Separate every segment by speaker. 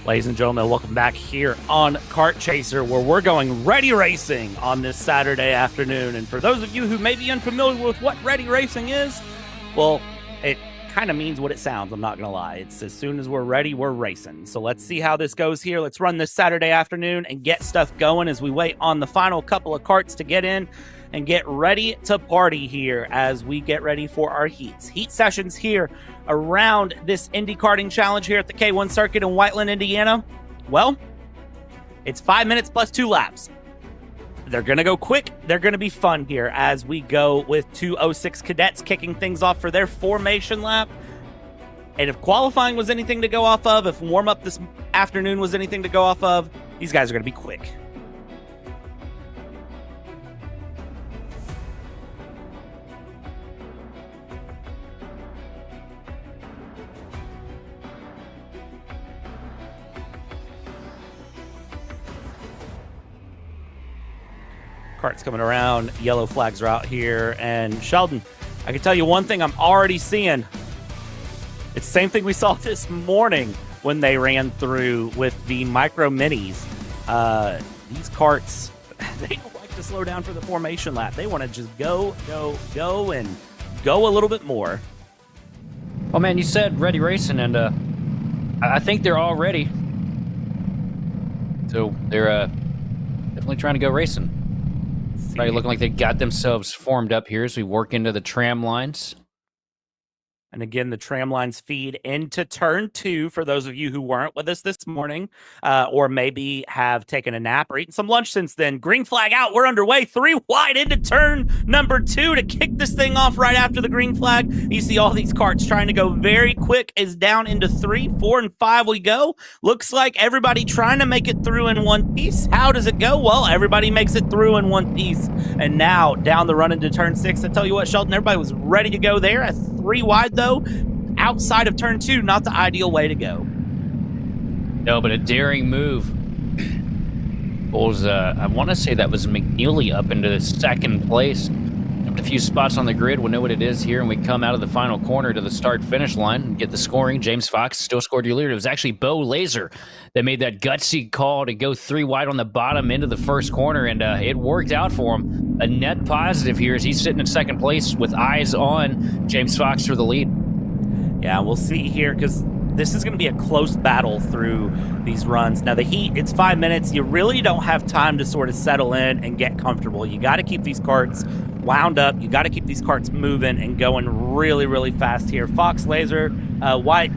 Speaker 1: Ladies and gentlemen, welcome back here on Kart Chaser, where we're going ready racing on this Saturday afternoon. And for those of you who may be unfamiliar with what ready racing is, well, it kind of means what it sounds, I'm not going to lie. It's as soon as we're ready, we're racing. So let's see how this goes here. Let's run this Saturday afternoon and get stuff going as we wait on the final couple of karts to get in and get ready to party here as we get ready for our heats. Heat sessions here around this Indy Karting challenge here at the K1 Circuit in Whiteland, Indiana. Well, it's 5 minutes plus 2 laps. They're going to go quick. They're going to be fun here as we go with 206 cadets kicking things off for their formation lap. And if qualifying was anything to go off of, if warm-up this afternoon was anything to go off of, these guys are going to be quick. Kart's coming around, yellow flags are out here, and Sheldon, I can tell you one thing I'm already seeing. It's the same thing we saw this morning when they ran through with the micro minis. These karts, they don't like to slow down for the formation lap. They want to just go, and go a little bit more.
Speaker 2: Well, man, you said ready racing, and I think they're all ready. So they're definitely trying to go racing. Probably looking like they got themselves formed up here as we work into the tram lines.
Speaker 1: And again, the tram lines feed into turn 2 for those of you who weren't with us this morning or maybe have taken a nap or eaten some lunch since then. Green flag out. We're underway. 3 wide into turn number 2 to kick this thing off right after the green flag. You see all these karts trying to go very quick as down into 3, 4, and 5 we go. Looks like everybody trying to make it through in one piece. How does it go? Well, everybody makes it through in one piece. And now down the run into turn 6. I tell you what, Sheldon, everybody was ready to go there. At 3 wide, though, outside of turn 2, not the ideal way to go.
Speaker 2: No, but a daring move. I want to say that was McNeely up into the second place. Jumped a few spots on the grid. We'll know what it is here, and we come out of the final corner to the start-finish line and get the scoring. James Fox still scored your leader. It was actually Bo Laser that made that gutsy call to go 3 wide on the bottom into the first corner, and it worked out for him. A net positive here as he's sitting in second place with eyes on James Fox for the lead.
Speaker 1: Yeah, we'll see here because this is going to be a close battle through these runs. Now, the heat, it's 5 minutes. You really don't have time to sort of settle in and get comfortable. You got to keep these karts wound up. You got to keep these karts moving and going really, really fast here. Fox, Laser, White,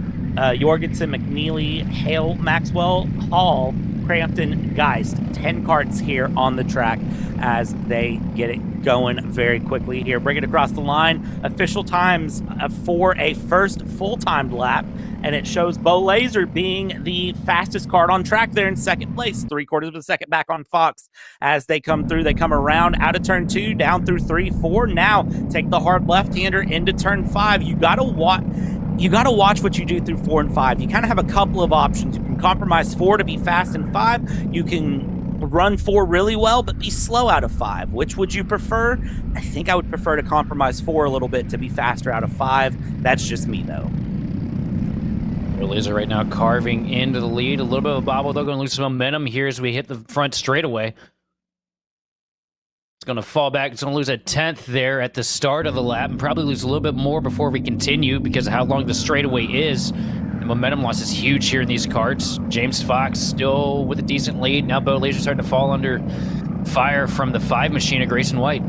Speaker 1: Jorgensen, McNeely, Hale, Maxwell, Hall, Crampton, Geist. 10 karts here on the track as they get it going very quickly here. Bring it across the line. Official times for a first full-timed lap, and it shows Bo Laser being the fastest kart on track there in second place. 3/4 of a second back on Fox as they come through. They come around out of turn 2, down through 3, 4. Now take the hard left-hander into turn 5. You got to watch what you do through 4 and 5. You kind of have a couple of options. You can compromise 4 to be fast in 5. You can run 4 really well, but be slow out of 5. Which would you prefer? I think I would prefer to compromise 4 a little bit to be faster out of 5. That's just me, though.
Speaker 2: Laser right now carving into the lead. A little bit of a bobble, though, going to lose some momentum here as we hit the front straightaway. It's going to fall back. It's going to lose a 10th there at the start of the lap and probably lose a little bit more before we continue because of how long the straightaway is. The momentum loss is huge here in these karts. James Fox still with a decent lead. Now Bo Laser starting to fall under fire from the 5 machine of Grayson White.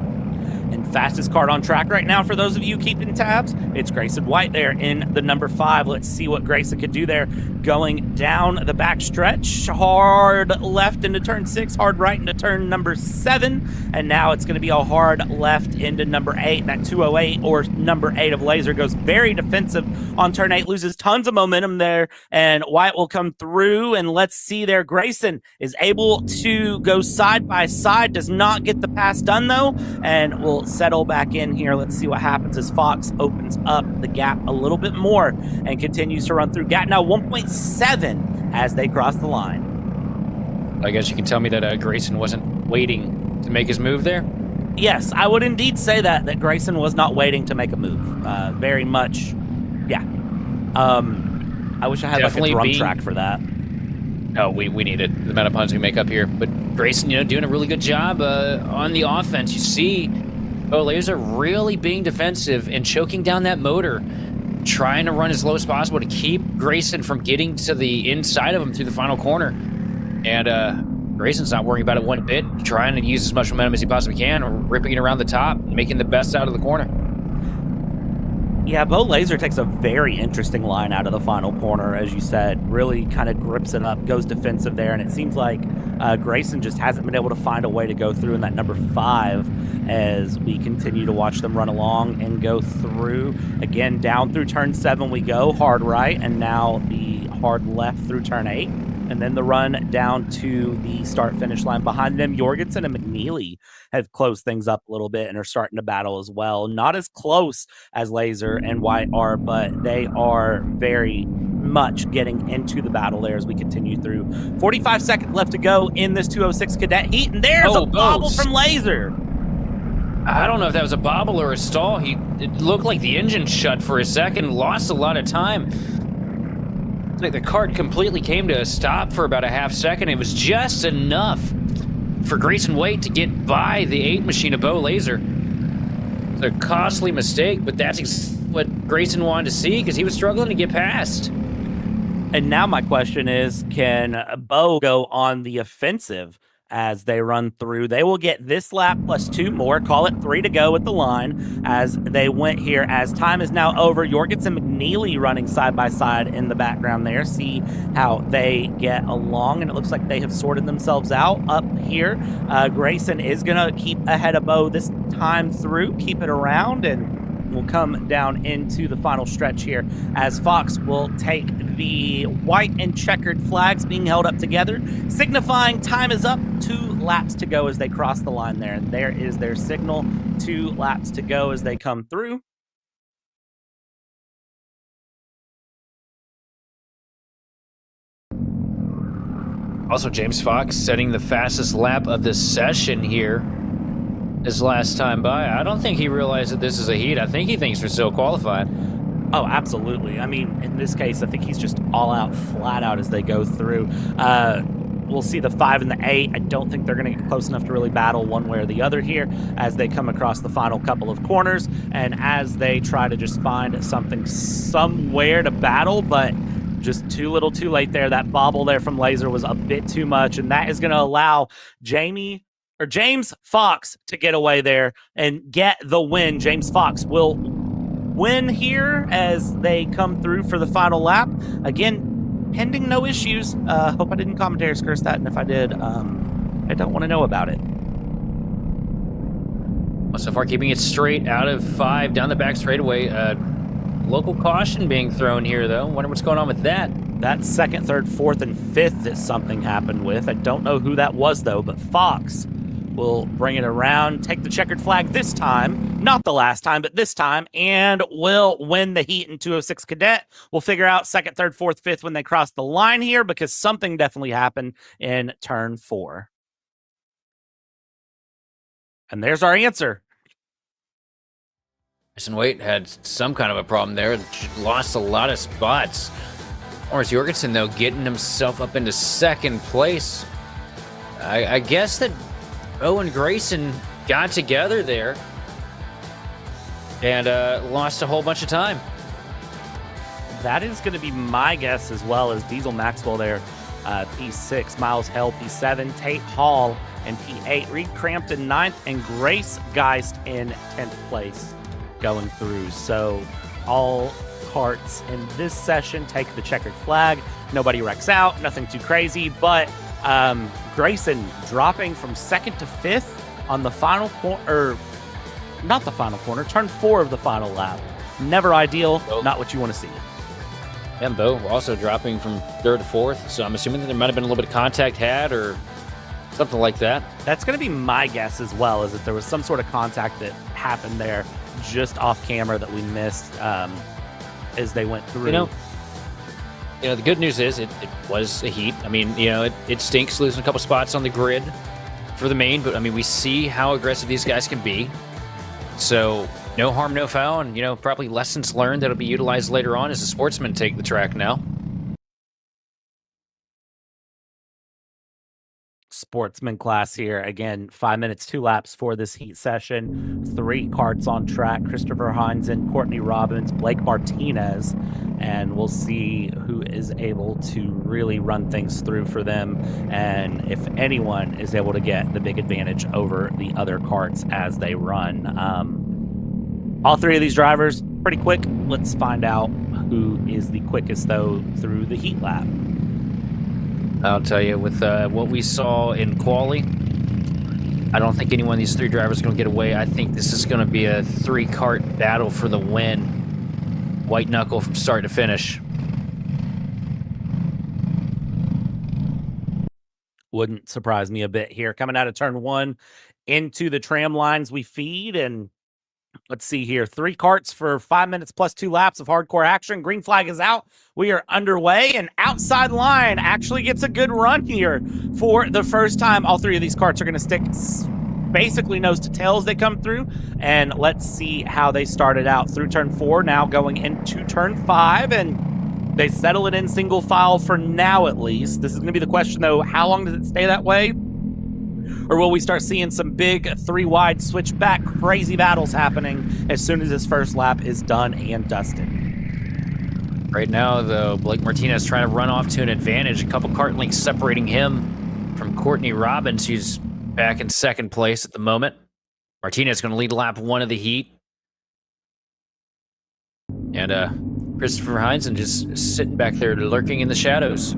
Speaker 1: And fastest kart on track right now for those of you keeping tabs, it's Grayson White there in the number 5. Let's see what Grayson could do there. Going down the back stretch, hard left into turn 6, hard right into turn number 7, and now it's going to be a hard left into number 8. That 208 or number 8 of Laser goes very defensive on turn 8, loses tons of momentum there, and White will come through, and let's see there. Grayson is able to go side by side, does not get the pass done though, and will settle back in here. Let's see what happens as Fox opens up the gap a little bit more and continues to run through. Gap now 1.7 as they cross the line.
Speaker 2: I guess you can tell me that Grayson wasn't waiting to make his move there?
Speaker 1: Yes, I would indeed say that Grayson was not waiting to make a move. Very much, yeah. I wish I had like a drum track for that.
Speaker 2: Oh, we need it. The amount of punts we make up here. But Grayson, doing a really good job on the offense. You see, Laser really being defensive and choking down that motor, trying to run as low as possible to keep Grayson from getting to the inside of him through the final corner. And Grayson's not worrying about it one bit, trying to use as much momentum as he possibly can, ripping it around the top, and making the best out of the corner.
Speaker 1: Yeah, Bo Laser takes a very interesting line out of the final corner, as you said. Really kind of grips it up, goes defensive there, and it seems like Grayson just hasn't been able to find a way to go through in that number 5 as we continue to watch them run along and go through. Again, down through turn 7 we go, hard right, and now the hard left through turn 8. And then the run down to the start-finish line behind them. Jorgensen and McNeely have closed things up a little bit and are starting to battle as well. Not as close as Laser and White are, but they are very much getting into the battle there as we continue through. 45 seconds left to go in this 206 Cadet Heat, and there's a bobble from Laser.
Speaker 2: I don't know if that was a bobble or a stall. It looked like the engine shut for a second, lost a lot of time. It's like the kart completely came to a stop for about a half second. It was just enough for Grayson Waite to get by the 8 machine of Bo Laser. It's a costly mistake, but that's what Grayson wanted to see because he was struggling to get past.
Speaker 1: And now my question is, can Bo go on the offensive as they run through? They will get this lap plus 2 more, call it 3 to go at the line as they went here. As time is now over, Jorgensen and McNeely running side by side in the background there. See how they get along, and it looks like they have sorted themselves out up here. Grayson is going to keep ahead of Bo this time through, keep it around, and we'll come down into the final stretch here as Fox will take the white and checkered flags being held up together, signifying time is up. 2 laps to go as they cross the line there. And there is their signal. 2 laps to go as they come through.
Speaker 2: Also, James Fox setting the fastest lap of the session here his last time by. I don't think he realized that this is a heat. I think he thinks we're still qualified.
Speaker 1: Oh, absolutely. I mean, in this case, I think he's just all out, flat out as they go through. We'll see the 5 and the 8. I don't think they're going to get close enough to really battle one way or the other here as they come across the final couple of corners and as they try to just find something somewhere to battle, but just too little too late there. That bobble there from Laser was a bit too much, and that is going to allow James Fox to get away there and get the win. James Fox will win here as they come through for the final lap. Again, pending no issues. Hope I didn't commentary curse that, and if I did, I don't want to know about it.
Speaker 2: Well, so far, keeping it straight out of 5 down the back straightaway. Local caution being thrown here, though. Wonder what's going on with that.
Speaker 1: That 2nd, 3rd, 4th, and 5th that something happened with. I don't know who that was, though, but Fox will bring it around, take the checkered flag this time, not the last time, but this time, and will win the heat in 206 Cadet. We'll figure out 2nd, 3rd, 4th, 5th when they cross the line here because something definitely happened in turn 4. And there's our answer.
Speaker 2: Grayson Waite had some kind of a problem there. Lost a lot of spots. Morris Jorgensen, though, getting himself up into 2nd place. I guess that Owen Grayson got together there and lost a whole bunch of time.
Speaker 1: That is going to be my guess as well as Diesel Maxwell there. P6, Miles Hell, P7, Tate Hall in P8, Reed Crampton 9th, and Grace Geist in 10th place going through. So all karts in this session take the checkered flag. Nobody wrecks out, nothing too crazy, but Grayson dropping from 2nd to 5th on the final corner, not the final corner, turn 4 of the final lap. Never ideal, not what you want to see.
Speaker 2: And Bo also dropping from 3rd to 4th, so I'm assuming that there might have been a little bit of contact had or something like that.
Speaker 1: That's going to be my guess as well, is that there was some sort of contact that happened there just off camera that we missed as they went through.
Speaker 2: The good news is it was a heat. I mean, it stinks losing a couple spots on the grid for the main, but I mean, we see how aggressive these guys can be. So no harm, no foul, and probably lessons learned that'll be utilized later on as the sportsmen take the track now.
Speaker 1: Sportsman class here. Again, 5 minutes, 2 laps for this heat session. 3 karts on track. Christopher Heinzen, Courtney Robbins, Blake Martinez. And we'll see who is able to really run things through for them. And if anyone is able to get the big advantage over the other karts as they run. All 3 of these drivers, pretty quick. Let's find out who is the quickest, though, through the heat lap.
Speaker 2: I'll tell you, with what we saw in quali, I don't think any one of these 3 drivers is going to get away. I think this is going to be a 3-kart battle for the win. White knuckle from start to finish.
Speaker 1: Wouldn't surprise me a bit here. Coming out of turn 1 into the tram lines we feed, and let's see here. 3 karts for 5 minutes plus 2 laps of hardcore action. Green flag is out. We are underway, and outside line actually gets a good run here for the first time. All 3 of these karts are going to stick basically nose to tail as they come through, and let's see how they started out through turn 4, now going into turn 5, and they settle it in single file for now at least. This is going to be the question, though. How long does it stay that way? Or will we start seeing some big 3-wide switchback crazy battles happening as soon as this first lap is done and dusted?
Speaker 2: Right now, though, Blake Martinez trying to run off to an advantage. A couple kart links separating him from Courtney Robbins, who's back in 2nd place at the moment. Martinez going to lead lap 1 of the heat. And Christopher Heinzen just sitting back there lurking in the shadows.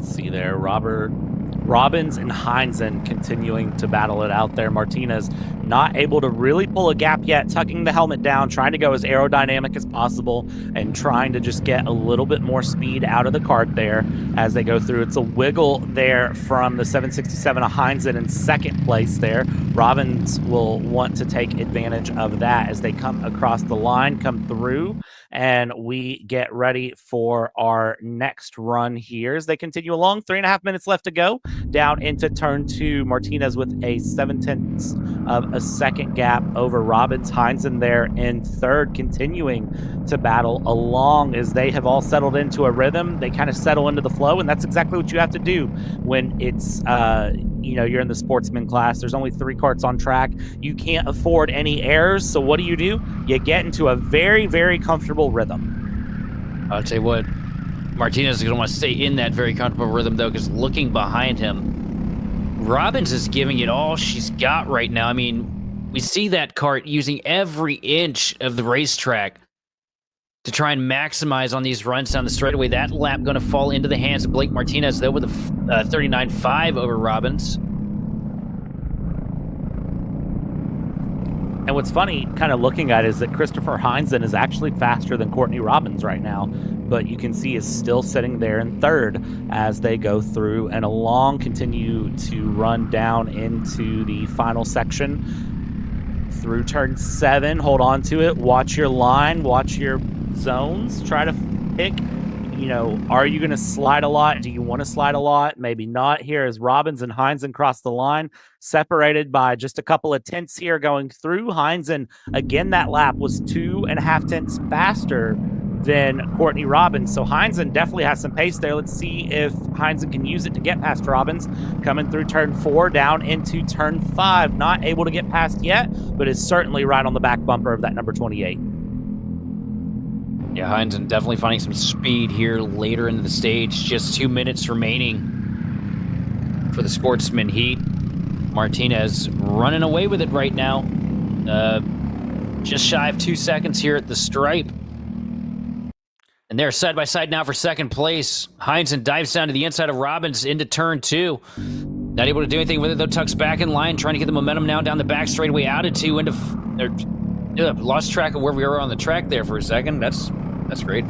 Speaker 1: See there, Robbins and Heinzen continuing to battle it out there. Martinez not able to really pull a gap yet, tucking the helmet down, trying to go as aerodynamic as possible and trying to just get a little bit more speed out of the kart there as they go through. It's a wiggle there from the 767 of Heinzen in 2nd place there. Robbins will want to take advantage of that as they come across the line, come through, and we get ready for our next run here as they continue along. 3.5 minutes left to go. Down into turn 2, Martinez with a 0.7 of a second gap over Robbins. Heinzen there in 3rd, continuing to battle along as they have all settled into a rhythm. They kind of settle into the flow, and that's exactly what you have to do when it's you're in the sportsman class. There's only 3 karts on track. You can't afford any errors, so what do? You get into a very, very comfortable rhythm.
Speaker 2: I'll tell you what, Martinez is going to want to stay in that very comfortable rhythm, though, because looking behind him, Robbins is giving it all she's got right now. I mean, we see that kart using every inch of the racetrack to try and maximize on these runs down the straightaway. That lap going to fall into the hands of Blake Martinez, though, with a 39.5 over Robbins.
Speaker 1: And what's funny, kind of looking at it, is that Christopher Heinzen is actually faster than Courtney Robbins right now, but you can see is still sitting there in 3rd as they go through and along, continue to run down into the final section through turn 7. Hold on to it. Watch your line. Watch your zones. Try to pick, are you going to slide a lot? Do you want to slide a lot? Maybe not. Here as Robbins and Heinzen cross the line, separated by just a couple of tenths here going through. Heinzen, again, that lap was 2.5 tenths faster than Courtney Robbins. So Heinzen definitely has some pace there. Let's see if Heinzen can use it to get past Robbins. Coming through turn 4, down into turn 5. Not able to get past yet, but is certainly right on the back bumper of that number 28.
Speaker 2: Yeah, Heinzen definitely finding some speed here later into the stage. Just 2 minutes remaining for the Sportsman Heat. Martinez running away with it right now. Just shy of 2 seconds here at the stripe. And they're side by side now for 2nd place. Heinzen dives down to the inside of Robbins into turn 2. Not able to do anything with it, though. Tucks back in line, trying to get the momentum now down the back straightaway out of 2 into... lost track of where we were on the track there for a second. That's great.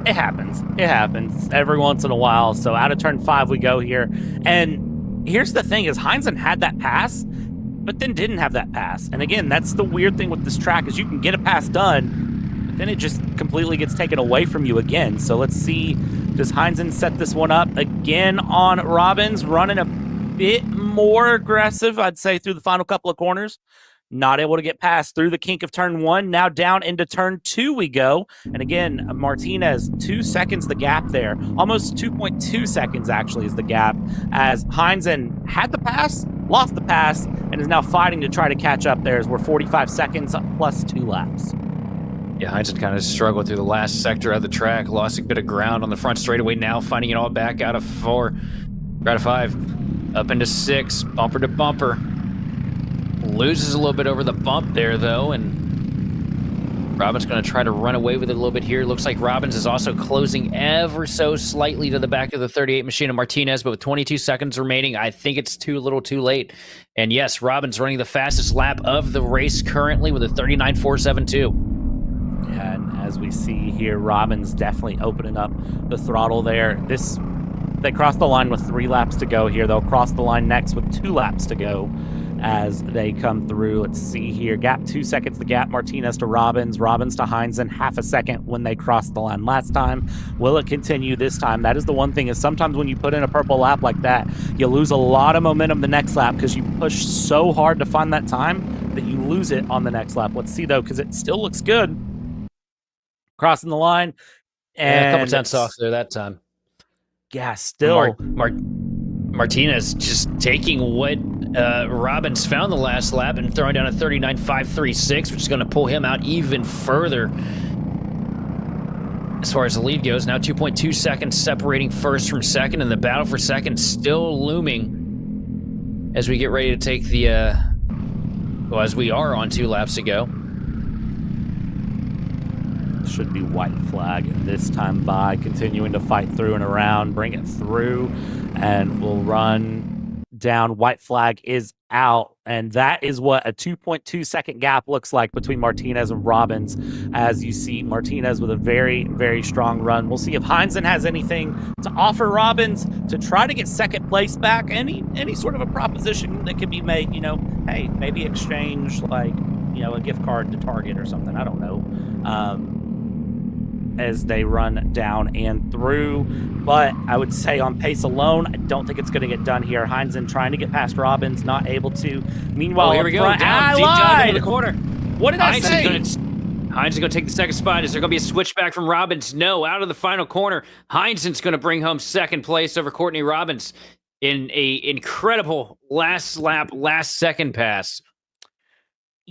Speaker 1: It happens. It happens every once in a while. So out of turn 5 we go here. And here's the thing is Heinzen had that pass, but then didn't have that pass. And again, that's the weird thing with this track is you can get a pass done, but then it just completely gets taken away from you again. So let's see, does Heinzen set this one up again on Robbins, running a bit more aggressive, I'd say, through the final couple of corners. Not able to get past through the kink of turn 1. Now down into turn 2 we go. And again, Martinez, 2 seconds the gap there. Almost 2.2 seconds actually is the gap, as Heinzen had the pass, lost the pass, and is now fighting to try to catch up there as we're 45 seconds plus 2 laps.
Speaker 2: Yeah, Heinzen kind of struggled through the last sector of the track, lost a bit of ground on the front straightaway, now finding it all back out of 4, out of 5, up into 6, bumper to bumper. Loses a little bit over the bump there, though, and Robbins going to try to run away with it a little bit here. Looks like Robbins is also closing ever so slightly to the back of the 38 machine of Martinez, but with 22 seconds remaining, I think it's too little too late. And yes, Robbins running the fastest lap of the race currently with a 39.472.
Speaker 1: Yeah, and as we see here, Robbins definitely opening up the throttle there. They crossed the line with 3 laps to go here. They'll cross the line next with 2 laps to go as they come through. Let's see here. Gap 2 seconds, the gap. Martinez to Robbins. Robbins to Heinzen. Half a second when they crossed the line last time. Will it continue this time? That is the one thing, is sometimes when you put in a purple lap like that, you lose a lot of momentum the next lap because you push so hard to find that time that you lose it on the next lap. Let's see, though, because it still looks good. Crossing the line. And
Speaker 2: yeah, a couple tenths off there that time.
Speaker 1: Yeah, still.
Speaker 2: Martinez just taking what Robbins found the last lap and throwing down a 39.536, which is going to pull him out even further as far as the lead goes. Now 2.2 seconds separating first from second, and the battle for second still looming as we get ready to take the, well, as we are on 2 laps to go.
Speaker 1: Should be white flag this time by, continuing to fight through and around, bring it through, and we'll run down. White flag is out, and that is what a 2.2 second gap looks like between Martinez and Robbins, as you see Martinez with a very, very strong run. We'll see if Heinzen has anything to offer Robbins to try to get second place back. Any sort of a proposition that can be made, you know, hey, maybe exchange, like, you know, a gift card to Target or something, I don't know. As they run down and through. But I would say on pace alone, I don't think it's going to get done here. Heinzen trying to get past Robbins, not able to. Meanwhile,
Speaker 2: here we go.
Speaker 1: Deep
Speaker 2: dive into the corner.
Speaker 1: What did I say?
Speaker 2: Heinzen's going to take the second spot. Is there going to be a switchback from Robbins? No, out of the final corner. Heinzen's going to bring home second place over Courtney Robbins in a incredible last lap, last second pass.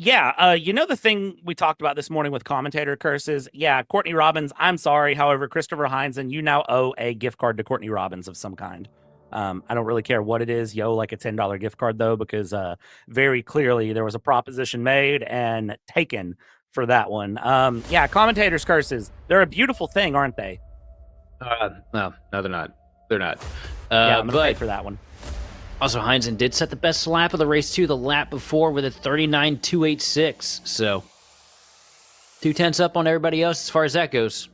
Speaker 1: Yeah, you know the thing we talked about this morning with commentator curses? Yeah, Courtney Robbins, I'm sorry. However, Christopher Heinzen, you now owe a gift card to Courtney Robbins of some kind. I don't really care what it is. You owe like a $10 gift card, though, because very clearly there was a proposition made and taken for that one. Yeah, commentators' curses. They're a beautiful thing, aren't they?
Speaker 2: No, they're not. They're not.
Speaker 1: Yeah, I'm going to pay for that one.
Speaker 2: Also, Heinzen did set the best lap of the race, too, the lap before with a 39.286. So, 2 tenths up on everybody else as far as that goes.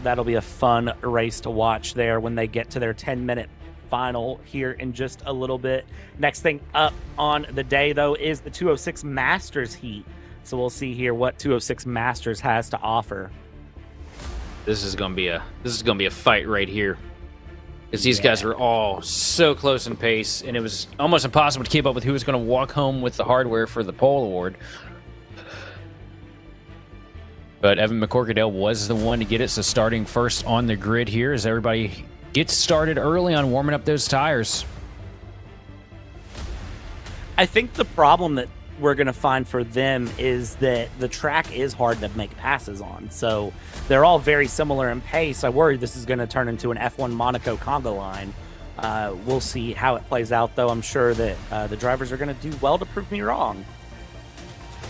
Speaker 1: That'll be a fun race to watch there when they get to their 10-minute final here in just a little bit. Next thing up on the day, though, is the 206 Masters Heat. So we'll see here what 206 Masters has to offer.
Speaker 2: This is going to be a fight right here. Because these guys were all so close in pace, and it was almost impossible to keep up with who was going to walk home with the hardware for the pole award. But Evan McCorkadale was the one to get it, so starting first on the grid here as everybody gets started early on warming up those tires.
Speaker 1: I think the problem that we're going to find for them is that the track is hard to make passes on. So they're all very similar in pace. I worry this is going to turn into an F1 Monaco Conga line. We'll see how it plays out, though. I'm sure that the drivers are going to do well to prove me wrong.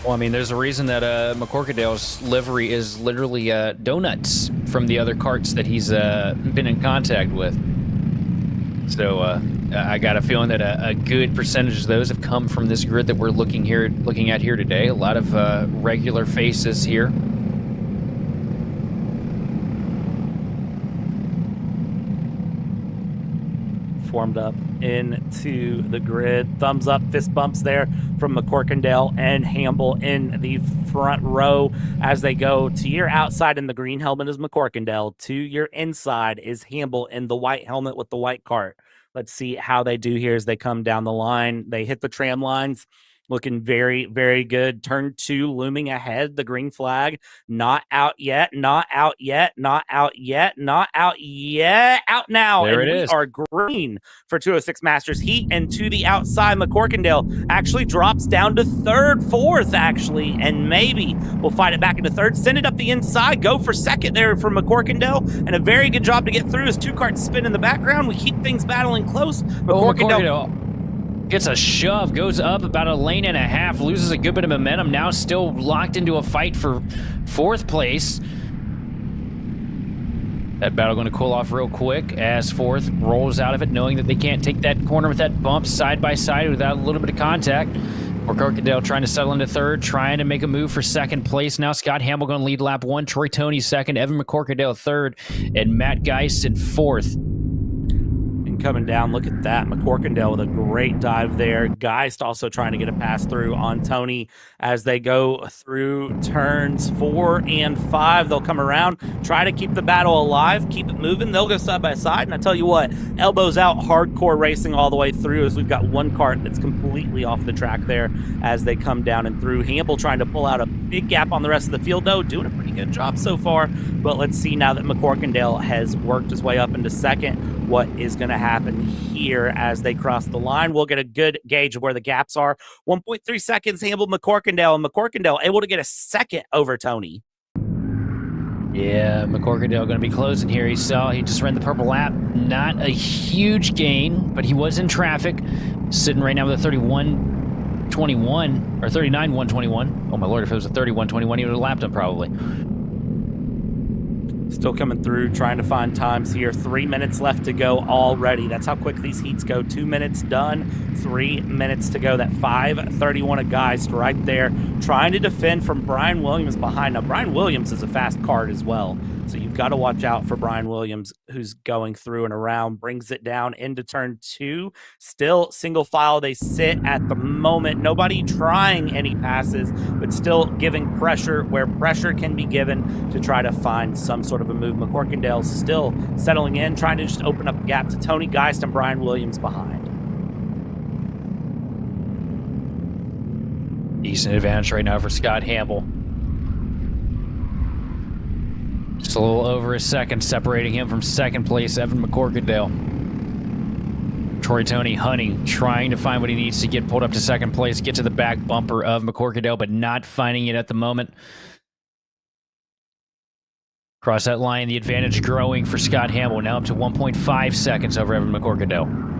Speaker 2: Well, I mean, there's a reason that McCorkadale's livery is literally donuts from the other karts that he's been in contact with. So I got a feeling that a good percentage of those have come from this grid that we're looking at here today. A lot of regular faces here.
Speaker 1: formed up into the grid. Thumbs up, fist bumps there from McCorkindale and Hamble in the front row as they go. To your outside in the green helmet is McCorkindale. To your inside is Hamble in the white helmet with the white cart. Let's see how they do here as they come down the line. They hit the tram lines. Looking very, very good. Turn 2 looming ahead. The green flag. Not out yet. Not out yet. Not out yet. Not out yet. Out now.
Speaker 2: There
Speaker 1: and
Speaker 2: it
Speaker 1: we
Speaker 2: is.
Speaker 1: are green for 206 Masters Heat. And to the outside, McCorkindale actually drops down to third, fourth, actually. And maybe we'll fight it back into third. Send it up the inside. Go for second there for McCorkindale. And a very good job to get through as 2 carts spin in the background. We keep things battling close.
Speaker 2: McCorkindale gets a shove, goes up about a lane and a half, loses a good bit of momentum, now still locked into a fight for 4th place. That battle going to cool off real quick as 4th rolls out of it, knowing that they can't take that corner with that bump side by side without a little bit of contact. McCorkindale trying to settle into 3rd, trying to make a move for 2nd place. Now Scott Hamble going to lead lap 1, Troy Toney 2nd, Evan McCorkindale 3rd, and Matt Geist in 4th.
Speaker 1: Coming down, look at that. McCorkindale with a great dive there. Geist also trying to get a pass through on Toney as they go through turns 4 and 5. They'll come around, try to keep the battle alive, keep it moving. They'll go side by side, and I tell you what, elbows out, hardcore racing all the way through as we've got 1 cart that's completely off the track there as they come down and through. Hamble trying to pull out a big gap on the rest of the field, though, doing a pretty good job so far. But let's see now that McCorkindale has worked his way up into 2nd, what is going to happen here as they cross the line. We'll get a good gauge of where the gaps are. 1.3 seconds, Hamble, McCorkindale, and McCorkindale able to get a 2nd over Toney.
Speaker 2: Yeah, McCorkindale going to be closing here. He just ran the purple lap. Not a huge gain, but he was in traffic. Sitting right now with a 31.21 or 39.121. Oh my lord, if it was a 31.21, he would have lapped him probably.
Speaker 1: Still coming through, trying to find times here. 3 minutes left to go already. That's how quick these heats go. 2 minutes done, 3 minutes to go. That 5:31 of Geist right there, trying to defend from Brian Williams behind. Now, Brian Williams is a fast cart as well, so you've got to watch out for Brian Williams, who's going through and around, brings it down into turn 2. Still single file they sit at the moment. Nobody trying any passes, but still giving pressure where pressure can be given to try to find some sort of a move. McCorkindale still settling in, trying to just open up a gap to Toney Geist and Brian Williams behind.
Speaker 2: Decent advantage right now for Scott Hamble. Just a little over a second separating him from 2nd place, Evan McCorkindale. Troy Toney hunting, trying to find what he needs to get pulled up to 2nd place, get to the back bumper of McCorkindale, but not finding it at the moment. Cross that line, the advantage growing for Scott Hamble, now up to 1.5 seconds over Evan McCorkindale.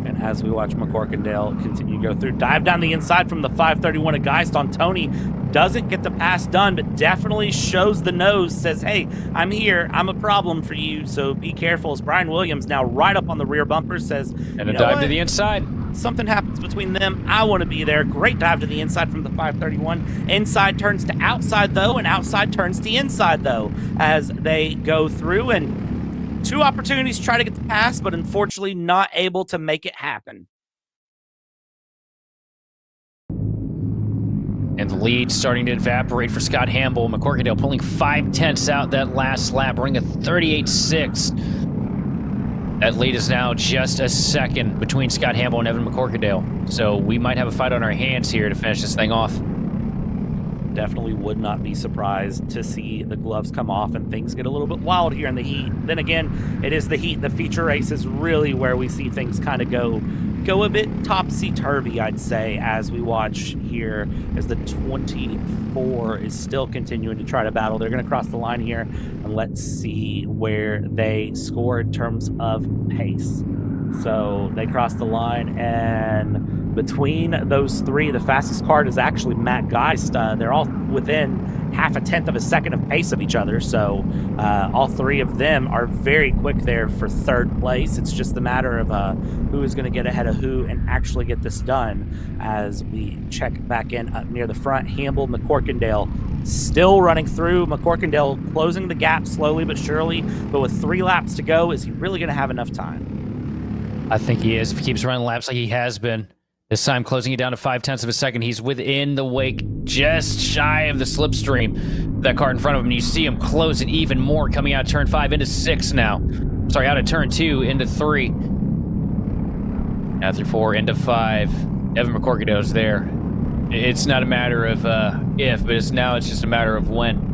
Speaker 1: And as we watch McCorkindale continue to go through, dive down the inside from the 5:31 of Geist on Toney. Doesn't get the pass done, but definitely shows the nose, says, hey, I'm here. I'm a problem for you, so be careful. As Brian Williams now right up on the rear bumper says,
Speaker 2: and a dive to the inside.
Speaker 1: Something happens between them. I want to be there. Great dive to the inside from the 5:31. Inside turns to outside, though, and outside turns to inside, though, as they go through. And 2 opportunities to try to get the pass, but unfortunately not able to make it happen.
Speaker 2: And the lead starting to evaporate for Scott Hamble. McCorkindale pulling 5/10 out that last lap, running a 38.6. That lead is now just a second between Scott Hamble and Evan McCorkindale. So we might have a fight on our hands here to finish this thing off.
Speaker 1: Definitely would not be surprised to see the gloves come off and things get a little bit wild here in the heat. Then again, it is the heat. The feature race is really where we see things kind of go a bit topsy-turvy, I'd say, as we watch here as the 24 is still continuing to try to battle. They're going to cross the line here, and let's see where they score in terms of pace. So they cross the line, and between those 3, the fastest cart is actually Matt Geist. They're all within half a tenth of a second of pace of each other, so all 3 of them are very quick there for 3rd place. It's just a matter of who is going to get ahead of who and actually get this done. As we check back in up near the front, Hamble, McCorkindale still running through. McCorkindale closing the gap slowly but surely, but with 3 laps to go, is he really going to have enough time?
Speaker 2: I think he is. If he keeps running laps like he has been. This time closing it down to 0.5 of a second. He's within the wake, just shy of the slipstream. That car in front of him, and you see him close it even more, coming out of turn 5 into 6 now. Sorry, out of turn 2 into 3. Now through 4 into 5. Evan McCorkadale's there. It's not a matter of if, but it's just a matter of when.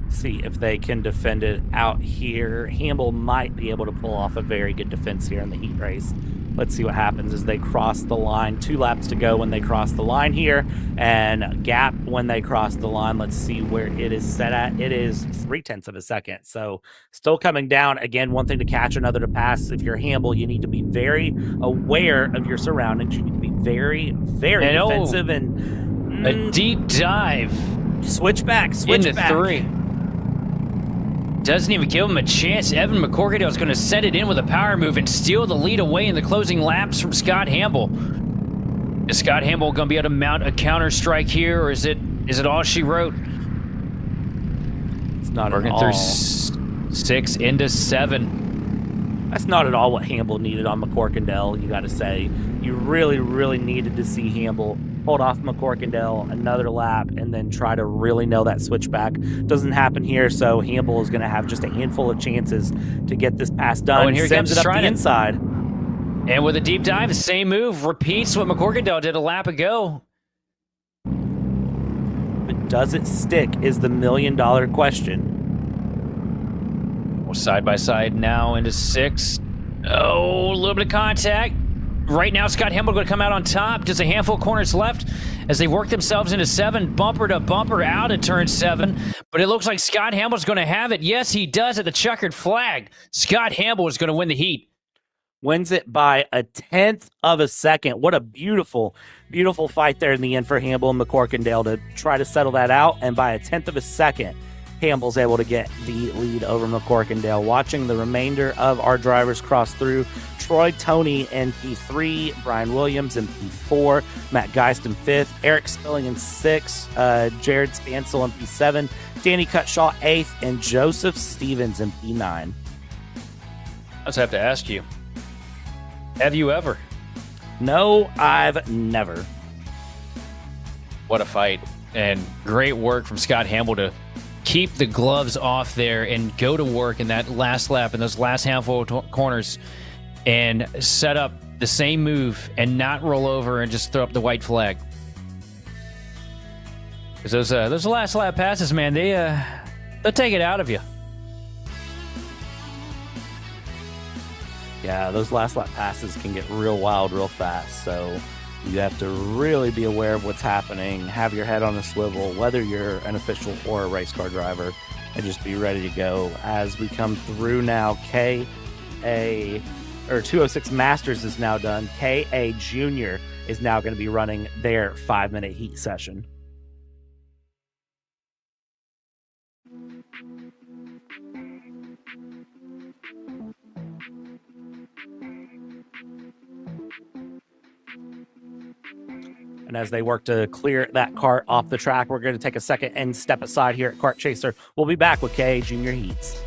Speaker 1: See if they can defend it out here. Hamble might be able to pull off a very good defense here in the heat race. Let's see what happens as they cross the line. 2 laps to go when they cross the line here, and gap when they cross the line. Let's see where it is set at. It is 0.3 of a second, so still coming down. Again, one thing to catch, another to pass. If you're Hamble, you need to be very aware of your surroundings. You need to be very, very defensive. And
Speaker 2: a deep dive.
Speaker 1: Switch back.
Speaker 2: Into 3. Doesn't even give him a chance. Evan McCorkadale is going to set it in with a power move and steal the lead away in the closing laps from Scott Hamble. Is Scott Hamble going to be able to mount a counter strike here, or is it all she wrote?
Speaker 1: It's not
Speaker 2: working
Speaker 1: at all.
Speaker 2: Through 6 into 7.
Speaker 1: That's not at all what Hamble needed on McCorkadale, you got to say. You really, really needed to see Hamble hold off McCorkadale another lap and then try to really nail that switchback. Doesn't happen here, so Hamble is going to have just a handful of chances to get this pass done.
Speaker 2: And here
Speaker 1: sends
Speaker 2: comes
Speaker 1: it up the inside.
Speaker 2: And with a deep dive, the same move repeats what McCorkadale did a lap ago.
Speaker 1: But does it stick is the million-dollar question.
Speaker 2: Well, side by side now into 6. Oh, a little bit of contact. Right now, Scott Hamble going to come out on top. Just a handful of corners left as they work themselves into 7. Bumper to bumper out of turn 7. But it looks like Scott Hamble's going to have it. Yes, he does at the checkered flag. Scott Hamble is going to win the heat.
Speaker 1: Wins it by 1/10 of a second. What a beautiful, beautiful fight there in the end for Hamble and McCorkadale to try to settle that out. And by 1/10 of a second, Hamble's able to get the lead over McCorkadale. Watching the remainder of our drivers cross through. Troy Toney in P3, Brian Williams in P4, Matt Geist in 5th, Eric Spilling in 6th, Jared Spansel in P7, Danny Cutshaw 8th, and Joseph Stevens in P9.
Speaker 2: I just have to ask you, have you ever?
Speaker 1: No, I've never.
Speaker 2: What a fight. And great work from Scott Hamble to keep the gloves off there and go to work in that last lap in those last handful of corners and set up the same move and not roll over and just throw up the white flag. Because those last lap passes, man, they'll take it out of you.
Speaker 1: Yeah, those last lap passes can get real wild real fast, so you have to really be aware of what's happening, have your head on a swivel, whether you're an official or a race car driver, and just be ready to go. As we come through now, 206 Masters is now done. KA Jr is now going to be running their 5-minute heat session. And as they work to clear that cart off the track, we're going to take a second and step aside here at Kart Chaser. We'll be back with KA Jr Heats.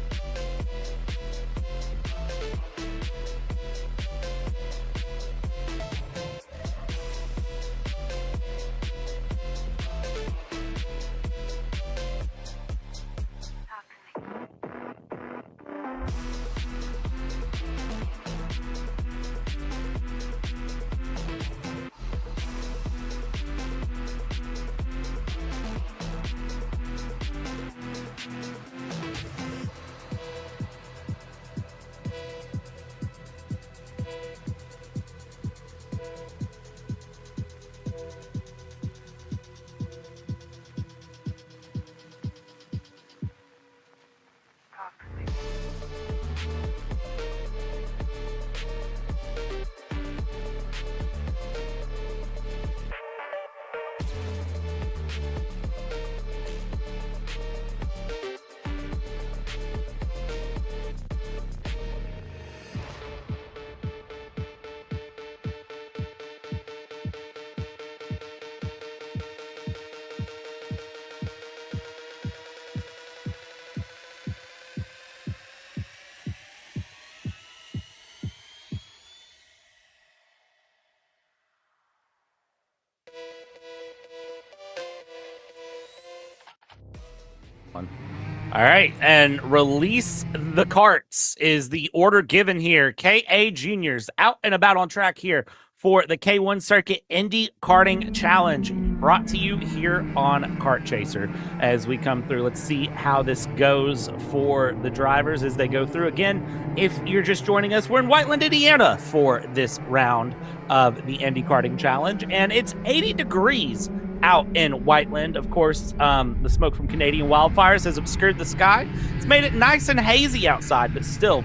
Speaker 1: All right, and release the carts is the order given here. KA Juniors out and about on track here for the K1 Circuit Indy Karting Challenge, brought to you here on Kart Chaser. As we come through, let's see how this goes for the drivers as they go through. Again, if you're just joining us, we're in Whiteland, Indiana for this round of the Indy Karting Challenge, and it's 80 degrees out in Whiteland. Of course, the smoke from Canadian wildfires has obscured the sky. It's made it nice and hazy outside, but still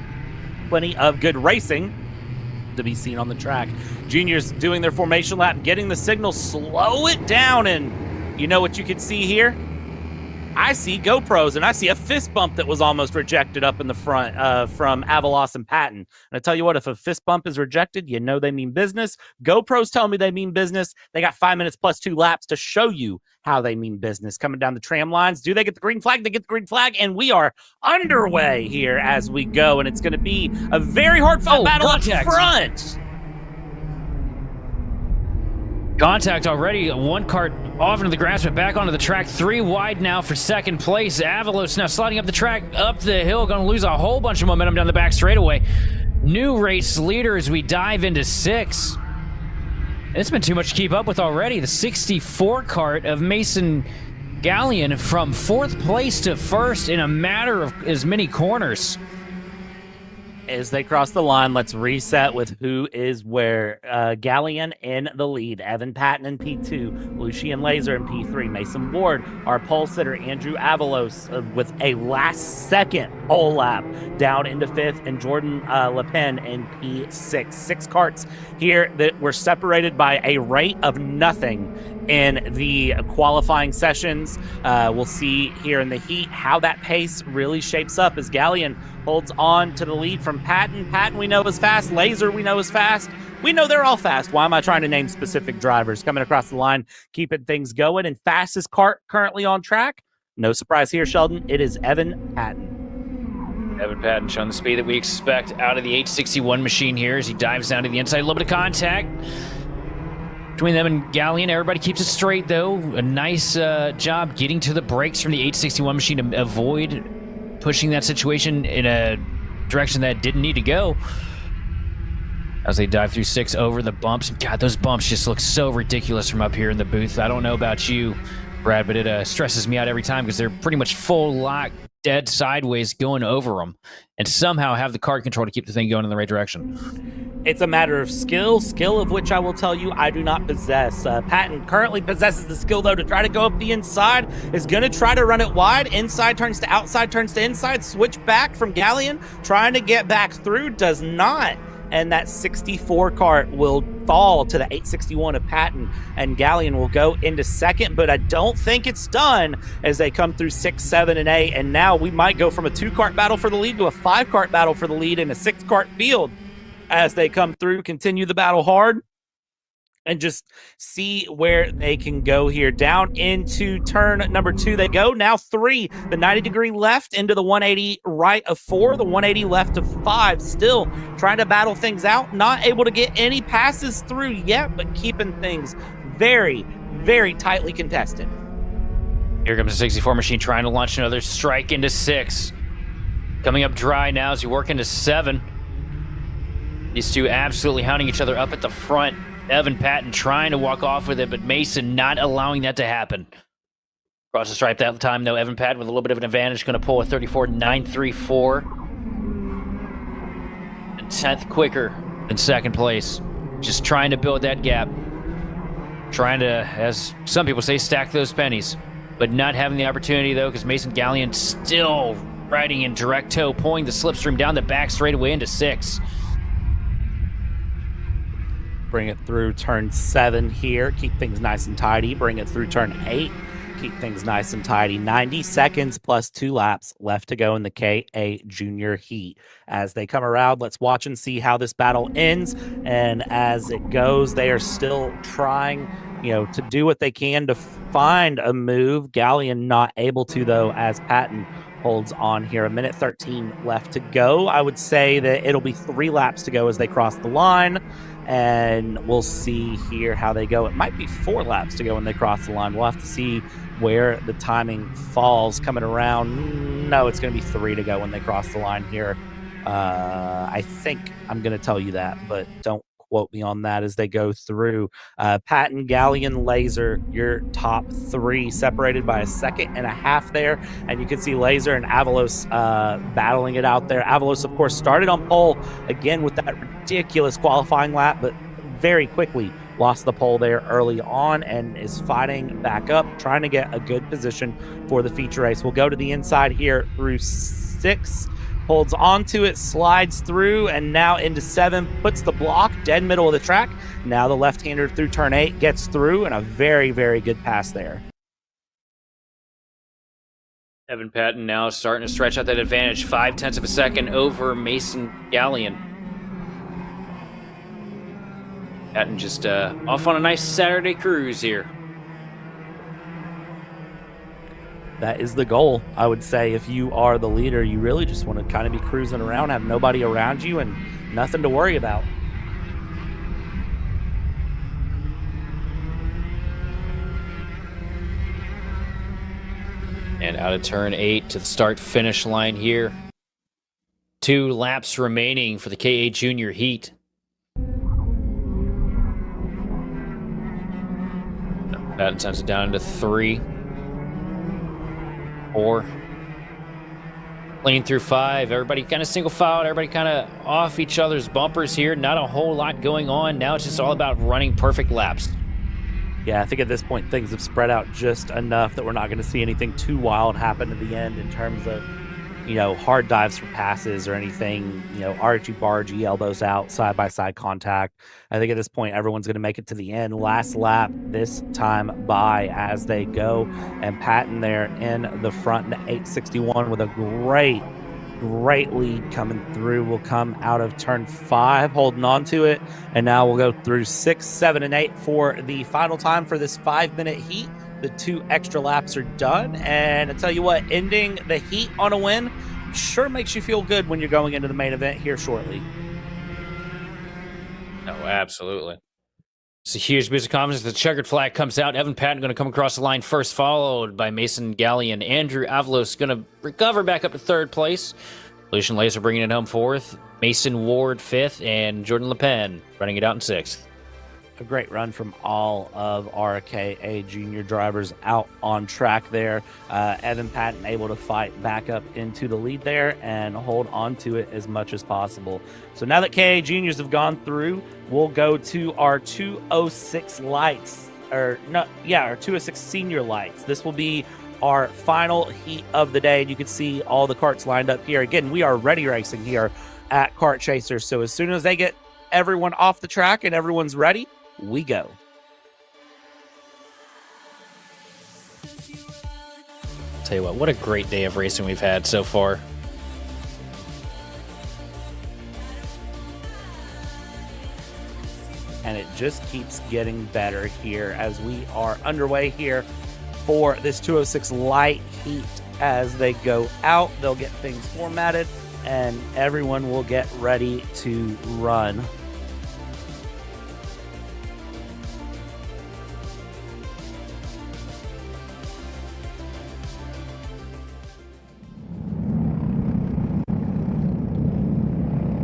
Speaker 1: plenty of good racing to be seen on the track. Juniors doing their formation lap, getting the signal, slow it down, and you know what you can see here? I see GoPros, and I see a fist bump that was almost rejected up in the front from Avalos and Patton. And I tell you what, if a fist bump is rejected, you know they mean business. GoPros tell me they mean business. They got 5 minutes plus 2 laps to show you how they mean business. Coming down the tram lines, do they get the green flag? They get the green flag, and we are underway here as we go, and it's going to be a very hard-fought battle up front.
Speaker 2: Contact already. One cart off into the grass, but back onto the track. 3 wide now for second place. Avalos now sliding up the track, up the hill, going to lose a whole bunch of momentum down the back straightaway. New race leader as we dive into 6. It's been too much to keep up with already. The 64 cart of Mason Gallion from 4th place to 1st in a matter of as many corners.
Speaker 1: As they cross the line, let's reset with who is where. Gallion in the lead. Evan Patton in P2. Lucian Laser in P3. Mason Ward, our pole sitter. Andrew Avalos with a last-second pole lap down into 5th. And Jordan LePen in P6. 6 carts here that were separated by a rate of nothing in the qualifying sessions. We'll see here in the heat how that pace really shapes up as Gallion holds on to the lead from Patton. Patton we know is fast. Laser we know is fast. We know they're all fast. Why am I trying to name specific drivers? Coming across the line, keeping things going. And fastest cart currently on track. No surprise here, Sheldon. It is Evan Patton.
Speaker 2: Evan Patton showing the speed that we expect out of the H61 machine here as he dives down to the inside. A little bit of contact between them and Gallion. Everybody keeps it straight, though. A nice job getting to the brakes from the H61 machine to avoid pushing that situation in a direction that didn't need to go. As they dive through 6 over the bumps. God, those bumps just look so ridiculous from up here in the booth. I don't know about you, Brad, but it stresses me out every time because they're pretty much full lock, dead sideways going over them, and somehow have the kart control to keep the thing going in the right direction.
Speaker 1: It's a matter of skill of which I will tell you I do not possess. Patton currently possesses the skill, though, to try to go up the inside. Is going to try to run it wide. Inside turns to outside, turns to inside. Switch back from Gallion, trying to get back through. Does not. And that 64 cart will fall to the 861 of Patton, and Gallion will go into second, but I don't think it's done as they come through 6, 7, and 8, and now we might go from a 2-cart battle for the lead to a 5-cart battle for the lead in a 6-cart field as they come through, continue the battle hard, and just see where they can go here. Down into turn number 2 they go. Now 3, the 90-degree left into the 180 right of 4, the 180 left of 5. Still trying to battle things out. Not able to get any passes through yet, but keeping things very, very tightly contested.
Speaker 2: Here comes the 64 machine trying to launch another strike into 6. Coming up dry now as you work into 7. These two absolutely hounding each other up at the front. Evan Patton trying to walk off with it, but Mason not allowing that to happen. Across the stripe that time, though, Evan Patton with a little bit of an advantage, going to pull a 34.934. And 10th quicker than second place. Just trying to build that gap. Trying to, as some people say, stack those pennies. But not having the opportunity, though, because Mason Gallion still riding in direct tow, pulling the slipstream down the back straightaway into 6.
Speaker 1: Bring it through turn 7 here. Keep things nice and tidy. Bring it through turn 8. Keep things nice and tidy. 90 seconds plus 2 laps left to go in the KA Jr Heat. As they come around, let's watch and see how this battle ends. And as it goes, they are still trying, to do what they can to find a move. Gallion not able to, though, as Patton holds on here. 1:13 left to go. I would say that it'll be 3 laps to go as they cross the line, and we'll see here how they go. It might be 4 laps to go when they cross the line. We'll have to see where the timing falls coming around. No, it's going to be 3 to go when they cross the line here. I think I'm going to tell you that, but don't quote me on that as they go through. Patton, Galleon, Laser, your top 3 separated by 1.5 seconds there. And you can see Laser and Avalos battling it out there. Avalos, of course, started on pole again with that ridiculous qualifying lap, but very quickly lost the pole there early on and is fighting back up, trying to get a good position for the feature race. We'll go to the inside here through 6. Holds onto it, slides through, and now into 7, puts the block dead middle of the track. Now the left-hander through turn 8 gets through, and a very, very good pass there.
Speaker 2: Evan Patton now starting to stretch out that advantage, 0.5 of a second over Mason Galleon. Patton just off on a nice Saturday cruise here.
Speaker 1: That is the goal, I would say. If you are the leader, you really just want to kind of be cruising around, have nobody around you, and nothing to worry about.
Speaker 2: And out of turn 8 to the start-finish line here. 2 laps remaining for the KA Jr Heat. Patton sends it down to 3. 4. Lane through 5. Everybody kind of single filed. Everybody kind of off each other's bumpers here. Not a whole lot going on. Now it's just all about running perfect laps.
Speaker 1: Yeah, I think at this point things have spread out just enough that we're not going to see anything too wild happen at the end in terms of, you know, hard dives for passes or anything, you know, argy-bargy, elbows out, side-by-side contact. I think at this point, everyone's going to make it to the end. Last lap this time by as they go. And Patton there in the front in 861 with a great lead coming through. Will come out of turn 5, holding on to it. And now we'll go through 6, 7, and 8 for the final time for this 5-minute heat. The 2 extra laps are done, and I tell you what, ending the heat on a win sure makes you feel good when you're going into the main event here shortly.
Speaker 2: Oh, absolutely. It's a huge boost of confidence. The checkered flag comes out. Evan Patton going to come across the line first, followed by Mason Galleon. Andrew Avalos going to recover back up to 3rd place. Lucian Laser bringing it home 4th. Mason Ward 5th, and Jordan Le Pen running it out in 6th.
Speaker 1: A great run from all of our KA Junior drivers out on track there. Evan Patton able to fight back up into the lead there and hold on to it as much as possible. So now that KA Juniors have gone through, we'll go to our 206 lights, our 206 senior lights. This will be our final heat of the day, and you can see all the karts lined up here. Again, we are ready racing here at Kart Chasers. So as soon as they get everyone off the track and everyone's ready, we go.
Speaker 2: Tell you what a great day of racing we've had so far.
Speaker 1: And it just keeps getting better here as we are underway here for this 206 light heat. As they go out, they'll get things formatted and everyone will get ready to run.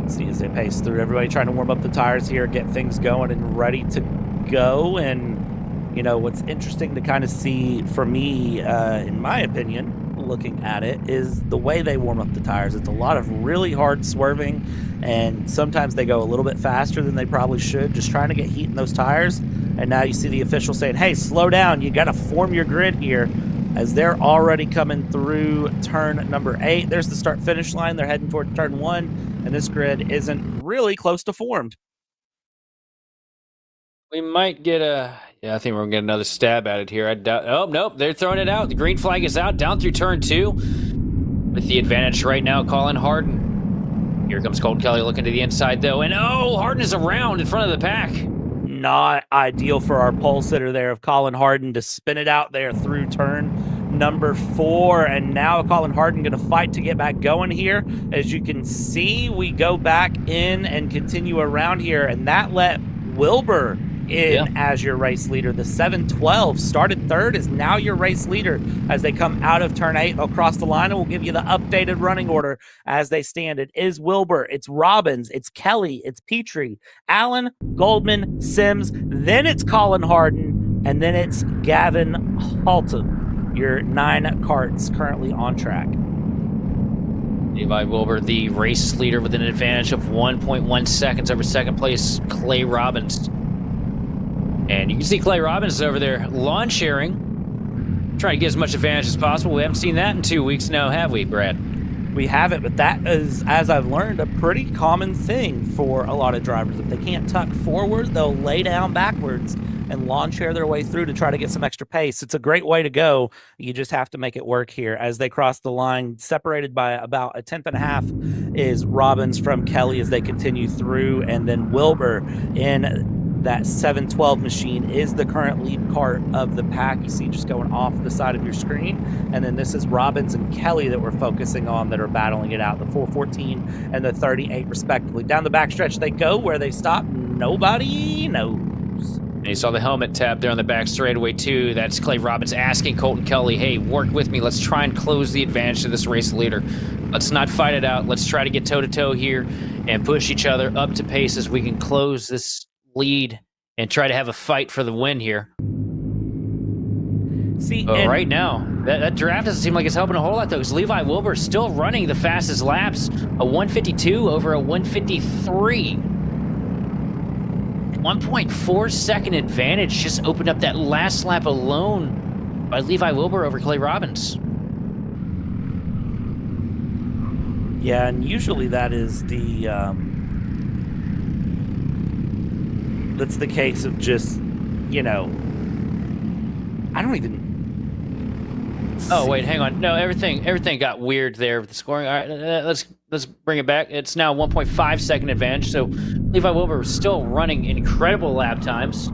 Speaker 1: See as they pace through, everybody trying to warm up the tires here, get things going and ready to go. And, you know, what's interesting to kind of see for me, in my opinion, looking at it, is the way they warm up the tires. It's a lot of really hard swerving, and sometimes they go a little bit faster than they probably should, just trying to get heat in those tires. And now you see the official saying, hey, slow down, you got to form your grid here, as they're already coming through turn number 8. There's the start-finish line. They're heading toward turn 1, and this grid isn't really close to formed.
Speaker 2: We might get a... Yeah, I think we're going to get another stab at it here. I doubt... Oh, nope, they're throwing it out. The green flag is out, down through turn 2. With the advantage right now, Colin Harden. Here comes Colt Kelly looking to the inside, though. And, oh, Harden is around in front of the pack.
Speaker 1: Not ideal for our pole sitter there of Colin Harden to spin it out there through turn number 4, and now Colin Harden going to fight to get back going here. As you can see, we go back in and continue around here, and that let Wilbur in as your race leader. The 712 started third, is now your race leader as they come out of turn 8. They'll cross the line, and we'll give you the updated running order as they stand. It is Wilbur, it's Robbins, it's Kelly, it's Petrie, Allen, Goldman, Sims, then it's Colin Harden, and then it's Gavin Halton, your 9 karts currently on track.
Speaker 2: Levi Wilbur, the race leader, with an advantage of 1.1 seconds over second place, Clay Robbins. And you can see Clay Robbins over there lawn sharing, trying to get as much advantage as possible. We haven't seen that in 2 weeks now, have we, Brad?
Speaker 1: We haven't, but that is, as I've learned, a pretty common thing for a lot of drivers. If they can't tuck forward, they'll lay down backwards and lawn share their way through to try to get some extra pace. It's a great way to go. You just have to make it work here. As they cross the line, separated by about a 1/10.5 is Robbins from Kelly as they continue through, and then Wilbur in that 712 machine is the current lead kart of the pack. You see just going off the side of your screen. And then this is Robbins and Kelly that we're focusing on that are battling it out, the 414 and the 38 respectively. Down the backstretch they go. Where they stop, nobody knows.
Speaker 2: And you saw the helmet tap there on the back straightaway too. That's Clay Robbins asking Colton Kelly, hey, work with me. Let's try and close the advantage to this race leader. Let's not fight it out. Let's try to get toe-to-toe here and push each other up to pace as we can close this lead and try to have a fight for the win here.
Speaker 1: See,
Speaker 2: but right now, that draft doesn't seem like it's helping a whole lot, though, because Levi Wilbur still running the fastest laps, a 152 over a 153. 1.4 second advantage just opened up that last lap alone by Levi Wilbur over Clay Robbins.
Speaker 1: Yeah, and usually that is the that's the case of just, you know, I don't even.
Speaker 2: Oh wait, hang on. No, everything got weird there with the scoring. All right, let's bring it back. It's now 1.5 second advantage. So Levi Wilbur was still running incredible lap times.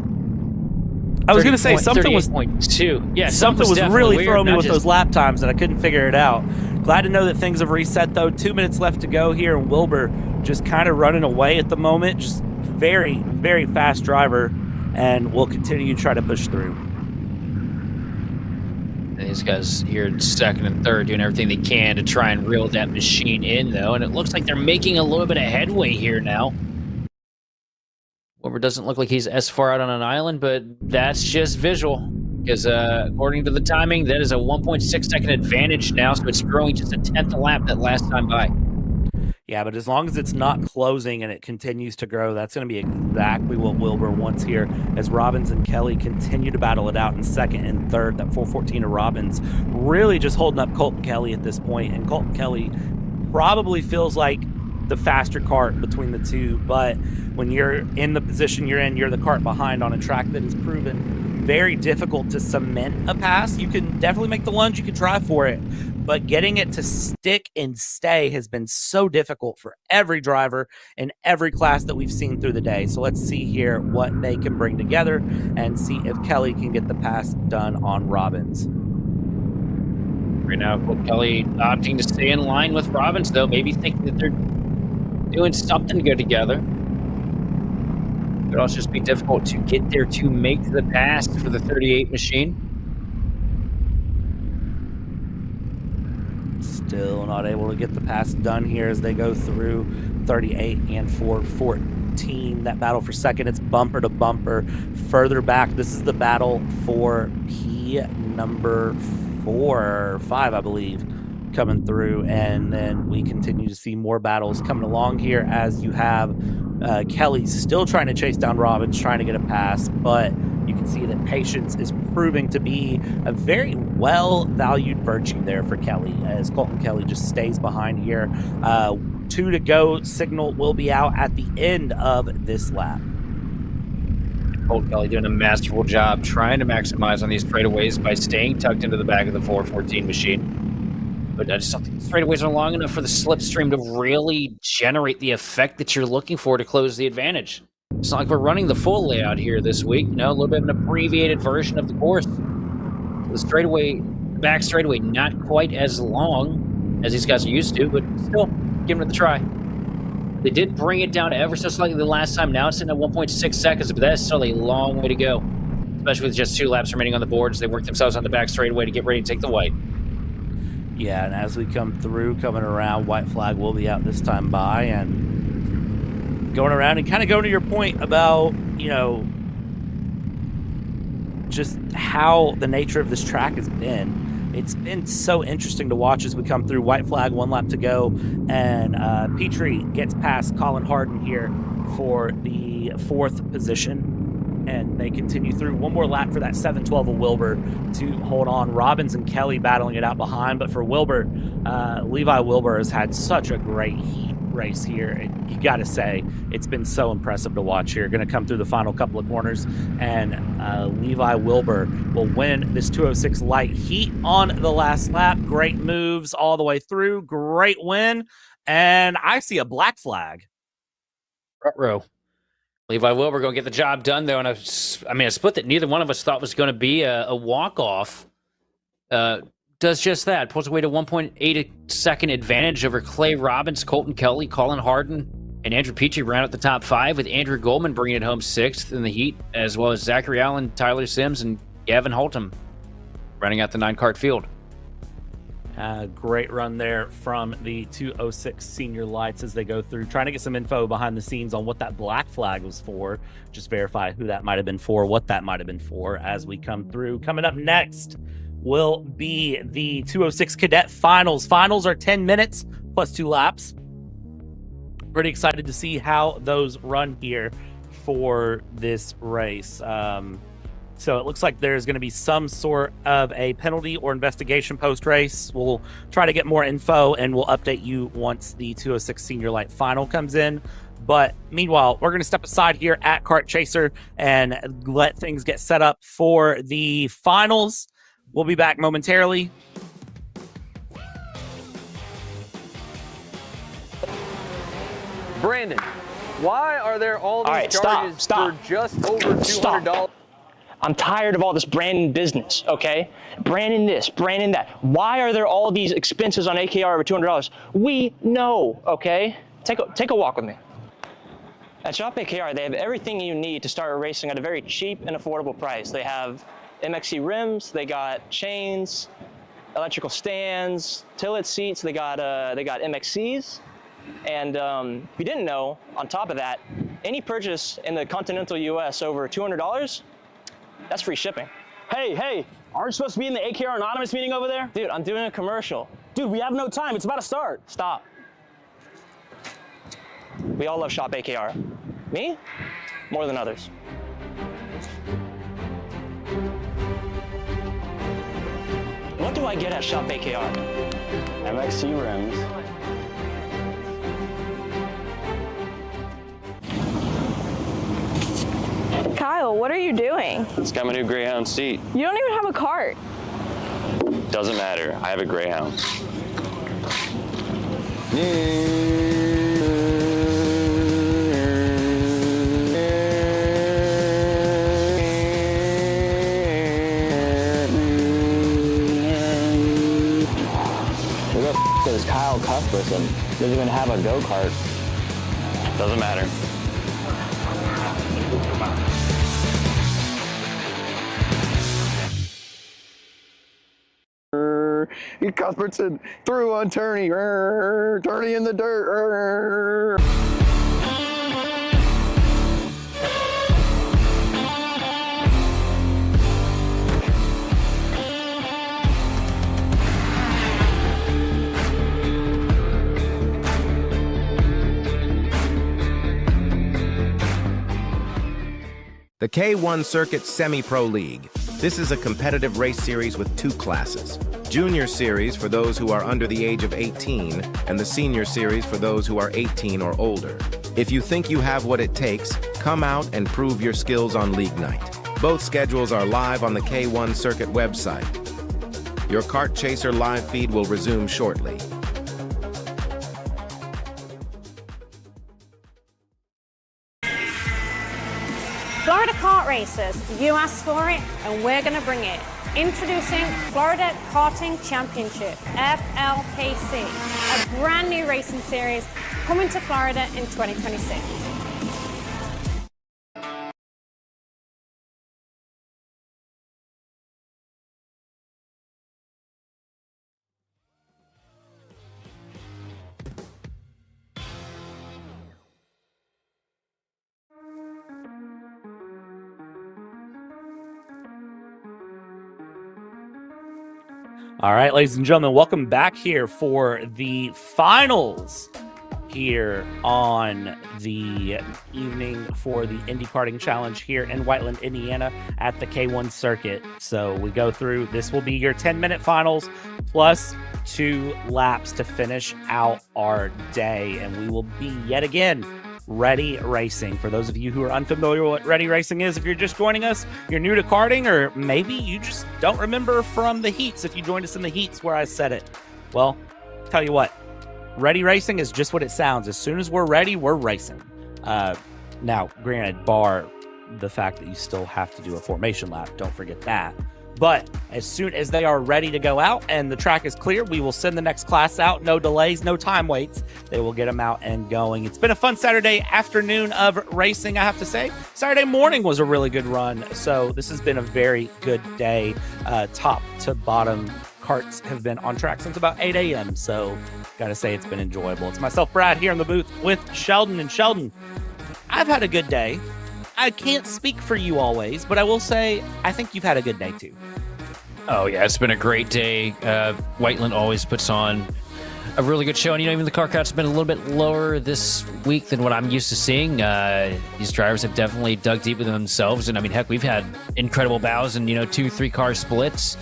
Speaker 1: I was going to say something was
Speaker 2: 38.2. Yeah,
Speaker 1: something was really throwing me with those lap times, and I couldn't figure it out. Glad to know that things have reset though. 2 minutes left to go here, and Wilbur just kind of running away at the moment. Just very, very fast driver, and we'll continue to try to push through.
Speaker 2: These guys here in second and third doing everything they can to try and reel that machine in, though, and it looks like they're making a little bit of headway here now. Wilbur doesn't look like he's as far out on an island, but that's just visual, because according to the timing, that is a 1.6 second advantage now, so it's growing just a 1/10 a lap that last time by.
Speaker 1: Yeah, but as long as it's not closing and it continues to grow, that's going to be exactly what Wilbur wants here, as Robbins and Kelly continue to battle it out in second and third. That 414 of Robbins really just holding up Colton Kelly at this point, and Colton Kelly probably feels like the faster kart between the two, but when you're in the position you're in, you're the kart behind on a track that is proven very difficult to cement a pass. You can definitely make the lunge, you can try for it, but getting it to stick and stay has been so difficult for every driver in every class that we've seen through the day. So let's see here what they can bring together and see if Kelly can get the pass done on Robbins.
Speaker 2: Right now, Kelly opting to stay in line with Robbins, though, maybe thinking that they're doing something good together. It would also just be difficult to get there to make the pass for the 38 machine.
Speaker 1: Still not able to get the pass done here as they go through 38 and 414. That battle for second, it's bumper to bumper. Further back, this is the battle for P number 4 or 5, I believe, coming through. And then we continue to see more battles coming along here as you have Kelly still trying to chase down Robbins, trying to get a pass, but you can see that patience is proving to be a very well-valued virtue there for Kelly, as Colton Kelly just stays behind here. 2 to go, signal will be out at the end of this lap.
Speaker 2: Colton Kelly doing a masterful job trying to maximize on these straightaways by staying tucked into the back of the 414 machine. But I just don't think the straightaways are long enough for the slipstream to really generate the effect that you're looking for to close the advantage. It's not like we're running the full layout here this week. You know, a little bit of an abbreviated version of the course. The straightaway back straightaway. Not quite as long as these guys are used to, but still giving it a try. They did bring it down ever so slightly the last time. Now it's sitting at 1.6 seconds, but that's still a long way to go, especially with just 2 laps remaining on the board as they work themselves on the back straightaway to get ready to take the white.
Speaker 1: Yeah, and as we come through, coming around, white flag will be out this time by, and going around and kind of going to your point about, you know, just how the nature of this track has been. It's been so interesting to watch as we come through. White flag, 1 lap to go, and Petrie gets past Colin Harden here for the 4th position, and they continue through. 1 more lap for that 712 of Wilbur to hold on. Robbins and Kelly battling it out behind, but for Wilbur, Levi Wilbur has had such a great heat race here. And you got to say, it's been so impressive to watch here. Going to come through the final couple of corners, and Levi Wilbur will win this 206 light heat on the last lap. Great moves all the way through. Great win. And I see a black flag.
Speaker 2: Front row. Levi Wilbur going to get the job done, though, and a split that neither one of us thought was going to be a walk-off. Does just that. Pulls away to 1.8 second advantage over Clay Robbins, Colton Kelly, Colin Harden, and Andrew Petrie round out the top 5, with Andrew Goldman bringing it home 6th in the heat, as well as Zachary Allen, Tyler Sims, and Gavin Holtum running out the 9-cart field.
Speaker 1: Great run there from the 206 senior lights as they go through, trying to get some info behind the scenes on what that black flag was for. Just verify who that might have been for, what that might have been for as we come through. Coming up next will be the 206 Cadet Finals. Finals are 10 minutes plus 2 laps. Pretty excited to see how those run here for this race. So it looks like there's going to be some sort of a penalty or investigation post-race. We'll try to get more info, and we'll update you once the 206 Senior Light Final comes in. But meanwhile, we're going to step aside here at Kart Chaser and let things get set up for the finals. We'll be back momentarily.
Speaker 3: Brandon, why are there all these charges for just over $200?
Speaker 4: I'm tired of all this branding business, okay? Branding this, branding that. Why are there all these expenses on AKR over $200? We know, okay? Take a walk with me. At Shop AKR, they have everything you need to start racing at a very cheap and affordable price. They have MXC rims, they got chains, electrical stands, tilt seats. They got MXCs, and if you didn't know, on top of that, any purchase in the continental U.S. over $200, that's free shipping.
Speaker 5: Hey, aren't you supposed to be in the AKR Anonymous meeting over there?
Speaker 4: Dude, I'm doing a commercial.
Speaker 5: Dude, we have no time. It's about to start.
Speaker 4: Stop. We all love Shop AKR. Me? More than others. What do I get at Shop AKR?
Speaker 5: MXC rims.
Speaker 6: Kyle, what are you doing?
Speaker 7: It's got my new Greyhound seat.
Speaker 6: You don't even have a cart.
Speaker 7: Doesn't matter. I have a Greyhound.
Speaker 5: Who the f is Kyle Cuthbertson? Doesn't even have a go-kart.
Speaker 7: Doesn't matter.
Speaker 8: Cuthbertson through on Turney. Turney in the dirt.
Speaker 9: The K1 Circuit Semi-Pro League. This is a competitive race series with 2 classes. Junior Series for those who are under the age of 18, and the Senior Series for those who are 18 or older. If you think you have what it takes, come out and prove your skills on League Night. Both schedules are live on the K1 Circuit website. Your Kart Chaser live feed will resume shortly.
Speaker 10: Florida Kart Racers, you asked for it and we're going to bring it. Introducing Florida Karting Championship, FLKC, a brand new racing series coming to Florida in 2026.
Speaker 1: All right, ladies and gentlemen, welcome back here for the finals here on the evening for the Indy Karting Challenge here in Whiteland, Indiana at the K1 Circuit. So we go through, this will be your 10-minute finals plus 2 laps to finish out our day. And we will be yet again Ready Racing. For those of you who are unfamiliar with what Ready Racing is, if you're just joining us, you're new to karting, or maybe you just don't remember from the heats if you joined us in the heats where I said it. Well, tell you what, Ready Racing is just what it sounds. As soon as we're ready, we're racing. Now, granted, bar the fact that you still have to do a formation lap. Don't forget that. But as soon as they are ready to go out and the track is clear, we will send the next class out. No delays, no time waits. They will get them out and going. It's been a fun Saturday afternoon of racing, I have to say. Saturday morning was a really good run. So this has been a very good day. Top to bottom, karts have been on track since about 8 a.m. So gotta say it's been enjoyable. It's myself, Brad, here in the booth with Sheldon. And Sheldon, I've had a good day. I can't speak for you always, but I will say I think you've had a good day too.
Speaker 2: Oh, yeah, it's been a great day. Whiteland always puts on a really good show. And, even the car counts have been a little bit lower this week than what I'm used to seeing. These drivers have definitely dug deep within themselves. And, heck, we've had incredible bows and, 2-3 car splits.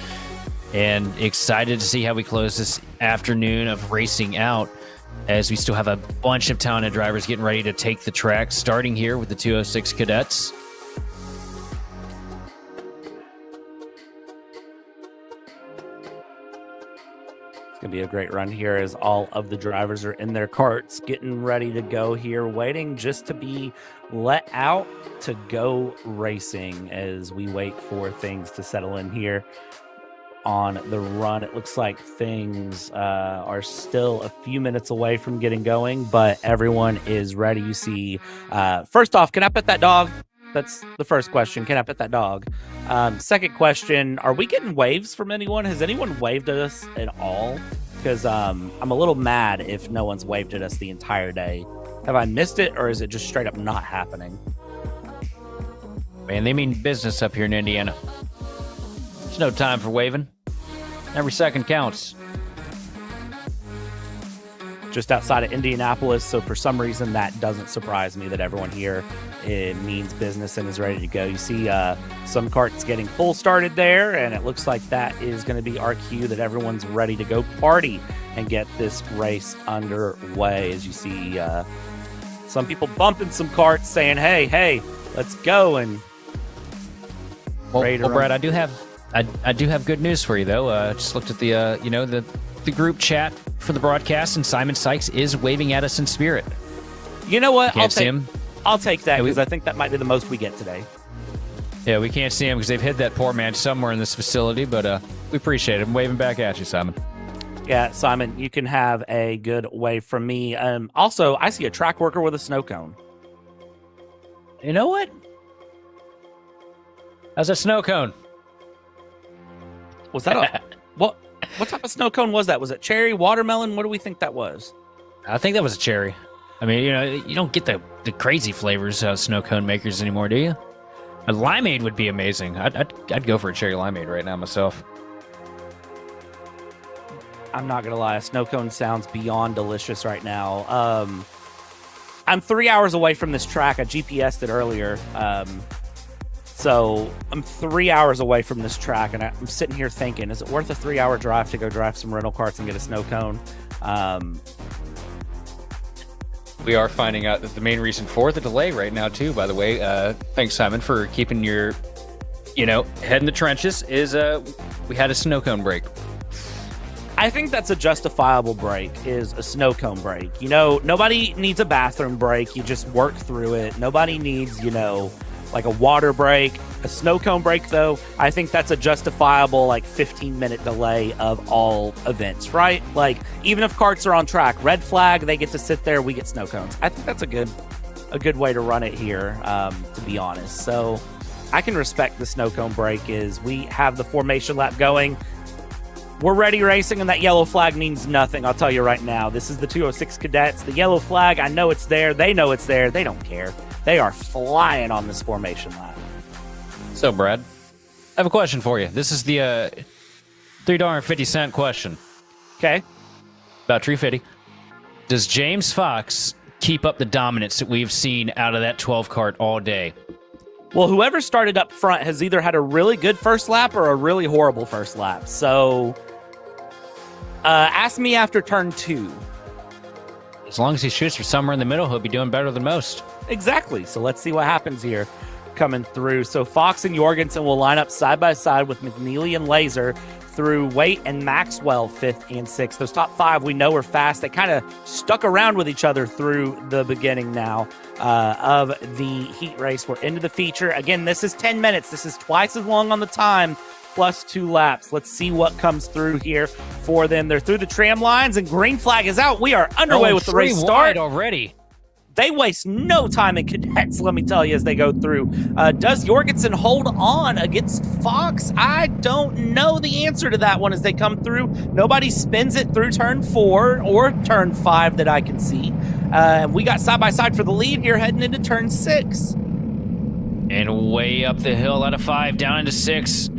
Speaker 2: And excited to see how we close this afternoon of racing out, as we still have a bunch of talented drivers getting ready to take the track, starting here with the 206 Cadets.
Speaker 1: It's going to be a great run here as all of the drivers are in their karts getting ready to go here, waiting just to be let out to go racing as we wait for things to settle in here on the run. It looks like things are still a few minutes away from getting going, but everyone is ready. You see, first off, can I pet that dog? That's the first question. Can I pet that dog? Second question, are we getting waves from anyone? Has anyone waved at us at all? Because I'm a little mad if no one's waved at us the entire day. Have I missed it, or is it just straight up not happening?
Speaker 2: Man, they mean business up here in Indiana. There's no time for waving. Every second counts.
Speaker 1: Just outside of Indianapolis, so for some reason that doesn't surprise me that everyone here means business and is ready to go. You see some karts getting full started there, and it looks like that is going to be our cue that everyone's ready to go party and get this race underway. As you see some people bumping some karts saying, hey, let's go. And
Speaker 2: well, Brad, I do have good news for you, though. Just looked at the the group chat for the broadcast, and Simon Sykes is waving at us in spirit.
Speaker 1: You know what?
Speaker 2: Can't see him.
Speaker 1: I'll take that, because I think that might be the most we get today.
Speaker 2: Yeah, we can't see him because they've hid that poor man somewhere in this facility, but we appreciate him waving back at you, Simon.
Speaker 1: Yeah, Simon, you can have a good wave from me. Also, I see a track worker with a snow cone.
Speaker 2: You know what? That's a snow cone.
Speaker 1: Was that a... What type of snow cone was that? Was it cherry, watermelon? What do we think that was?
Speaker 2: I think that was a cherry. I mean, you don't get the crazy flavors of snow cone makers anymore, do you? A limeade would be amazing. I'd go for a cherry limeade right now myself.
Speaker 1: I'm not gonna lie, a snow cone sounds beyond delicious right now. I'm 3 hours away from this track. I GPS'd it earlier. So I'm 3 hours away from this track, and I'm sitting here thinking, is it worth a 3-hour drive to go drive some rental karts and get a snow cone?
Speaker 2: We are finding out that the main reason for the delay right now, too, by the way, thanks, Simon, for keeping your, head in the trenches, is we had a snow cone break.
Speaker 1: I think that's a justifiable break, is a snow cone break. Nobody needs a bathroom break. You just work through it. Nobody needs, like a water break, a snow cone break, though, I think that's a justifiable like 15-minute delay of all events, right? Like, even if karts are on track, red flag, they get to sit there, we get snow cones. I think that's a good way to run it here, to be honest. So I can respect the snow cone break. Is we have the formation lap going. We're ready racing, and that yellow flag means nothing. I'll tell you right now. This is the 206 cadets. The yellow flag, I know it's there. They know it's there. They don't care. They are flying on this formation lap.
Speaker 2: So, Brad, I have a question for you. This is the $3.50 question.
Speaker 1: Okay.
Speaker 2: About $3.50. Does James Fox keep up the dominance that we've seen out of that 12 kart all day?
Speaker 1: Well, whoever started up front has either had a really good first lap or a really horrible first lap. So, ask me after turn 2.
Speaker 2: As long as he shoots for somewhere in the middle, he'll be doing better than most.
Speaker 1: Exactly. So let's see what happens here coming through. So Fox and Jorgensen will line up side by side with McNeely and Laser through Waite and Maxwell 5th and 6th. Those top 5 we know are fast. They kind of stuck around with each other through the beginning now of the heat race. We're into the feature. Again, this is 10 minutes. This is twice as long on the time, plus 2 laps. Let's see what comes through here for them. They're through the tram lines, and green flag is out. We are underway with the race start
Speaker 2: already.
Speaker 1: They waste no time in cadets, let me tell you, as they go through. Does Jorgensen hold on against Fox? I don't know the answer to that one as they come through. Nobody spins it through turn 4 or turn 5 that I can see. We got side by side for the lead here heading into turn 6.
Speaker 2: And way up the hill out of 5, down into 6.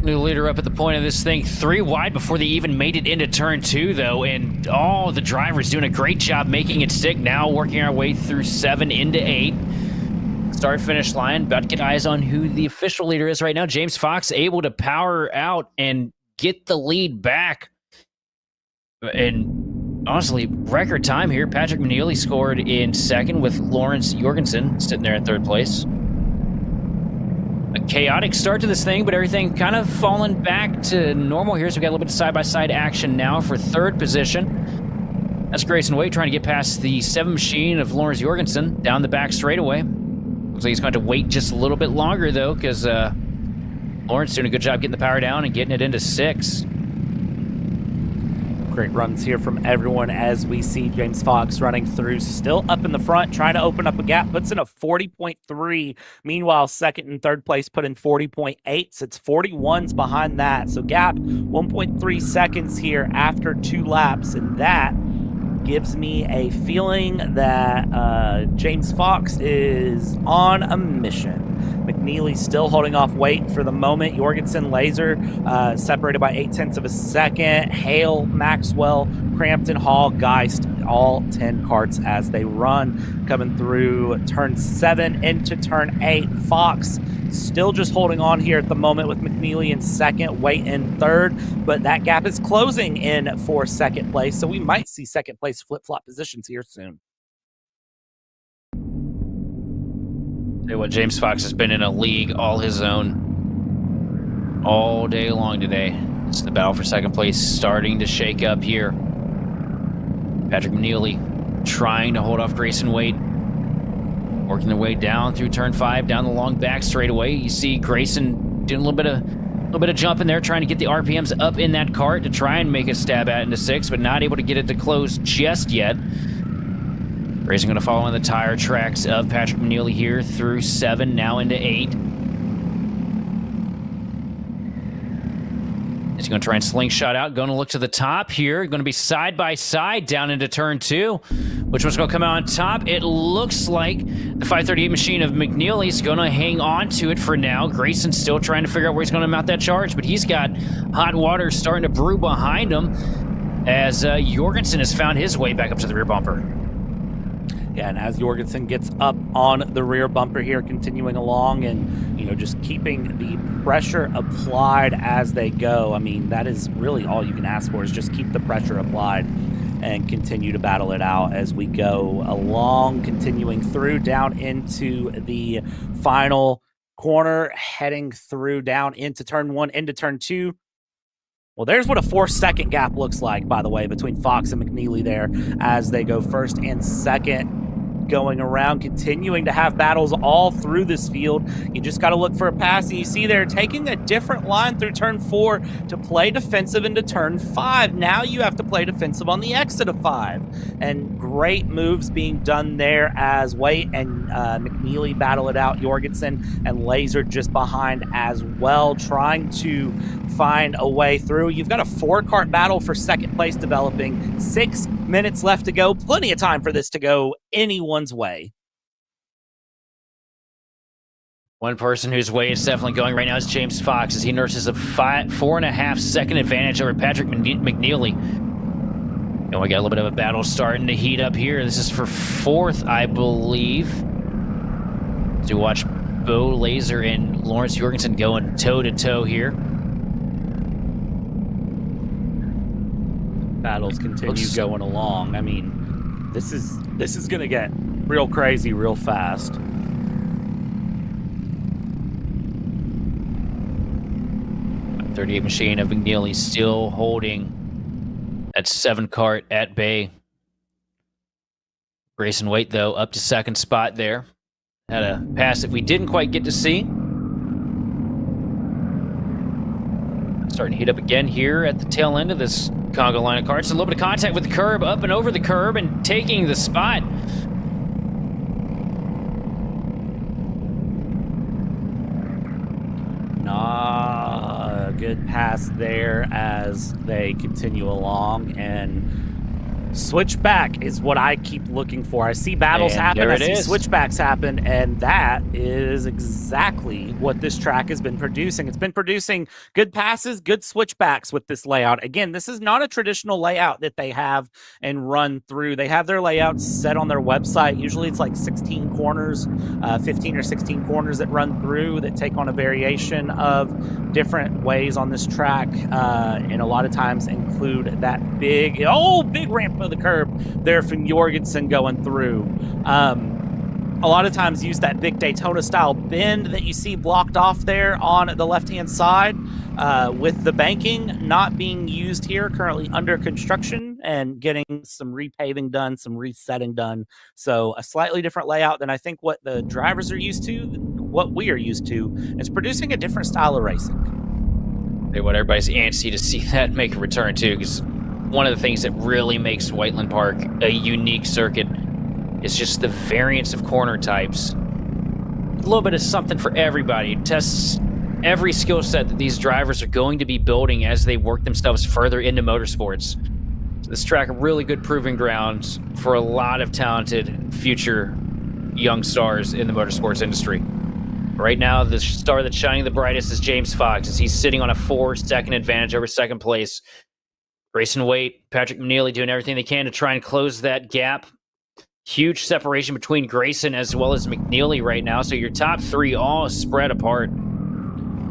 Speaker 2: New leader up at the point of this thing, 3 wide before they even made it into turn 2, though, and all the drivers doing a great job making it stick. Now working our way through 7 into 8. Start finish line, about to get eyes on who the official leader is right now. James Fox able to power out and get the lead back. And honestly, record time here. Patrick McNeely scored in 2nd with Lawrence Jorgensen sitting there in 3rd place. A chaotic start to this thing, but everything kind of fallen back to normal here. So we got a little bit of side-by-side action now for 3rd position. That's Grayson Waite trying to get past the 7 machine of Lawrence Jorgensen down the back straightaway. Looks like he's going to wait just a little bit longer, though, because Lawrence doing a good job getting the power down and getting it into 6.
Speaker 1: Great runs here from everyone as we see James Fox running through, still up in the front, trying to open up a gap, puts in a 40.3. Meanwhile, 2nd and 3rd place put in 40.8, so it's 41s behind that. So gap 1.3 seconds here after 2 laps, and that gives me a feeling that James Fox is on a mission. McNeely still holding off Waite for the moment. Jorgensen, Laser separated by 0.8 of a second. Hale, Maxwell, Crampton, Hall, Geist, all 10 karts as they run. Coming through turn 7 into turn 8. Fox still just holding on here at the moment with McNeely in 2nd, Waite in 3rd, but that gap is closing in for 2nd place, so we might see 2nd place flip-flop positions here soon.
Speaker 2: Tell you what, James Fox has been in a league all his own all day long today. It's the battle for 2nd place starting to shake up here. Patrick McNeely trying to hold off Grayson Waite, working their way down through turn 5, down the long back straightaway. You see Grayson doing a little bit of jumping there, trying to get the RPMs up in that kart to try and make a stab at it into 6, but not able to get it to close just yet. Grayson going to follow on the tire tracks of Patrick McNeely here through 7, now into 8. He's going to try and slingshot out, going to look to the top here. Going to be side by side down into turn 2. Which one's going to come out on top? It looks like the 538 machine of McNeely is going to hang on to it for now. Grayson's still trying to figure out where he's going to mount that charge, but he's got hot water starting to brew behind him as Jorgensen has found his way back up to the rear bumper.
Speaker 1: Yeah, and as Jorgensen gets up on the rear bumper here, continuing along and, just keeping the pressure applied as they go. I mean, that is really all you can ask for, is just keep the pressure applied and continue to battle it out as we go along, continuing through down into the final corner, heading through down into turn 1, into turn 2. Well, there's what a 4-second gap looks like, by the way, between Fox and McNeely there as they go 1st and 2nd. going around, continuing to have battles all through this field. You just got to look for a pass, and you see they're taking a different line through turn 4 to play defensive into turn 5. Now you have to play defensive on the exit of 5, and great moves being done there as White and McNeely battle it out. Jorgensen and Laser just behind as well, trying to find a way through. You've got a 4-kart battle for second place developing. 6 minutes left to go. Plenty of time for this to go anyone's way.
Speaker 2: One person whose way it's definitely going right now is James Fox, as he nurses a 4.5 second advantage over Patrick McNeely. And we got a little bit of a battle starting to heat up here. This is for 4th, I believe. So watch Bo Laser and Lawrence Jorgensen going toe-to-toe here.
Speaker 1: Battles continue going along. I mean, this is going to get real crazy real fast.
Speaker 2: .38 machine of McNeely still holding that 7-kart at bay. Grayson Waite, though, up to 2nd spot there. Had a pass that we didn't quite get to see. Starting to heat up again here at the tail end of this Congo line of karts. A little bit of contact with the curb, up and over the curb, and taking the spot.
Speaker 1: A good pass there as they continue along, and switchback is what I keep looking for. I see battles happen, I see switchbacks happen, and that is exactly what this track has been producing. It's been producing good passes, good switchbacks with this layout. Again, this is not a traditional layout that they have and run through. They have their layouts set on their website. Usually it's like 16 corners, 15 or 16 corners that run through that take on a variation of different ways on this track, and a lot of times include that big ramp of the curb there from Jorgensen going through. A lot of times use that big Daytona style bend that you see blocked off there on the left hand side, with the banking not being used here, currently under construction and getting some repaving done, some resetting done. So a slightly different layout than I think what the drivers are used to, what we are used to. It's producing a different style of racing.
Speaker 2: They want everybody's antsy to see that make a return too, because one of the things that really makes Whiteland Park a unique circuit is just the variance of corner types. A little bit of something for everybody. It tests every skill set that these drivers are going to be building as they work themselves further into motorsports. So this track, a really good proving ground for a lot of talented future young stars in the motorsports industry. Right now, the star that's shining the brightest is James Fox, as he's sitting on a 4-second advantage over 2nd place. Grayson Waite, Patrick McNeely doing everything they can to try and close that gap. Huge separation between Grayson as well as McNeely right now. So your top 3 all spread apart.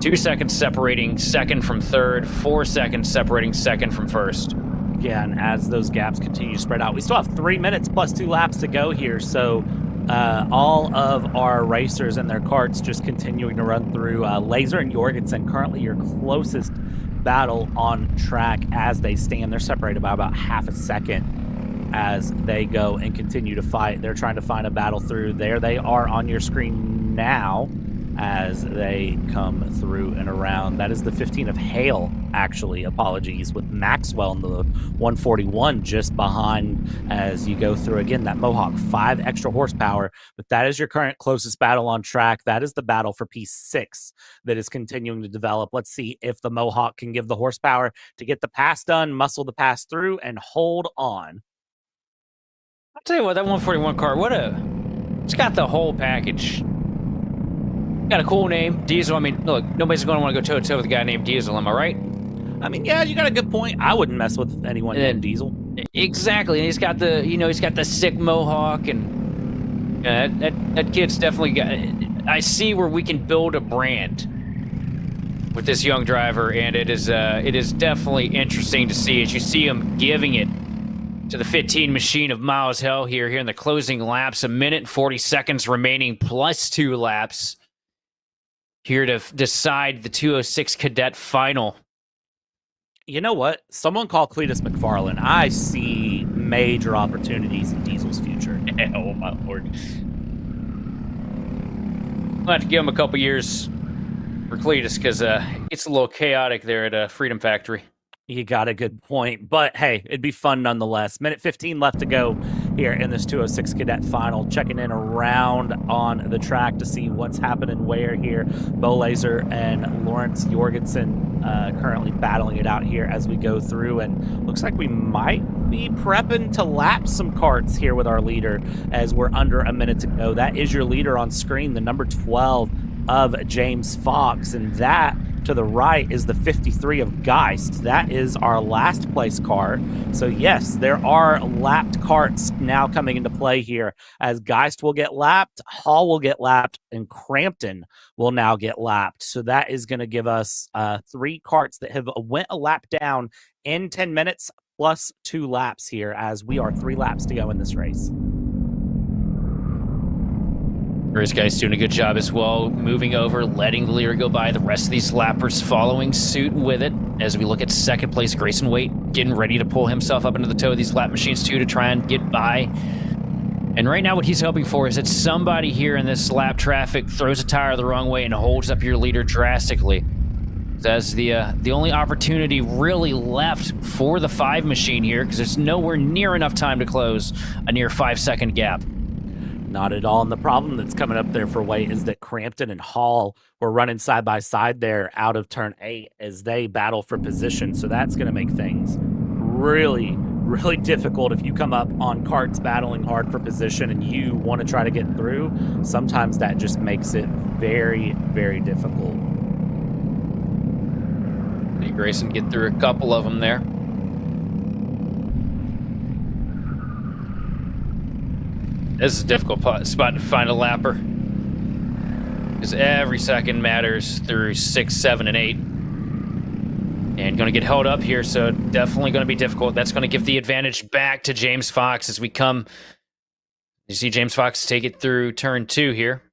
Speaker 2: 2 seconds separating 2nd from 3rd. 4 seconds separating 2nd from 1st.
Speaker 1: Yeah, and as those gaps continue to spread out, we still have 3 minutes plus 2 laps to go here. So all of our racers and their karts just continuing to run through. Laser and Jorgensen currently your closest battle on track as they stand. They're separated by about half a second as they go and continue to fight. They're trying to find a battle through. There they are on your screen now as they come through and around. That is the 15 of Hale, actually, apologies, with Maxwell in the 141 just behind as you go through. Again, that Mohawk, 5 extra horsepower, but that is your current closest battle on track. That is the battle for P6 that is continuing to develop. Let's see if the Mohawk can give the horsepower to get the pass done, muscle the pass through, and hold on.
Speaker 2: I'll tell you what, that 141 car, it's got the whole package. Got a cool name, Diesel. I mean, look, nobody's going to want to go toe-to-toe with a guy named Diesel, am I right?
Speaker 1: I mean, yeah, you got a good point. I wouldn't mess with anyone named Diesel.
Speaker 2: Exactly. And he's got the sick Mohawk, and that kid's definitely got. I see where we can build a brand with this young driver, and it is definitely interesting to see as you see him giving it to the 15 machine of Miles Hell here in the closing laps. 1 minute and 40 seconds remaining plus 2 laps here to decide the 206 Cadet Final.
Speaker 1: You know what? Someone call Cletus McFarland. I see major opportunities in Diesel's future.
Speaker 2: Oh, my Lord. We'll have to give him a couple years for Cletus because it's a little chaotic there at Freedom Factory.
Speaker 1: You got a good point, but hey, it'd be fun nonetheless. Minute 15 left to go here in this 206 Cadet Final. Checking in around on the track to see what's happening where here. Bo Laser and Lawrence Jorgensen currently battling it out here as we go through, and looks like we might be prepping to lap some karts here with our leader as we're under a minute to go. That is your leader on screen, the number 12 of James Fox, and that to the right is the 53 of Geist. That is our last place car. So yes, there are lapped karts now coming into play here as Geist will get lapped, Hall will get lapped, and Crampton will now get lapped. So that is going to give us 3 karts that have went a lap down in 10 minutes plus 2 laps here as we are 3 laps to go in this race.
Speaker 2: Race guy's doing a good job as well, moving over, letting the leader go by. The rest of these lappers following suit with it. As we look at second place, Grayson Waite getting ready to pull himself up into the toe of these lap machines too to try and get by. And right now what he's hoping for is that somebody here in this lap traffic throws a tire the wrong way and holds up your leader drastically. That's the only opportunity really left for the 5 machine here because there's nowhere near enough time to close a near 5-second gap.
Speaker 1: Not at all. And the problem that's coming up there for Waite is that Crampton and Hall were running side by side there out of turn 8 as they battle for position. So that's going to make things really, really difficult if you come up on karts battling hard for position and you want to try to get through. Sometimes that just makes it very, very difficult.
Speaker 2: See Grayson get through a couple of them there. This is a difficult spot to find a lapper because every second matters through 6, 7, and 8. And going to get held up here, so definitely going to be difficult. That's going to give the advantage back to James Fox as we come. You see James Fox take it through turn 2 here.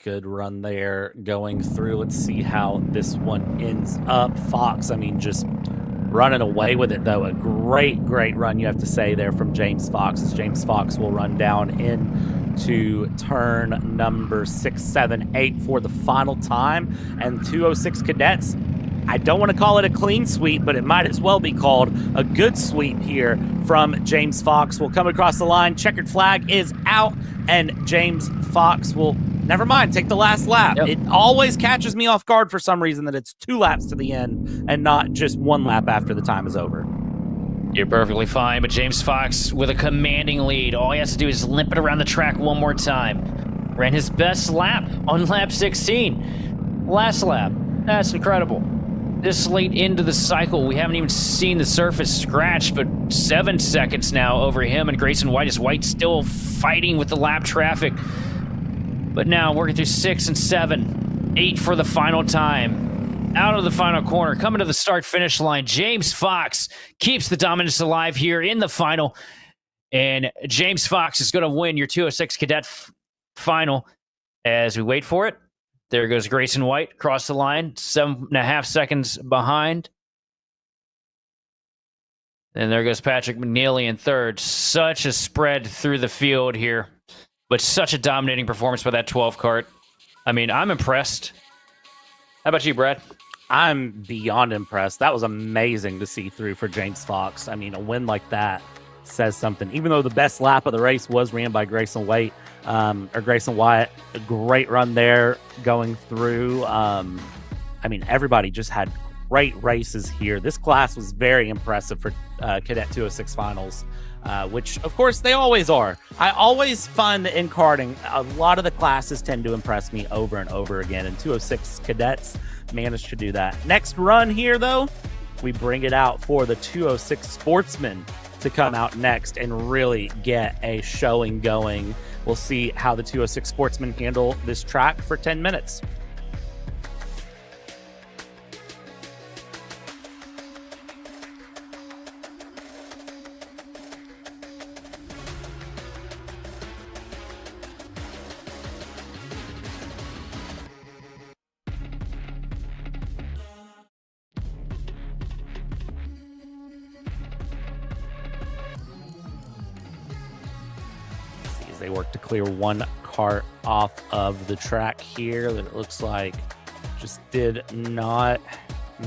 Speaker 1: Good run there going through. Let's see how this one ends up. Fox, I mean, just running away with it, though. A great, great run, you have to say, there from James Fox, as James Fox will run down into turn number 6, 7, 8 for the final time. And 206 Cadets, I don't want to call it a clean sweep, but it might as well be called a good sweep here from James Fox. Will come across the line. Checkered flag is out, and James Fox will, never mind, take the last lap. Yep. It always catches me off guard for some reason that it's 2 laps to the end and not just 1 lap after the time is over.
Speaker 2: You're perfectly fine, but James Fox with a commanding lead. All he has to do is limp it around the track one more time. Ran his best lap on lap 16. Last lap. That's incredible. This late into the cycle, we haven't even seen the surface scratch, but 7 seconds now over him and Grayson Waite. Is White still fighting with the lap traffic? But now working through 6 and 7, 8 for the final time. Out of the final corner, coming to the start-finish line. James Fox keeps the dominance alive here in the final. And James Fox is going to win your 206 Cadet Final. As we wait for it, there goes Grayson Waite across the line, 7.5 seconds behind. And there goes Patrick McNeely in third. Such a spread through the field here, but such a dominating performance by that 12 kart. I mean, I'm impressed. How about you, Brad?
Speaker 1: I'm beyond impressed. That was amazing to see through for James Fox. I mean, a win like that says something. Even though the best lap of the race was ran by Grayson Waite, Grayson Wyatt, a great run there going through. I mean, everybody just had great races here. This class was very impressive for Cadet 206 Finals, which, of course, they always are. I always find that in karting, a lot of the classes tend to impress me over and over again, and 206 Cadets managed to do that. Next run here, though, we bring it out for the 206 Sportsman to come out next and really get a showing going. We'll see how the 206 Sportsmen handle this track for 10 minutes. they work to clear one cart off of the track here that it looks like just did not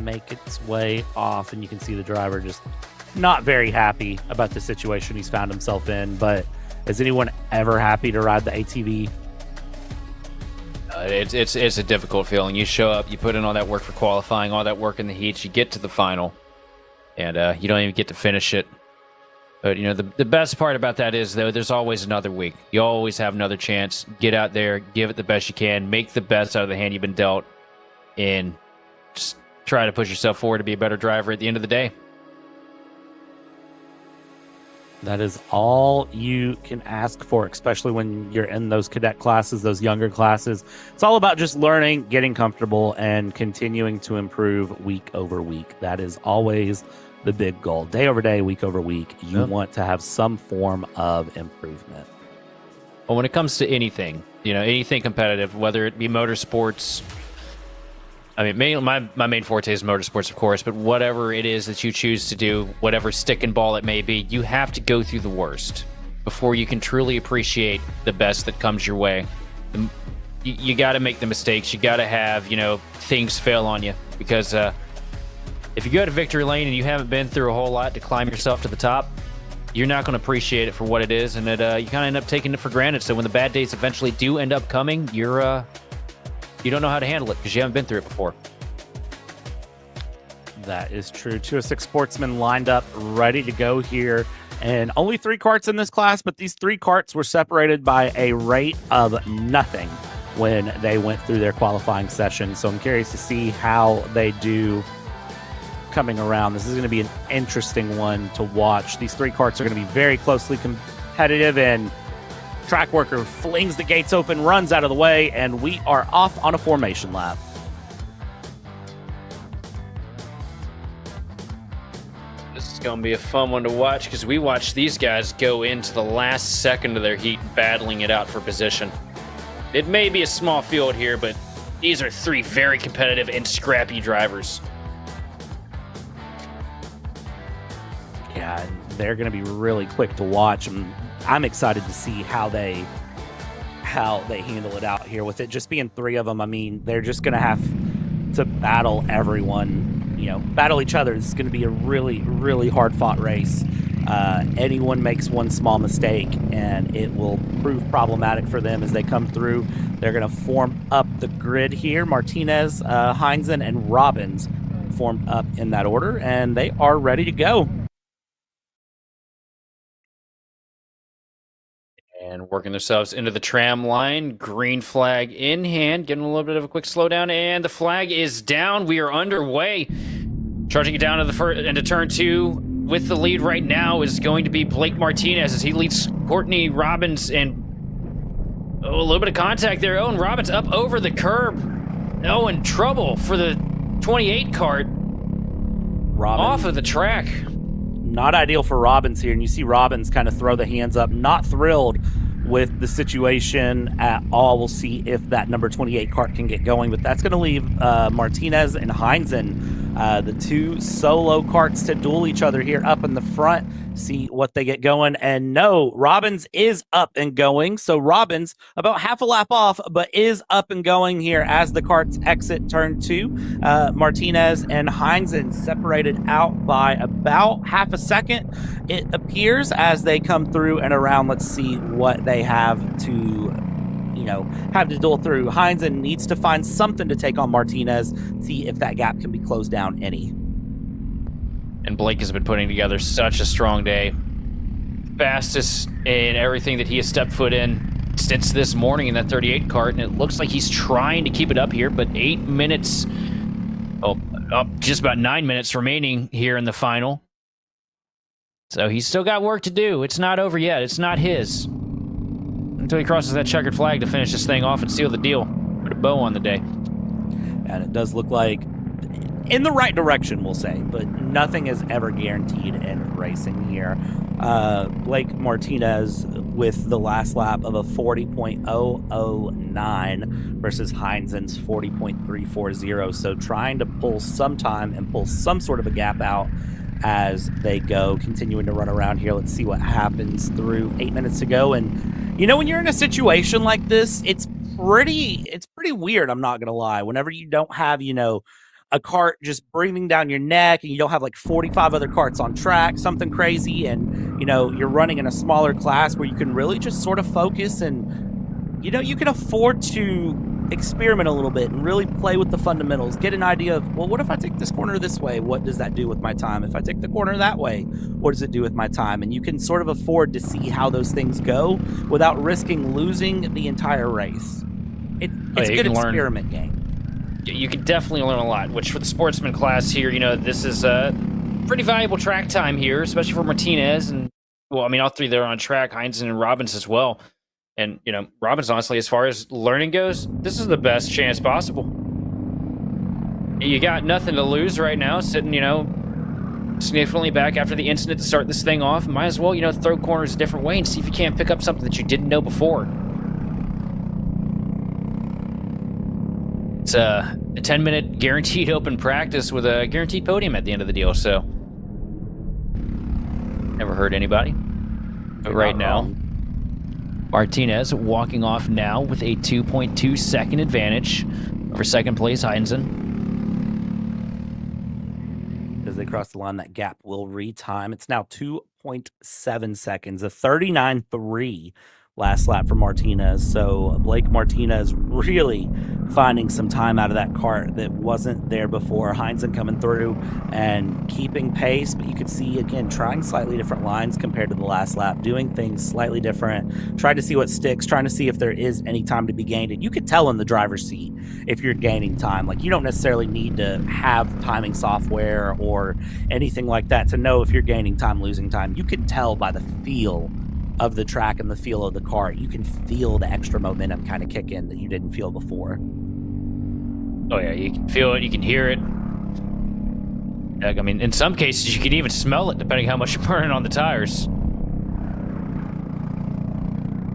Speaker 1: make its way off, and you can see the driver just not very happy about the situation he's found himself in. But is anyone ever happy to ride the ATV?
Speaker 2: It's a difficult feeling. You show up, you put in all that work for qualifying, all that work in the heats, you get to the final, and you don't even get to finish it. But, you know, the best part about that is, though, there's always another week. You always have another chance. Get out there, give it the best you can, make the best out of the hand you've been dealt, and just try to push yourself forward to be a better driver at the end of the day.
Speaker 1: That is all you can ask for, especially when you're in those cadet classes, those younger classes. It's all about just learning, getting comfortable, and continuing to improve week over week. That is always the big goal. Day over day, week over week, you want to have some form of improvement.
Speaker 2: Well, when it comes to anything, you know, anything competitive, whether it be motorsports, I mean, my main forte is motorsports, of course, but whatever it is that you choose to do, whatever stick and ball it may be, you have to go through the worst before you can truly appreciate the best that comes your way. You got to make the mistakes. You got to have, you know, things fail on you, because if you go to victory lane and you haven't been through a whole lot to climb yourself to the top, you're not going to appreciate it for what it is, and you kind of end up taking it for granted. So when the bad days eventually do end up coming, you don't know how to handle it because you haven't been through it before.
Speaker 1: That is true. 206 Sportsman lined up, ready to go here. And only 3 karts in this class, but these 3 karts were separated by a rate of nothing when they went through their qualifying session. So I'm curious to see how they do coming around. This is going to be an interesting one to watch. These 3 karts are going to be very closely competitive, and track worker flings the gates open, runs out of the way, and we are off on a formation lap.
Speaker 2: This is going to be a fun one to watch because we watched these guys go into the last second of their heat battling it out for position. It may be a small field here, but these are 3 very competitive and scrappy drivers.
Speaker 1: Yeah, they're going to be really quick to watch. I'm excited to see how they handle it out here with it just being 3 of them. I mean, they're just going to have to battle everyone, you know, battle each other. It's going to be a really, really hard fought race. Anyone makes one small mistake and it will prove problematic for them as they come through. They're going to form up the grid here. Martinez, Heinzen, and Robbins formed up in that order, and they are ready to go.
Speaker 2: And working themselves into the tram line, green flag in hand, getting a little bit of a quick slowdown, and the flag is down. We are underway. Charging it down to into turn 2 with the lead right now is going to be Blake Martinez as he leads Courtney Robbins, and a little bit of contact there. Owen Robbins up over the curb. Oh, in trouble for the 28 kart. Robbins off of the track.
Speaker 1: Not ideal for Robbins here, and you see Robbins kind of throw the hands up, not thrilled with the situation at all. We'll see if that number 28 kart can get going, but that's going to leave Martinez and Heinzen, the 2 solo karts, to duel each other here up in the front, see what they get going. And no, Robbins is up and going, so Robbins about half a lap off, but is up and going here as the karts exit turn 2. Martinez and Heinzen separated out by about half a second, it appears, as they come through and around. Let's see what they have to duel through. Heinzen needs to find something to take on Martinez, see if that gap can be closed down any.
Speaker 2: And Blake has been putting together such a strong day. Fastest in everything that he has stepped foot in since this morning in that 38 kart, and it looks like he's trying to keep it up here, but 8 minutes, just about 9 minutes remaining here in the final. So he's still got work to do. It's not over yet. It's not his. Until he crosses that checkered flag to finish this thing off and seal the deal. Put a bow on the day.
Speaker 1: And it does look like in the right direction, we'll say, but nothing is ever guaranteed in racing here. Blake Martinez with the last lap of a 40.009 versus Heinzen's 40.340. So trying to pull some time and pull some sort of a gap out as they go, continuing to run around here. Let's see what happens through 8 minutes to go. And You know, when you're in a situation like this, it's pretty weird, I'm not gonna lie. Whenever you don't have, you know, a cart just breathing down your neck and you don't have like 45 other carts on track, something crazy, and you know, you're running in a smaller class where you can really just sort of focus and you know, you can afford to experiment a little bit and really play with the fundamentals, get an idea of, well, what if I take this corner this way? What does that do with my time? If I take the corner that way, what does it do with my time? And you can sort of afford to see how those things go without risking losing the entire race. It's a good experiment game.
Speaker 2: You can definitely learn a lot, which for the sportsman class here, you know, this is a pretty valuable track time here, especially for Martinez. And, well, I mean, all three there on track, Heinzen and Robbins as well. And, you know, Robbins, honestly, as far as learning goes, this is the best chance possible. You got nothing to lose right now, sitting, you know, significantly back after the incident to start this thing off. Might as well, you know, throw corners a different way and see if you can't pick up something that you didn't know before. It's a 10-minute guaranteed open practice with a guaranteed podium at the end of the deal, so never hurt anybody. But right now, Martinez walking off now with a 2.2 second advantage over second place Heinzen.
Speaker 1: As they cross the line, that gap will retime. It's now 2.7 seconds, a 39.3 last lap for Martinez. So Blake Martinez really finding some time out of that cart that wasn't there before. Heinzen coming through and keeping pace, but you could see, again, trying slightly different lines compared to the last lap, doing things slightly different, trying to see what sticks, trying to see if there is any time to be gained. And you could tell in the driver's seat if you're gaining time. Like, you don't necessarily need to have timing software or anything like that to know if you're gaining time, losing time. You can tell by the feel of the track and the feel of the car. You can feel the extra momentum kind of kick in that you didn't feel before.
Speaker 2: Oh yeah, you can feel it, you can hear it. I mean, in some cases, you can even smell it, depending how much you're burning on the tires.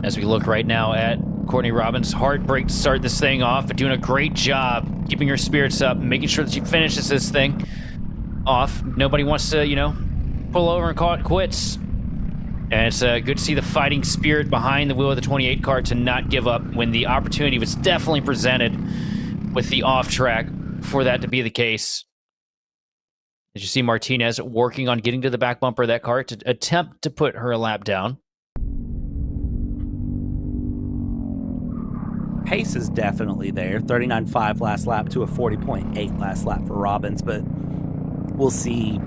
Speaker 2: As we look right now at Courtney Robbins, heartbreak to start this thing off, but doing a great job keeping her spirits up and making sure that she finishes this thing off. Nobody wants to, you know, pull over and call it quits. And it's good to see the fighting spirit behind the wheel of the 28 car to not give up when the opportunity was definitely presented with the off track for that to be the case. As you see Martinez working on getting to the back bumper of that car to attempt to put her a lap down.
Speaker 1: Pace is definitely there. 39.5 last lap to a 40.8 last lap for Robbins, but we'll see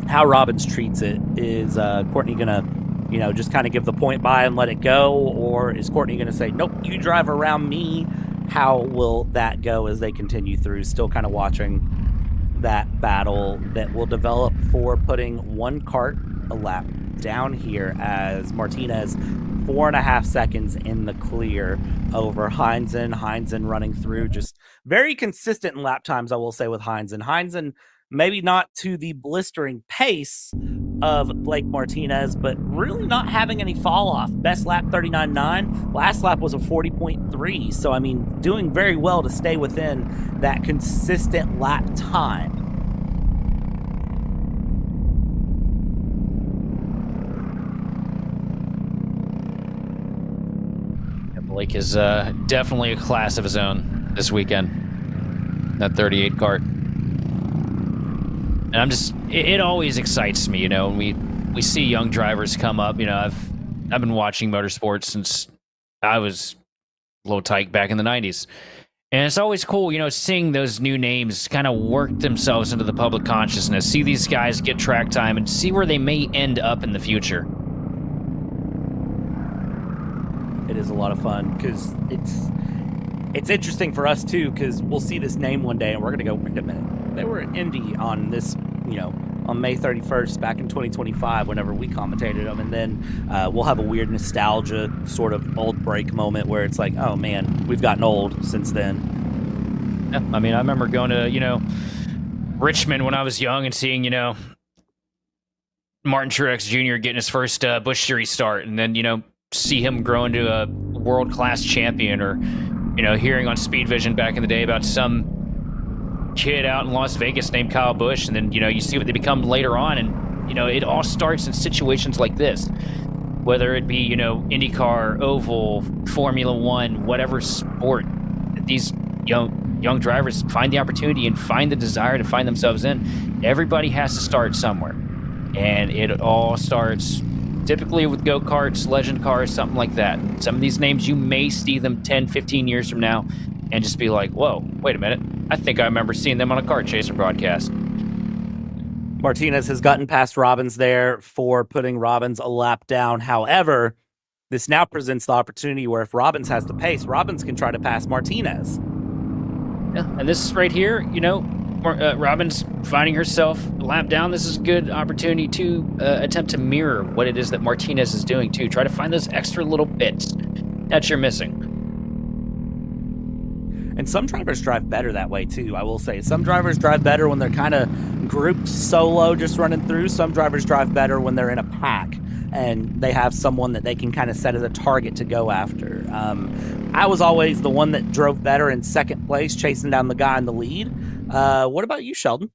Speaker 1: how Robbins treats it. Is Courtney gonna, you know, just kind of give the point by and let it go, or is Courtney gonna say, nope, you drive around me? How will that go as they continue through? Still kind of watching that battle that will develop for putting one cart a lap down here, as Martinez 4.5 seconds in the clear over Heinzen. Heinzen running through, just very consistent in lap times, I will say, with Heinzen. Heinzen maybe not to the blistering pace of Blake Martinez, but really not having any fall off. Best lap 39.9. Last lap was a 40.3. So, I mean, doing very well to stay within that consistent lap time.
Speaker 2: Blake is definitely a class of his own this weekend. That 38 kart. And I'm just, it always excites me, you know, when we see young drivers come up. You know, I've been watching motorsports since I was a little tight back in the 90s. And it's always cool, you know, seeing those new names kind of work themselves into the public consciousness, see these guys get track time and see where they may end up in the future.
Speaker 1: It is a lot of fun because it's interesting for us too, because we'll see this name one day and we're going to go, wait a minute, they were at Indy on this, you know, on May 31st back in 2025 whenever we commentated them, and then we'll have a weird nostalgia sort of old break moment where it's like, oh man, we've gotten old since then.
Speaker 2: Yeah, I mean, I remember going to, you know, Richmond when I was young and seeing, you know, Martin Truex Jr. getting his first Busch Series start, and then, you know, see him grow into a world-class champion, or, you know, hearing on Speed Vision back in the day about some kid out in Las Vegas named Kyle Busch, and then, you know, you see what they become later on, and, you know, it all starts in situations like this, whether it be, IndyCar, Oval, Formula One, whatever sport that these young drivers find the opportunity and find the desire to find themselves in. Everybody has to start somewhere. And it all starts typically with go-karts, legend cars, something like that. Some of these names, you may see them 10, 15 years from now and just be like, whoa, wait a minute. I think I remember seeing them on a Kart Chaser broadcast.
Speaker 1: Martinez has gotten past Robbins there for putting Robbins a lap down. However, this now presents the opportunity where if Robbins has the pace, Robbins can try to pass Martinez.
Speaker 2: Yeah, and this right here, Robbins finding herself a lap down. This is a good opportunity to attempt to mirror what it is that Martinez is doing too. Try to find those extra little bits that you're missing.
Speaker 1: And some drivers drive better that way too, I will say. Some drivers drive better when they're kind of grouped solo just running through. Some drivers drive better when they're in a pack and they have someone that they can kind of set as a target to go after. I was always the one that drove better in second place, chasing down the guy in the lead. What about you, Sheldon?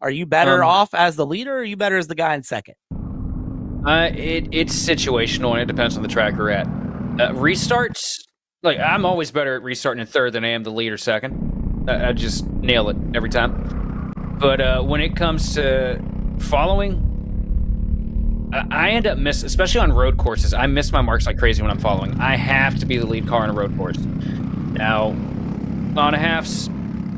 Speaker 1: Are you better off as the leader, or are you better as the guy in second?
Speaker 2: It's situational, and it depends on the track you're at. Restarts, I'm always better at restarting in third than I am the lead or second. I just nail it every time. But when it comes to following, I end up especially on road courses, I miss my marks like crazy when I'm following. I have to be the lead car on a road course. Now, on a half's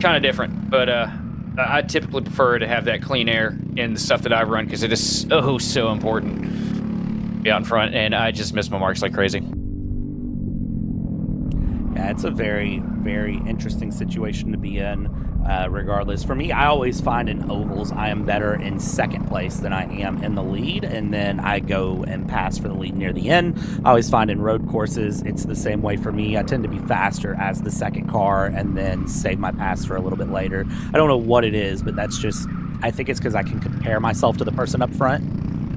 Speaker 2: kind of different, but I typically prefer to have that clean air in the stuff that I run because it is so important to be out in front, and I just miss my marks like crazy.
Speaker 1: Yeah, it's a very, very interesting situation to be in, regardless. For me, I always find in ovals I am better in second place than I am in the lead, and then I go and pass for the lead near the end. I always find in road courses it's the same way for me. I tend to be faster as the second car and then save my pass for a little bit later. I don't know what it is, but that's just, I think it's because I can compare myself to the person up front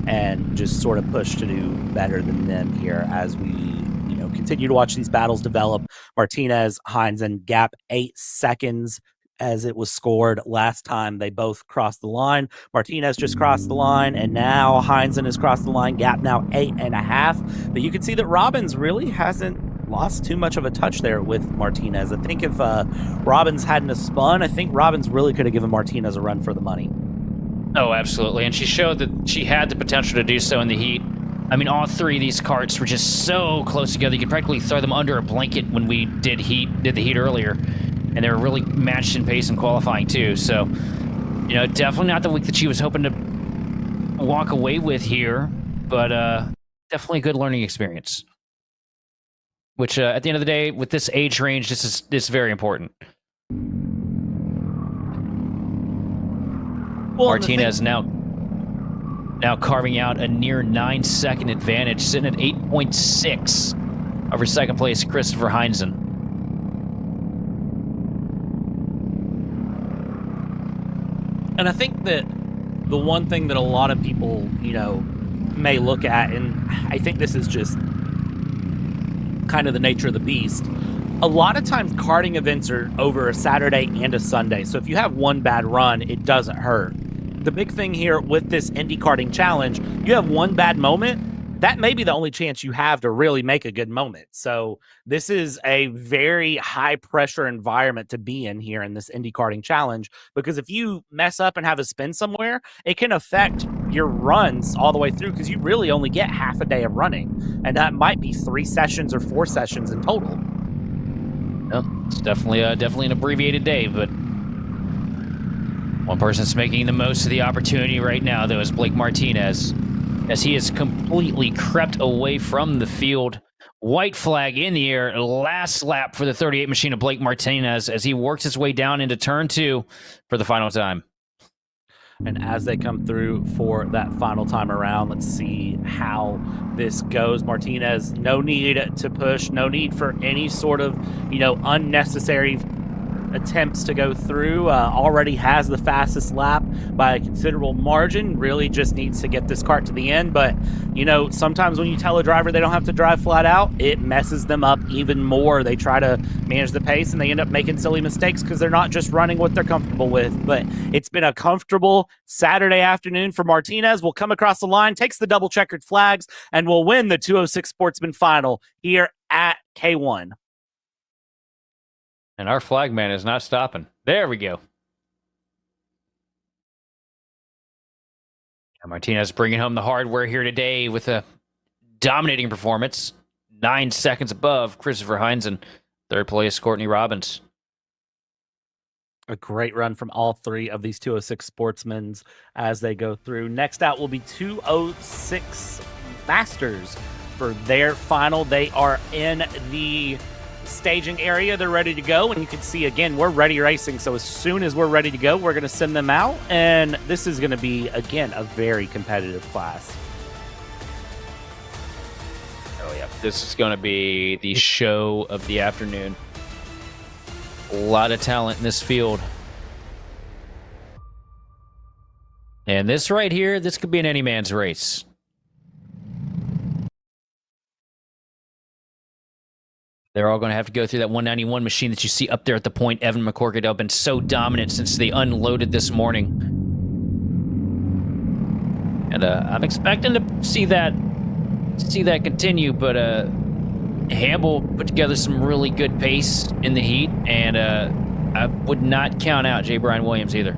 Speaker 1: and just sort of push to do better than them here as we continue to watch these battles develop. Martinez, Heinzen, gap 8 seconds as it was scored last time they both crossed the line. Martinez just crossed the line, and now Heinzen has crossed the line, gap now 8.5. But you can see that Robbins really hasn't lost too much of a touch there with Martinez. I think if Robbins hadn't have spun, I think Robbins really could have given Martinez a run for the money.
Speaker 2: Oh, absolutely. And she showed that she had the potential to do so in the heat. I mean, all three of these karts were just so close together. You could practically throw them under a blanket when we did the heat earlier. And they were really matched in pace and qualifying too. So, definitely not the week that she was hoping to walk away with here, but definitely a good learning experience. Which, at the end of the day, with this age range, this is very important. Well, Martinez now carving out a near 9-second advantage, sitting at 8.6 over second place Christopher Heinzen.
Speaker 1: And I think that the one thing that a lot of people, may look at, and I think this is just kind of the nature of the beast, a lot of times karting events are over a Saturday and a Sunday. So if you have one bad run, it doesn't hurt. The big thing here with this Indy Karting Challenge, you have one bad moment, that may be the only chance you have to really make a good moment. So this is a very high pressure environment to be in here in this Indy Karting Challenge, because if you mess up and have a spin somewhere, it can affect your runs all the way through, because you really only get half a day of running, and that might be 3 sessions or 4 sessions in total.
Speaker 2: Yep, it's definitely an abbreviated day, but one person that's making the most of the opportunity right now, though, is Blake Martinez, as he has completely crept away from the field. White flag in the air, last lap for the 38 machine of Blake Martinez as he works his way down into turn 2 for the final time.
Speaker 1: And as they come through for that final time around, let's see how this goes. Martinez, no need to push, no need for any sort of, unnecessary attempts to go through, already has the fastest lap by a considerable margin, really just needs to get this kart to the end. But, you know, sometimes when you tell a driver they don't have to drive flat out, it messes them up even more. They try to manage the pace and they end up making silly mistakes because they're not just running what they're comfortable with. But it's been a comfortable Saturday afternoon for Martinez. Will come across the line, takes the double checkered flags, and will win the 206 Sportsman Final here at K1.
Speaker 2: And our flagman is not stopping. There we go. And Martinez bringing home the hardware here today with a dominating performance. 9 seconds above Christopher Hines and third place Courtney Robbins.
Speaker 1: A great run from all three of these 206 sportsmen as they go through. Next out will be 206 Masters for their final. They are in the staging area. They're ready to go, and you can see again we're ready racing, so as soon as we're ready to go we're going to send them out, and this is going to be again a very competitive class.
Speaker 2: Oh yeah, this is going to be the show of the afternoon. A lot of talent in this field, and this right here, this could be an any man's race. They're all going to have to go through that 191 machine that you see up there at the point. Evan McCorkadale been so dominant since they unloaded this morning. And I'm expecting to see that continue, but Hamble put together some really good pace in the heat, and I would not count out J. Brian Williams either.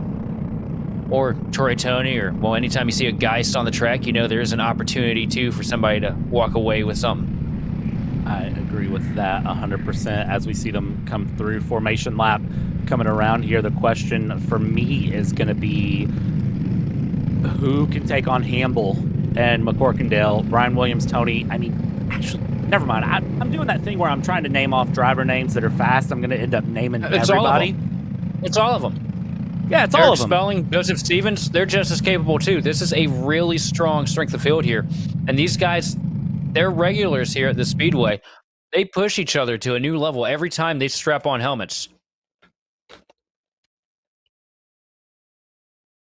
Speaker 2: Or Troy Tony, or, well, anytime you see a Geist on the track, you know there's an opportunity, too, for somebody to walk away with something.
Speaker 1: I agree with that 100% as we see them come through. Formation lap coming around here. The question for me is going to be who can take on Hamble and McCorkindale, Brian Williams, Tony. I mean, actually, never mind. I'm doing that thing where I'm trying to name off driver names that are fast. I'm going to end up naming everybody.
Speaker 2: It's all of them.
Speaker 1: Yeah, it's all of them.
Speaker 2: Spelling, Joseph Stevens, they're just as capable, too. This is a really strong strength of field here. And these guys, they're regulars here at the Speedway. They push each other to a new level every time they strap on helmets.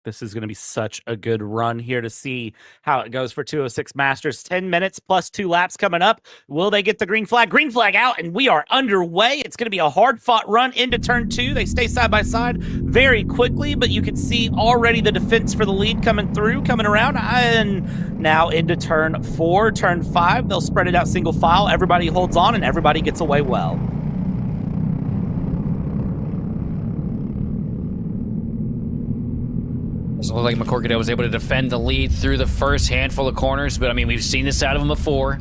Speaker 1: This is going to be such a good run here to see how it goes for 206 Masters. 10 minutes plus 2 laps coming up. Will they get the green flag? Green flag out, and we are underway. It's going to be a hard-fought run into turn 2. They stay side by side very quickly, but you can see already the defense for the lead coming through, coming around, and now into turn 4, turn 5. They'll spread it out single file. Everybody holds on, and everybody gets away well.
Speaker 2: It looked like McCorkadale was able to defend the lead through the first handful of corners, but I mean, we've seen this out of him before.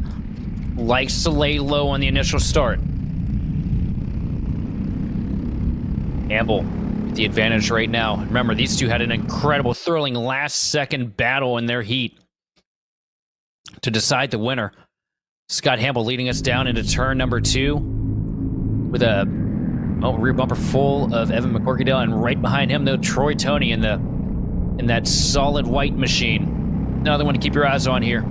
Speaker 2: Likes to lay low on the initial start. Hamble with the advantage right now. Remember, these two had an incredible, thrilling last-second battle in their heat to decide the winner. Scott Hamble leading us down into turn number 2 with a rear bumper full of Evan McCorkadale, and right behind him, though, Troy Tony in that solid white machine. Another one to keep your eyes on here.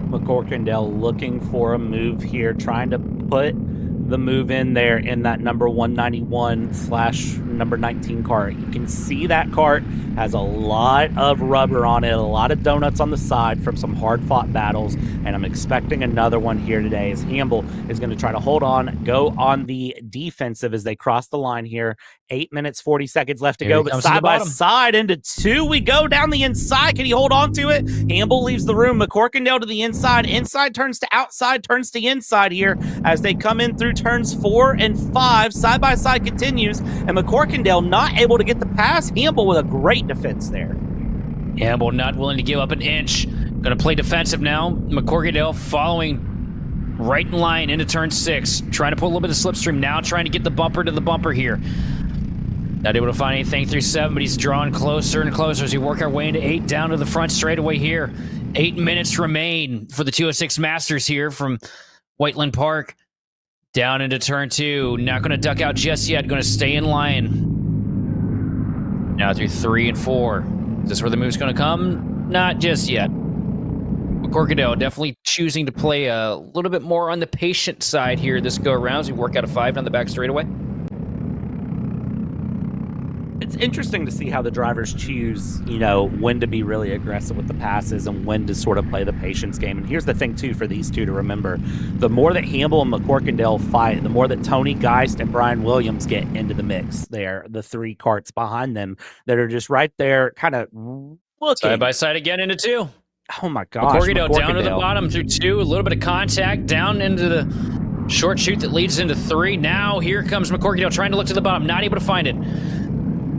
Speaker 1: McCorkindale looking for a move here, trying to put the move in there in that number 191/number 19 cart. You can see that cart has a lot of rubber on it, a lot of donuts on the side from some hard-fought battles, and I'm expecting another one here today as Hamble is going to try to hold on, go on the defensive as they cross the line here. 8 minutes, 40 seconds left to go, but side by side into 2 we go down the inside. Can he hold on to it? Hamble leaves the room. McCorkindale to the inside. Inside turns to outside, turns to inside here as they come in through turns 4 and 5. Side by side continues, and McCorkindale not able to get the pass. Hamble with a great defense there.
Speaker 2: Hamble not willing to give up an inch. Going to play defensive now. McCorkindale following right in line into turn 6. Trying to put a little bit of slipstream now, trying to get the bumper to the bumper here. Not able to find anything through 7, but he's drawn closer and closer as we work our way into 8 down to the front straightaway here. 8 minutes remain for the 206 Masters here from Whiteland Park. Down into turn 2. Not going to duck out just yet. Going to stay in line. Now through 3 and 4. Is this where the move's going to come? Not just yet. McCorkadale definitely choosing to play a little bit more on the patient side here this go around as we work out a 5 down the back straightaway.
Speaker 1: it's interesting to see how the drivers choose, you know, when to be really aggressive with the passes and when to sort of play the patience game. And here's the thing, too, for these two to remember. The more that Hamble and McCorkindale fight, the more that Tony Geist and Brian Williams get into the mix there, the 3 karts behind them that are just right there kind of looking.
Speaker 2: Side by side again into 2.
Speaker 1: Oh, my gosh.
Speaker 2: McCorkindale down to the bottom through 2. A little bit of contact down into the short chute that leads into 3. Now here comes McCorkindale trying to look to the bottom, not able to find it.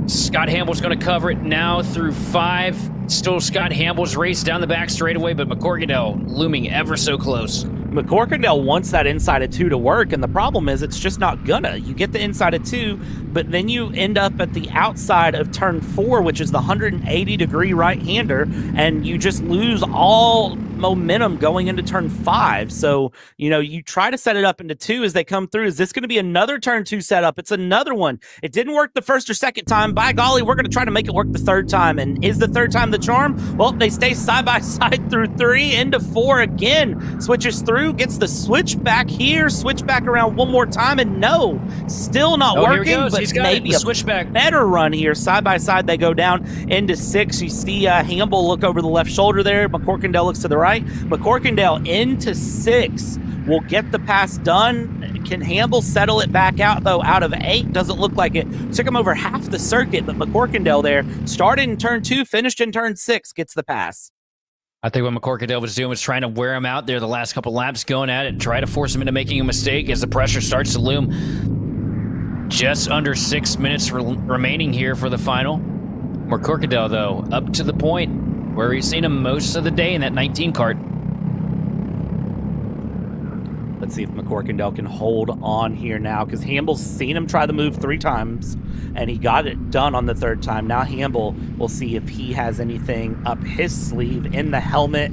Speaker 2: Scott Hamble's going to cover it now through 5. Still Scott Hamble's race down the back straightaway, but McCorkindale looming ever so close.
Speaker 1: McCorkindale wants that inside of 2 to work, and the problem is it's just not gonna. You get the inside of 2, but then you end up at the outside of turn 4, which is the 180-degree right-hander, and you just lose all momentum going into turn 5. So, you know, you try to set it up into 2 as they come through. Is this going to be another turn 2 setup? It's another one. It didn't work the first or second time. By golly, we're going to try to make it work the third time. And is the third time the charm? Well, they stay side by side through 3 into 4 again. Switches through, gets the switch back here, switch back around one more time, and no, still not working. But
Speaker 2: he's got
Speaker 1: maybe
Speaker 2: the
Speaker 1: a
Speaker 2: switchback.
Speaker 1: Better run here. Side by side, they go down into 6. You see Hamble look over the left shoulder there. McCorkindale looks to the right. McCorkindale into 6 will get the pass done. Can Hamble settle it back out, though, out of 8? Doesn't look like it. Took him over half the circuit, but McCorkindale there started in turn 2, finished in turn 6, gets the pass.
Speaker 2: I think what McCorkindale was doing was trying to wear him out there the last couple laps, going at it, try to force him into making a mistake as the pressure starts to loom. Just under 6 minutes remaining here for the final. McCorkindale, though, up to the point where we've seen him most of the day in that 19 kart.
Speaker 1: Let's see if McCorkindale can hold on here now, because Hamble's seen him try the move 3 times, and he got it done on the 3rd time. Now Hamble will see if he has anything up his sleeve in the helmet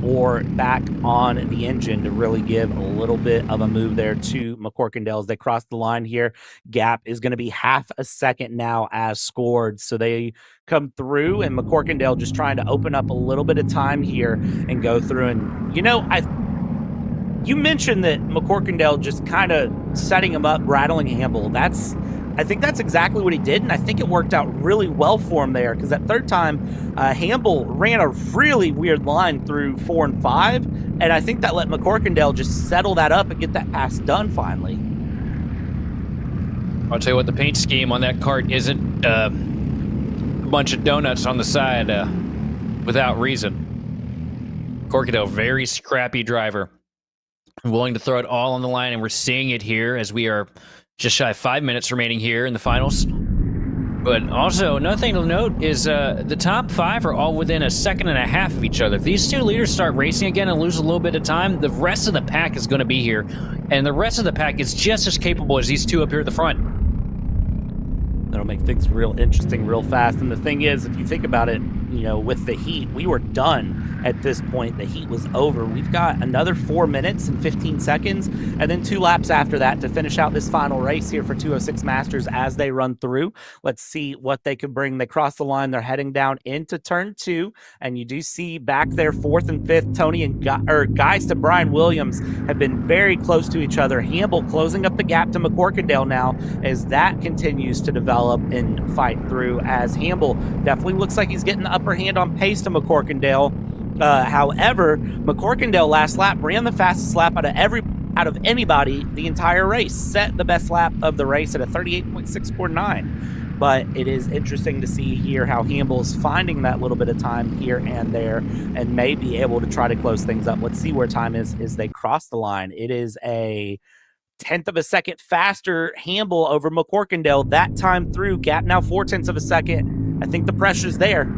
Speaker 1: or back on the engine to really give a little bit of a move there to McCorkindale as they cross the line here. Gap is going to be half a second now as scored, so they come through, and McCorkindale just trying to open up a little bit of time here and go through. And, you know, you mentioned that McCorkindale just kind of setting him up, rattling Hamble. I think that's exactly what he did, and I think it worked out really well for him there, because that 3rd time, Hamble ran a really weird line through 4 and 5, and I think that let McCorkindale just settle that up and get that pass done finally.
Speaker 2: I'll tell you what, the paint scheme on that kart isn't a bunch of donuts on the side without reason. McCorkindale, very scrappy driver. Willing to throw it all on the line, and we're seeing it here as we are just shy of 5 minutes remaining here in the finals. But also, another thing to note is the top 5 are all within a second and a half of each other. If these 2 leaders start racing again and lose a little bit of time, the rest of the pack is going to be here, and the rest of the pack is just as capable as these 2 up here at the front.
Speaker 1: That'll make things real interesting real fast. And the thing is, if you think about it, you know, with the Heat, we were done at this point. The Heat was over. We've got another 4 minutes and 15 seconds, and then 2 laps after that to finish out this final race here for 206 Masters as they run through. Let's see what they can bring. They cross the line. They're heading down into turn 2, and you do see back there 4th and 5th, Tony and Geist and Brian Williams have been very close to each other. Hamble closing up the gap to McCorkindale now as that continues to develop and fight through, as Hamble definitely looks like he's getting the upper hand on pace to McCorkindale. However, McCorkindale last lap ran the fastest lap out of anybody the entire race, set the best lap of the race at a 38.649. But it is interesting to see here how Hamble's finding that little bit of time here and there and may be able to try to close things up. Let's see where time is as they cross the line. It is a 1/10 of a second faster Hamble over McCorkindale that time through. Gap now 4/10 of a second. I think the pressure's there.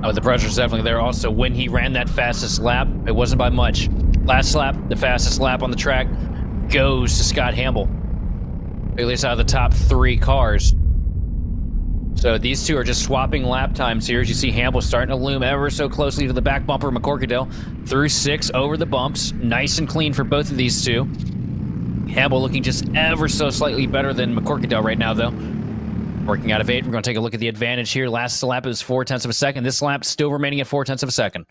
Speaker 2: Oh, the pressure's definitely there. Also, when he ran that fastest lap, it wasn't by much. Last lap, the fastest lap on the track goes to Scott Hamble, at least out of the top 3 cars. So these 2 are just swapping lap times here. As you see Hamble starting to loom ever so closely to the back bumper of McCorkindale. Through 6 over the bumps. Nice and clean for both of these 2. Hamble looking just ever so slightly better than McCorkindale right now, though. Working out of 8. We're going to take a look at the advantage here. Last lap is 4/10 of a second. This lap still remaining at 4/10 of a second.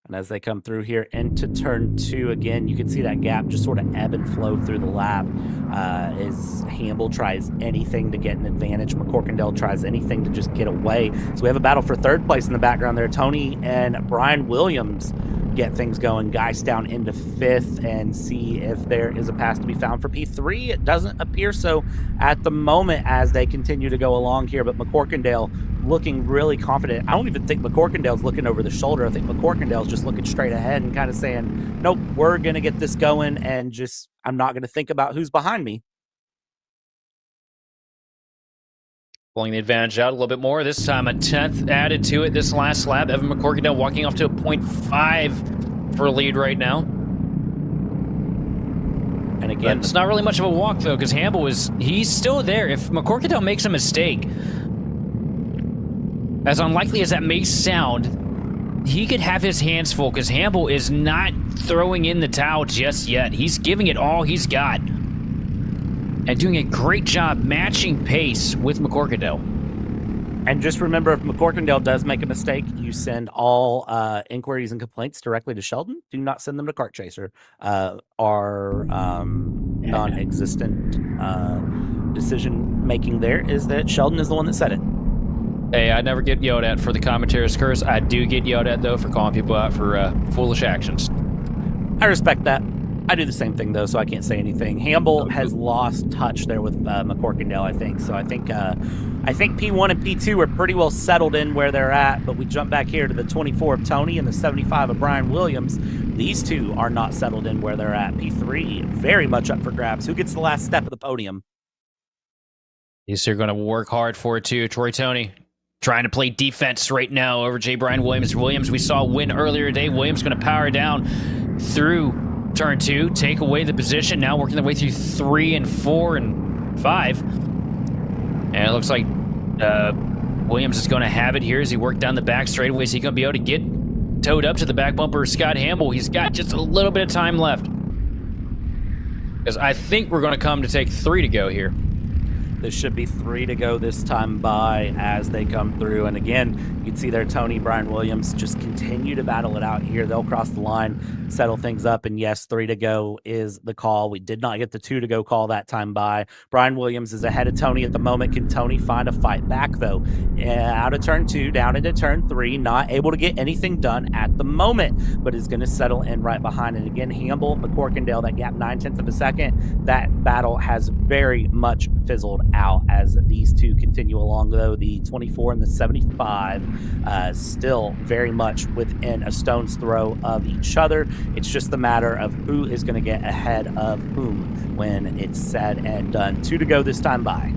Speaker 1: And as they come through here into turn 2, again, you can see that gap just sort of ebb and flow through the lap as Hamble tries anything to get an advantage. McCorkindale tries anything to just get away. So we have a battle for 3rd place in the background there. Tony and Brian Williams get things going. Guys down into 5th and see if there is a pass to be found for P3. It doesn't appear so at the moment as they continue to go along here, but McCorkindale looking really confident. I don't even think McCorkindale's looking over the shoulder. I think McCorkindale's just looking straight ahead and kind of saying, nope, we're going to get this going, and just, I'm not going to think about who's behind me.
Speaker 2: Pulling the advantage out a little bit more. This time a 10th added to it this last lap. Evan McCorkindale walking off to a 0.5 for a lead right now. And again, it's not really much of a walk, though, because Hamble he's still there. If McCorkindale makes a mistake, as unlikely as that may sound, he could have his hands full, because Hamble is not throwing in the towel just yet. He's giving it all he's got and doing a great job matching pace with McCorkindale.
Speaker 1: And just remember, if McCorkindale does make a mistake, you send all inquiries and complaints directly to Sheldon. Do not send them to Kart Chaser. Our non-existent decision-making there is that Sheldon is the one that said it.
Speaker 2: Hey, I never get yelled at for the commentator's curse. I do get yelled at, though, for calling people out for foolish actions.
Speaker 1: I respect that. I do the same thing, though, so I can't say anything. Hamble has lost touch there with McCorkindale, I think. So I think P1 and P2 are pretty well settled in where they're at, but we jump back here to the 24 of Tony and the 75 of Brian Williams. These two are not settled in where they're at. P3 very much up for grabs. Who gets the last step of the podium?
Speaker 2: These two are going to work hard for it, too. Troy Tony trying to play defense right now over J. Brian Williams. Williams, we saw win earlier today. Williams going to power down through turn 2, take away the position. Now working their way through 3 and 4 and 5. And it looks like Williams is going to have it here as he worked down the back straightaway. Is he going to be able to get towed up to the back bumper? Scott Hamble, he's got just a little bit of time left, because I think we're going to come to take 3 to go here.
Speaker 1: This should be 3 to go this time by as they come through. And again, you can see there Tony, Brian Williams just continue to battle it out here. They'll cross the line, settle things up. And yes, 3 to go is the call. We did not get the 2 to go call that time by. Brian Williams is ahead of Tony at the moment. Can Tony find a fight back, though? Out of turn 2, down into turn 3, not able to get anything done at the moment, but is going to settle in right behind. And again, Hamble, McCorkindale, that gap 0.9 of a second. That battle has very much fizzled out as these two continue along, though. The 24 and the 75 still very much within a stone's throw of each other. It's just a matter of who is going to get ahead of whom when it's said and done. 2 to go this time by.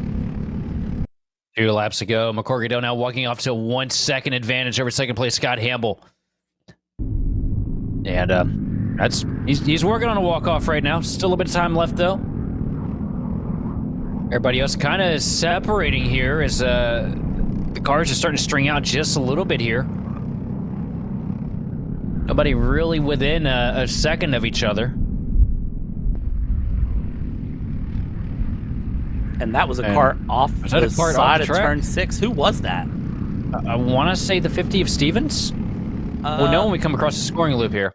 Speaker 2: 2 laps to go. McCorkindale now walking off to a 1 second advantage over second place Scott Hamble. And he's working on a walk-off right now. Still a bit of time left, though. Everybody else kind of separating here as the cars are starting to string out just a little bit here. Nobody really within a second of each other.
Speaker 1: And that was a cart off the side of turn 6. Who was that?
Speaker 2: I want to say the 50 of Stevens. We'll know when we come across the scoring loop here.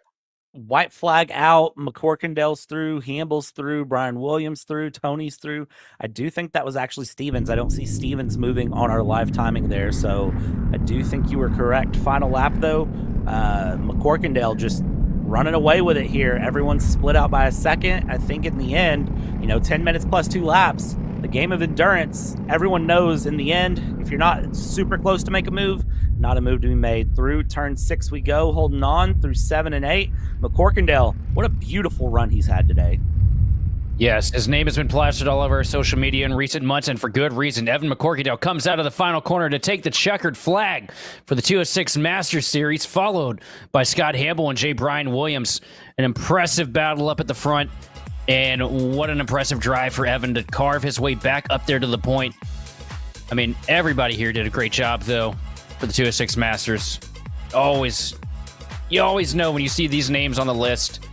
Speaker 1: White flag out. McCorkindale's through. Hamble's through. Brian Williams through. Tony's through. I do think that was actually Stevens. I don't see Stevens moving on our live timing there, so I do think you were correct. Final lap, though. McCorkindale just running away with it here. Everyone's split out by a second. I think in the end, 10 minutes plus 2 laps, the game of endurance, everyone knows in the end, if you're not super close to make a move, not a move to be made. Through turn 6 we go, holding on through 7 and 8. McCorkindale, what a beautiful run he's had today.
Speaker 2: Yes, his name has been plastered all over our social media in recent months, and for good reason. Evan McCorkindale comes out of the final corner to take the checkered flag for the 206 Masters Series, followed by Scott Hamble and J. Brian Williams. An impressive battle up at the front, and what an impressive drive for Evan to carve his way back up there to the point. I mean, everybody here did a great job, though, for the 206 Masters. You always know when you see these names on the list,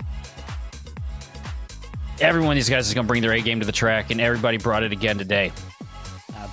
Speaker 2: every one of these guys is going to bring their A game to the track, and everybody brought it again today.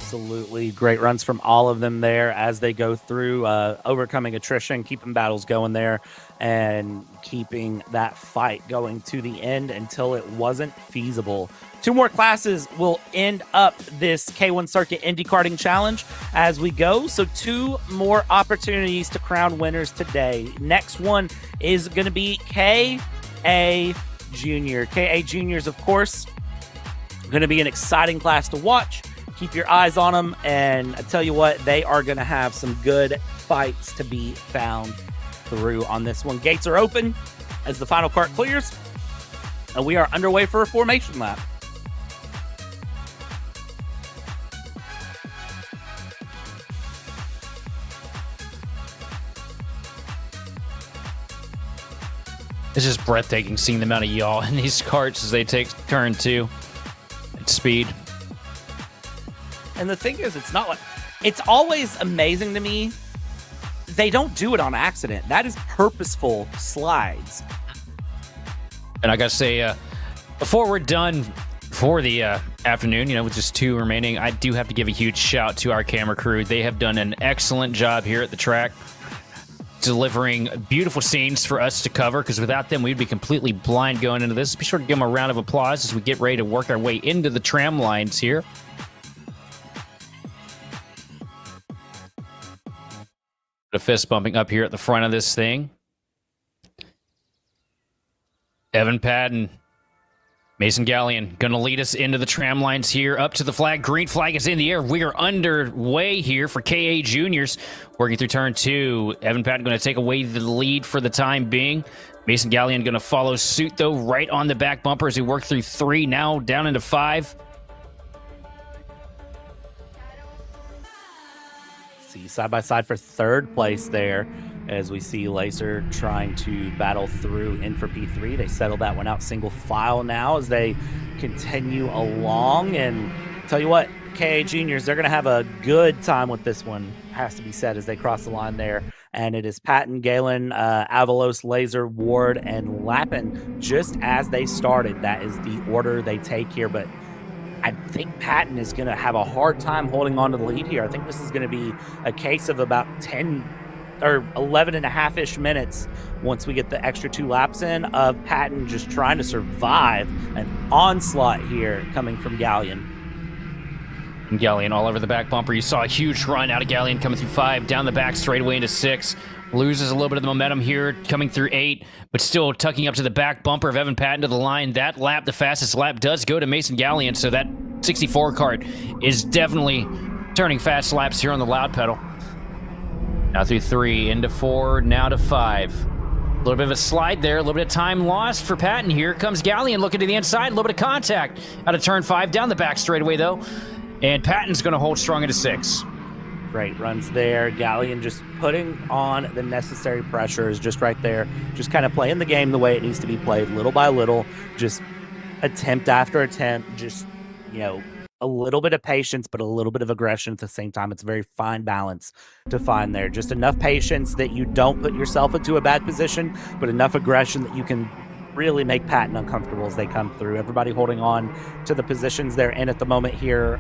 Speaker 1: Absolutely. Great runs from all of them there as they go through, overcoming attrition, keeping battles going there, and keeping that fight going to the end until it wasn't feasible. 2 more classes will end up this K1 Circuit Indy Karting Challenge as we go. So 2 more opportunities to crown winners today. Next one is going to be KA Jr. KA Juniors, of course, going to be an exciting class to watch. Keep your eyes on them, and I tell you what, they are going to have some good fights to be found through on this one. Gates are open as the final cart clears, and we are underway for a formation lap.
Speaker 2: It's just breathtaking seeing the amount of yaw in these carts as they take turn 2 at speed.
Speaker 1: And the thing is, it's not like, it's always amazing to me. They don't do it on accident. That is purposeful slides.
Speaker 2: And I gotta say, before we're done for the afternoon, with just 2 remaining, I do have to give a huge shout to our camera crew. They have done an excellent job here at the track, delivering beautiful scenes for us to cover, because without them, we'd be completely blind going into this. Be sure to give them a round of applause as we get ready to work our way into the tram lines here. A fist bumping up here at the front of this thing. Evan Patton, Mason Gallion going to lead us into the tram lines here, up to the flag. Green flag is in the air. We are underway here for KA Juniors, working through turn 2. Evan Patton going to take away the lead for the time being. Mason Gallion going to follow suit, though, right on the back bumper as we work through 3, now down into 5.
Speaker 1: Side by side for 3rd place there as we see Lacer trying to battle through in for P3. They settled that one out single file now as they continue along. And tell you what, KA Juniors, they're going to have a good time with this one, has to be said, as they cross the line there. And it is Patton, Galen, Avalos, Laser, Ward, and Lappin just as they started. That is the order they take here, but I think Patton is going to have a hard time holding on to the lead here. I think this is going to be a case of about 10 or 11 and a half-ish minutes once we get the extra 2 laps in of Patton just trying to survive an onslaught here coming from Gallion.
Speaker 2: And Gallion all over the back bumper. You saw a huge run out of Gallion coming through 5, down the back straightaway into 6. Loses a little bit of the momentum here, coming through 8, but still tucking up to the back bumper of Evan Patton to the line. That lap, the fastest lap, does go to Mason Gallion, so that 64 kart is definitely turning fast laps here on the loud pedal. Now through 3, into 4, now to 5. A little bit of a slide there, a little bit of time lost for Patton. Here comes Gallion looking to the inside, a little bit of contact out of turn 5, down the back straightaway though. And Patton's going to hold strong into 6.
Speaker 1: Great runs there. Gallion just putting on the necessary pressures just right there. Just kind of playing the game the way it needs to be played, little by little. Just attempt after attempt. Just, a little bit of patience, but a little bit of aggression at the same time. It's a very fine balance to find there. Just enough patience that you don't put yourself into a bad position, but enough aggression that you can really make Patton uncomfortable as they come through. Everybody holding on to the positions they're in at the moment here,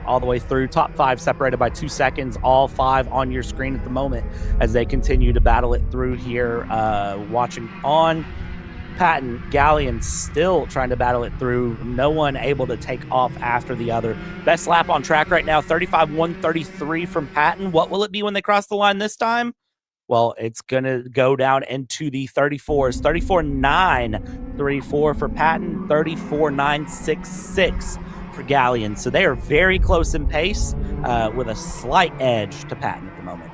Speaker 1: all the way through. Top 5 separated by 2 seconds, all 5 on your screen at the moment as they continue to battle it through here. Watching on Patton, Gallion still trying to battle it through. No one able to take off after the other. Best lap on track right now, 35.133 from Patton. What will it be when they cross the line this time? Well, it's going to go down into the 34s. 34.934 for Patton, 34.966 for Gallion. So they are very close in pace with a slight edge to Patton at the moment.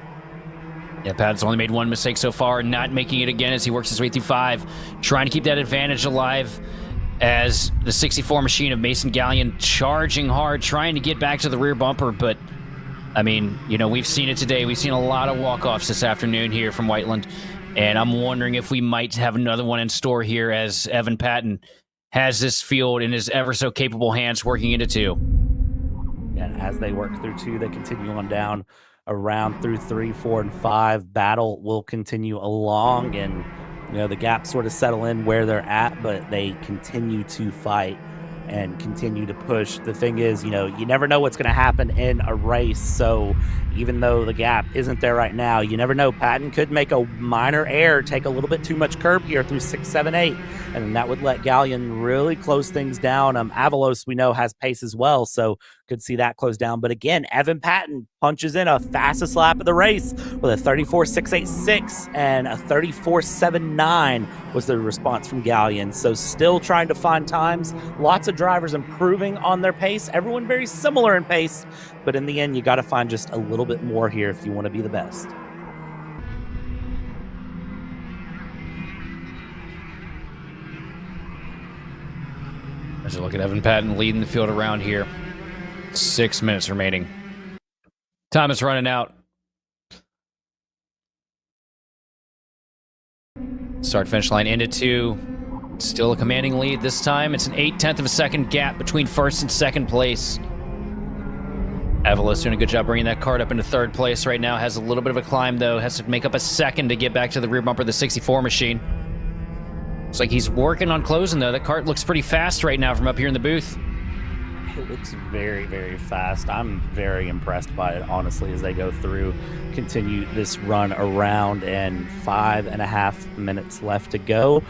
Speaker 2: Yeah, Patton's only made 1 mistake so far, not making it again as he works his way through 5, trying to keep that advantage alive as the 64 machine of Mason Gallion charging hard, trying to get back to the rear bumper, but I mean, we've seen it today. We've seen a lot of walk-offs this afternoon here from Whiteland, and I'm wondering if we might have another one in store here as Evan Patton has this field in his ever-so-capable hands working into 2.
Speaker 1: And as they work through 2, they continue on down around through 3, 4, and 5. Battle will continue along, and the gaps sort of settle in where they're at, but they continue to fight and continue to push. The thing is, you know, you never know what's going to happen in a race. So even though the gap isn't there right now, you never know. Patton could make a minor error, take a little bit too much curb here through 6, 7, 8, and that would let Gallion really close things down. Avalos, we know, has pace as well, so could see that close down. But again, Evan Patton punches in a fastest lap of the race with a 34.686, and a 34.79 was the response from Gallion. So still trying to find times. Lots of drivers improving on their pace. Everyone very similar in pace, but in the end, you got to find just a little bit more here if you want to be the best.
Speaker 2: As you look at Evan Patton leading the field around here. 6 minutes remaining. Time is running out. Start finish line into 2. Still a commanding lead this time. It's an 0.8 of a second gap between first and second place. Avalos doing a good job bringing that Kart up into third place right now. Has a little bit of a climb, though. Has to make up a second to get back to the rear bumper of the 64 machine. Looks like he's working on closing, though. That Kart looks pretty fast right now from up here in the booth.
Speaker 1: It looks very, very fast. I'm very impressed by it, honestly, as they go through, continue this run around, and 5.5 minutes left to go.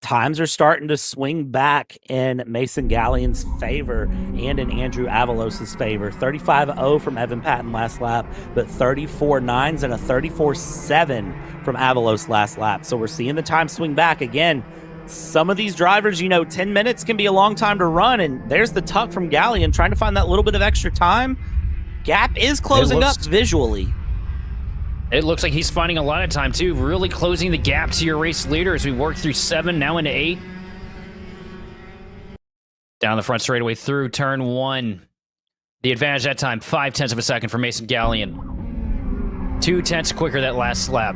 Speaker 1: Times are starting to swing back in Mason Gallion's favor and in Andrew Avalos' favor. 35.0 from Evan Patton last lap, but 34.9s and a 34.7 from Avalos last lap. So we're seeing the time swing back again. Some of these drivers, you know, 10 minutes can be a long time to run, and there's the tuck from Gallion trying to find that little bit of extra time. Gap is closing up visually.
Speaker 2: It looks like he's finding a lot of time, too. Really closing the gap to your race leader as we work through 7, now into 8. Down the front straightaway through turn 1. The advantage that time, 0.5 of a second for Mason Gallion. 0.2 quicker that last lap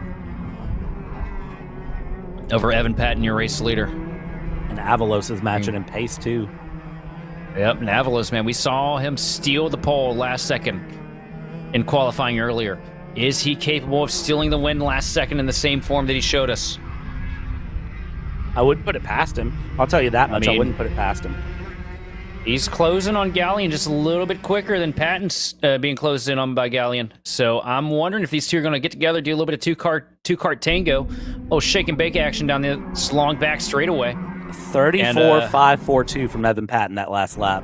Speaker 2: over Evan Patton, your race leader.
Speaker 1: And Avalos is matching in pace, too.
Speaker 2: Yep, and Avalos, man, we saw him steal the pole last second in qualifying earlier. Is he capable of stealing the win last second in the same form that he showed us?
Speaker 1: I wouldn't put it past him. I'll tell you that much. I wouldn't put it past him.
Speaker 2: He's closing on Gallion just a little bit quicker than Patton's being closed in on by Gallion. So I'm wondering if these two are going to get together, do a little bit of two-cart tango. Oh, shake and bake action down the long back straightaway.
Speaker 1: 34.542 from Evan Patton that last lap.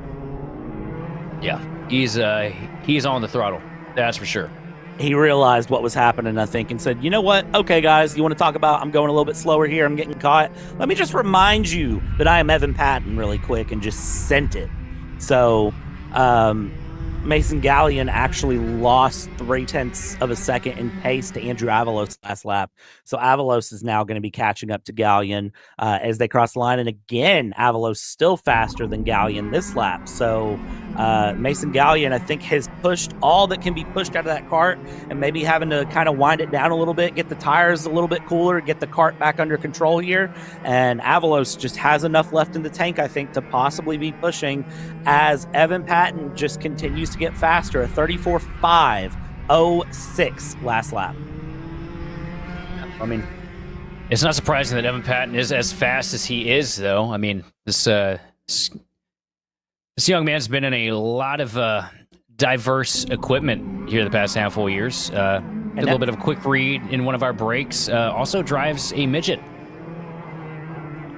Speaker 2: Yeah, he's on the throttle. That's for sure.
Speaker 1: He realized what was happening, I think, and said, you know what? Okay, guys, you want to talk about I'm going a little bit slower here. I'm getting caught. Let me just remind you that I am Evan Patton really quick, and just sent it. So Mason Gallion actually lost 0.3 of a second in pace to Andrew Avalos last lap. So Avalos is now going to be catching up to Gallion as they cross the line. And again, Avalos still faster than Gallion this lap. So Mason Gallion, I think, has pushed all that can be pushed out of that Kart, and maybe having to kind of wind it down a little bit, get the tires a little bit cooler, get the Kart back under control here. And Avalos just has enough left in the tank, I think, to possibly be pushing as Evan Patton just continues to get faster. A 34.506 last lap.
Speaker 2: I mean, it's not surprising that Evan Patton is as fast as he is, though. I mean, this young man's been in a lot of diverse equipment here the past handful of years. Did a little bit of a quick read in one of our breaks. Also drives a midget.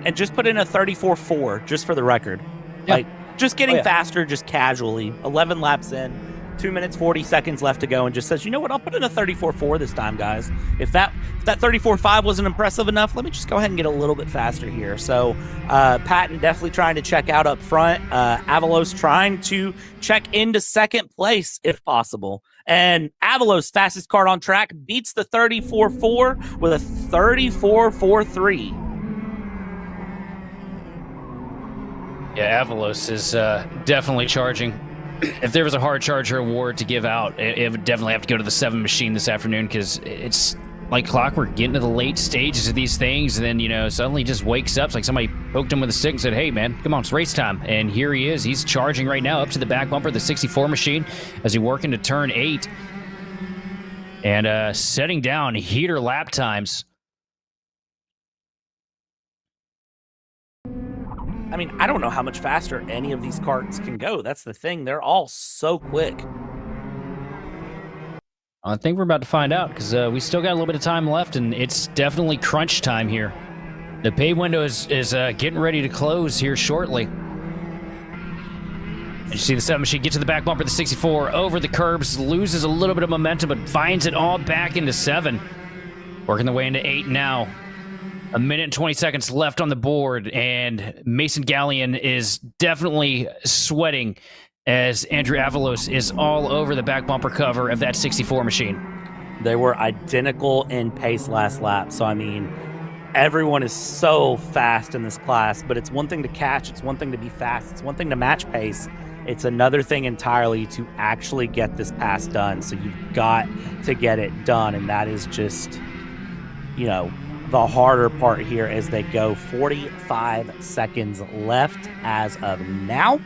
Speaker 1: And just put in a 34.4, just for the record.
Speaker 2: Yeah.
Speaker 1: Like, just getting faster, just casually. 11 laps in, 2 minutes, 40 seconds left to go, and just says, you know what, I'll put in a 34.4 this time, guys. If that 34.5 wasn't impressive enough, let me just go ahead and get a little bit faster here. So Patton definitely trying to check out up front. Avalos trying to check into second place if possible. And Avalos, fastest Kart on track, beats the 34.4 with a 34.43.
Speaker 2: Yeah, Avalos is definitely charging. If there was a hard charger award to give out, it would definitely have to go to the 7 machine this afternoon, because it's like clockwork, getting to the late stages of these things, and then, you know, suddenly just wakes up. It's like somebody poked him with a stick and said, hey, man, come on, it's race time. And here he is. He's charging right now up to the back bumper of the 64 machine as he work into turn 8. And setting down heater lap times.
Speaker 1: I mean, I don't know how much faster any of these karts can go. That's the thing. They're all so quick.
Speaker 2: I think we're about to find out because we still got a little bit of time left, and it's definitely crunch time here. The pay window is getting ready to close here shortly. And you see the 7 machine get to the back bumper, the 64 over the curbs, loses a little bit of momentum, but finds it all back into 7. Working the way into 8 now. 1 minute and 20 seconds left on the board, and Mason Gallion is definitely sweating as Andrew Avalos is all over the back bumper cover of that 64 machine.
Speaker 1: They were identical in pace last lap, so I mean, everyone is so fast in this class, but it's one thing to catch, it's one thing to be fast, it's one thing to match pace. It's another thing entirely to actually get this pass done, so you've got to get it done, and that is just, you know, the harder part here as they go. 45 seconds left as of now,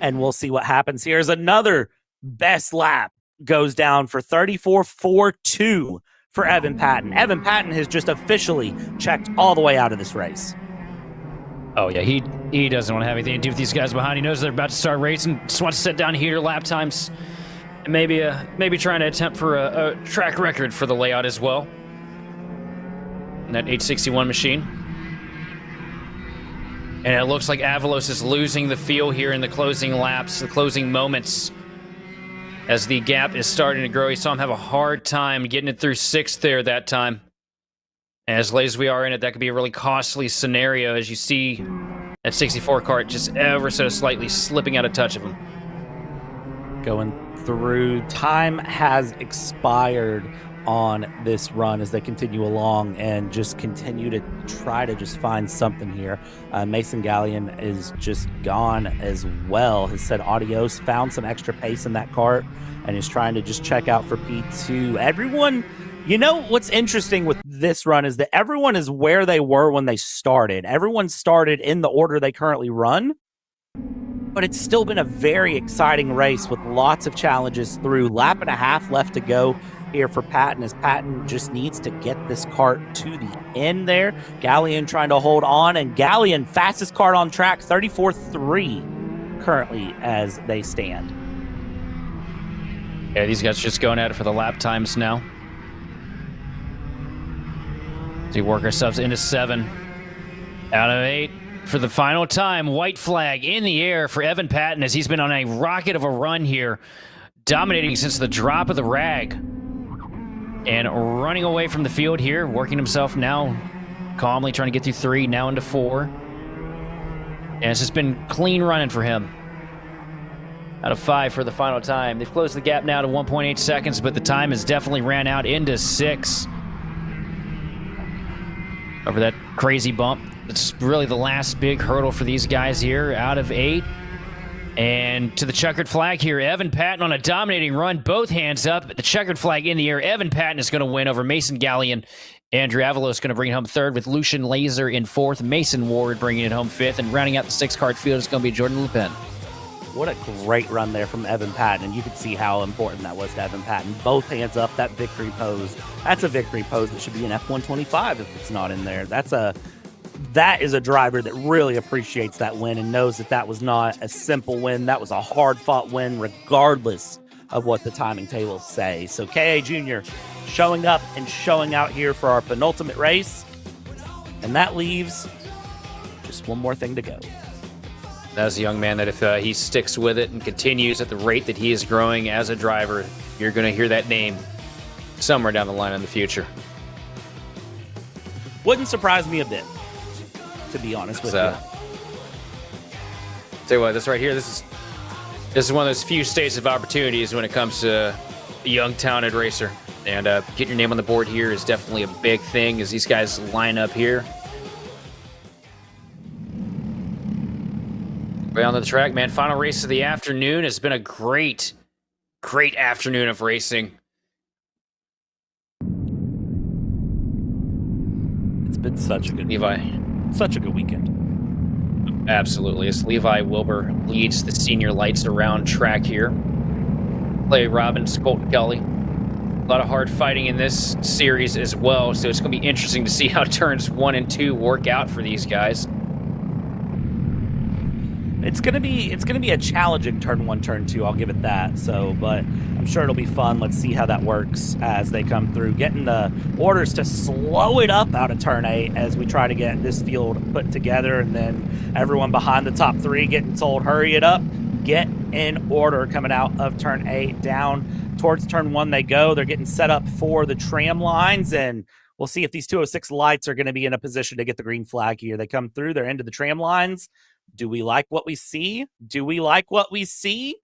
Speaker 1: and we'll see what happens here as another best lap goes down for 34.42 for Evan Patton. Evan Patton has just officially checked all the way out of this race.
Speaker 2: Oh yeah, he doesn't want to have anything to do with these guys behind. He knows they're about to start racing. Just wants to set down heater lap times, and maybe trying to attempt for a track record for the layout as well. And that 861 machine. And it looks like Avalos is losing the feel here in the closing laps, the closing moments, as the gap is starting to grow. He saw him have a hard time getting it through 6th there that time. And as late as we are in it, that could be a really costly scenario as you see that 64 kart just ever so slightly slipping out of touch of him.
Speaker 1: Going through, time has expired on this run as they continue along and just continue to try to just find something here. Mason Gallion is just gone as well. Has said adios, found some extra pace in that kart, and is trying to just check out for P2. Everyone, you know what's interesting with this run is that everyone is where they were when they started. Everyone started in the order they currently run, but it's still been a very exciting race with lots of challenges through. Lap and a half left to go here for Patton, as Patton just needs to get this kart to the end there. Gallion trying to hold on, and Gallion, fastest kart on track, 34.3 currently as they stand.
Speaker 2: Yeah, these guys are just going at it for the lap times now. As we work ourselves into 7 out of 8 for the final time. White flag in the air for Evan Patton as he's been on a rocket of a run here, dominating since the drop of the rag. And running away from the field here, working himself now calmly, trying to get through 3, now into 4. And it's just been clean running for him. Out of 5 for the final time. They've closed the gap now to 1.8 seconds, but the time has definitely ran out into 6. Over that crazy bump. It's really the last big hurdle for these guys here, out of 8. And to the checkered flag here, Evan Patton on a dominating run, both hands up, the checkered flag in the air. Evan Patton is going to win over Mason Gallion. Andrew Avalos is going to bring it home 3rd with Lucian Laser in 4th. Mason Ward bringing it home 5th. And rounding out the 6-kart field is going to be Jordan Lupin.
Speaker 1: What a great run there from Evan Patton, and you could see how important that was to Evan Patton. Both hands up, that victory pose. That's a victory pose that should be an F125 if it's not in there. That is a driver that really appreciates that win and knows that that was not a simple win. That was a hard-fought win regardless of what the timing tables say. So KA Jr. showing up and showing out here for our penultimate race, and that leaves just one more thing to go.
Speaker 2: That's a young man that if he sticks with it and continues at the rate that he is growing as a driver, you're going to hear that name somewhere down the line in the future.
Speaker 1: Wouldn't surprise me a bit, to be honest with you.
Speaker 2: Tell you what, this right here, this is one of those few states of opportunities when it comes to a young, talented racer. And getting your name on the board here is definitely a big thing as these guys line up here. Way onto the track, man. Final race of the afternoon. Has been a great, great afternoon of racing.
Speaker 1: It's been such a good weekend.
Speaker 2: Absolutely. As Levi Wilbur leads the senior lights around track here. Clay Robbins, Colt Kelly. A lot of hard fighting in this series as well, so it's going to be interesting to see how turns 1 and 2 work out for these guys.
Speaker 1: It's gonna be a challenging turn 1, turn 2. I'll give it that. So, but I'm sure it'll be fun. Let's see how that works as they come through, getting the orders to slow it up out of turn 8 as we try to get this field put together, and then everyone behind the top 3 getting told hurry it up, get in order coming out of turn 8 down towards turn 1 they go. They're getting set up for the tram lines, and we'll see if these 206 lights are going to be in a position to get the green flag here. They come through, they're into the tram lines. Do we like what we see? Do we like what we see?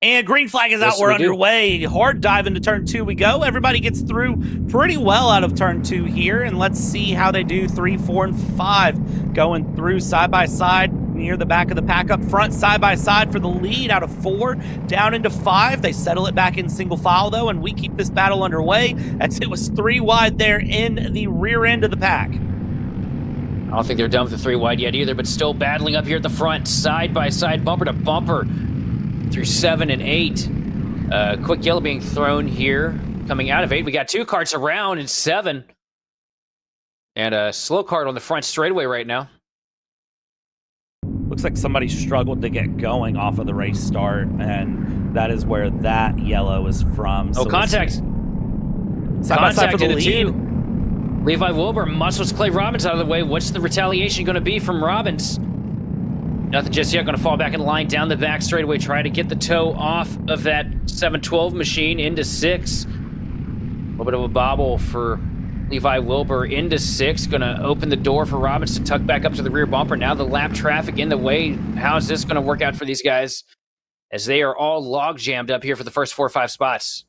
Speaker 1: And green flag is out. We're underway. Hard dive into turn 2 we go. Everybody gets through pretty well out of turn 2 here. And let's see how they do 3, 4, and 5 going through side by side near the back of the pack up front, side by side for the lead out of 4 down into 5. They settle it back in single file though, and we keep this battle underway as it was 3 wide there in the rear end of the pack.
Speaker 2: I don't think they're done with the 3 wide yet either, but still battling up here at the front, side by side, bumper to bumper through 7 and 8. Quick yellow being thrown here. Coming out of 8, we got 2 karts around in 7. And a slow kart on the front straightaway right now.
Speaker 1: Looks like somebody struggled to get going off of the race start, and that is where that yellow is from.
Speaker 2: So contact.
Speaker 1: Side by side for the lead.
Speaker 2: 2. Levi Wilbur muscles Clay Robbins out of the way. What's the retaliation going to be from Robbins? Nothing just yet. Going to fall back in line down the back straightaway. Try to get the toe off of that 712 machine into 6. A little bit of a bobble for Levi Wilbur into 6. Going to open the door for Robbins to tuck back up to the rear bumper. Now the lap traffic in the way. How is this going to work out for these guys? As they are all log jammed up here for the first 4 or 5 spots.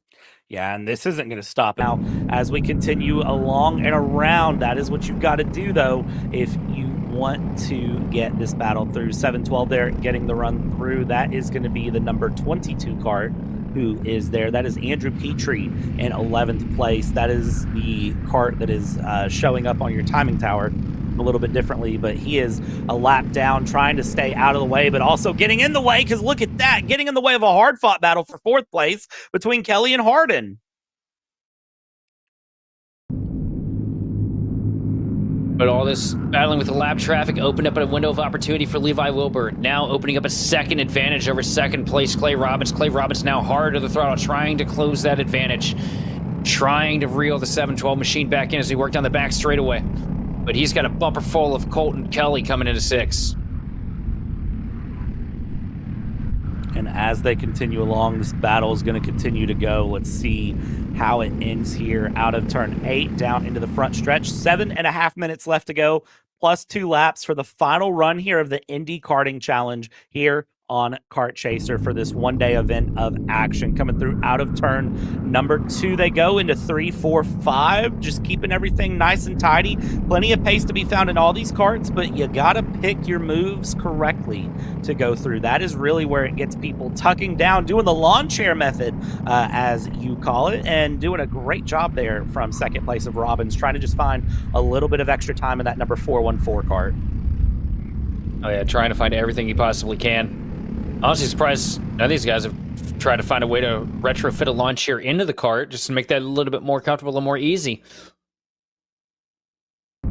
Speaker 1: Yeah, and this isn't going to stop now as we continue along and around. That is what you've got to do, though, if you want to get this battle through. 712 there, getting the run through. That is going to be the number 22 kart who is there. That is Andrew Petrie in 11th place. That is the kart that is showing up on your timing tower a little bit differently, but he is a lap down, trying to stay out of the way, but also getting in the way, because look at that, getting in the way of a hard-fought battle for 4th place between Kelly and Harden.
Speaker 2: But all this battling with the lap traffic opened up a window of opportunity for Levi Wilbur. Now opening up a 2nd advantage over 2nd place Clay Robbins. Clay Robbins now hard to the throttle, trying to close that advantage. Trying to reel the 712 machine back in as he worked down the back straightaway. But he's got a bumper full of Colton Kelly coming into 6.
Speaker 1: And as they continue along, this battle is going to continue to go. Let's see how it ends here out of turn 8 down into the front stretch. 7.5 minutes left to go, plus 2 laps for the final run here of the Indy Karting Challenge here on Kart Chaser for this one-day event of action. Coming through out of turn number 2, they go into 3, 4, 5, just keeping everything nice and tidy. Plenty of pace to be found in all these karts, but you gotta pick your moves correctly to go through. That is really where it gets people tucking down, doing the lawn chair method, as you call it, and doing a great job there from 2nd place of Robbins, trying to just find a little bit of extra time in that number 414 kart.
Speaker 2: Oh yeah, trying to find everything he possibly can. Honestly surprised none of these guys have tried to find a way to retrofit a lawn chair into the kart just to make that a little bit more comfortable and more easy.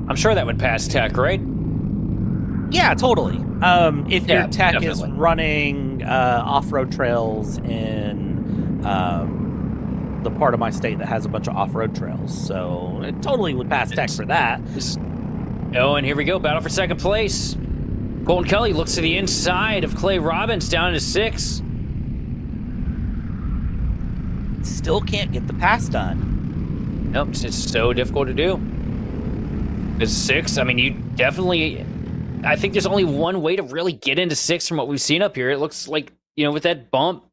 Speaker 2: I'm sure that would pass tech, right?
Speaker 1: Yeah, totally. If your tech
Speaker 2: definitely
Speaker 1: is running off-road trails in the part of my state that has a bunch of off-road trails, so it totally would pass tech for that.
Speaker 2: Oh, and here we go, battle for 2nd place. Colton Kelly looks to the inside of Clay Robbins down into 6.
Speaker 1: Still can't get the pass done.
Speaker 2: Nope, it's so difficult to do. Because 6, I mean, you definitely... I think there's only one way to really get into 6 from what we've seen up here. It looks like, you know, with that bump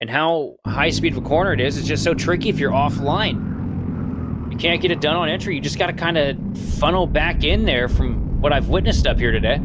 Speaker 2: and how high speed of a corner it is, it's just so tricky if you're offline. You can't get it done on entry. You just got to kind of funnel back in there from what I've witnessed up here today.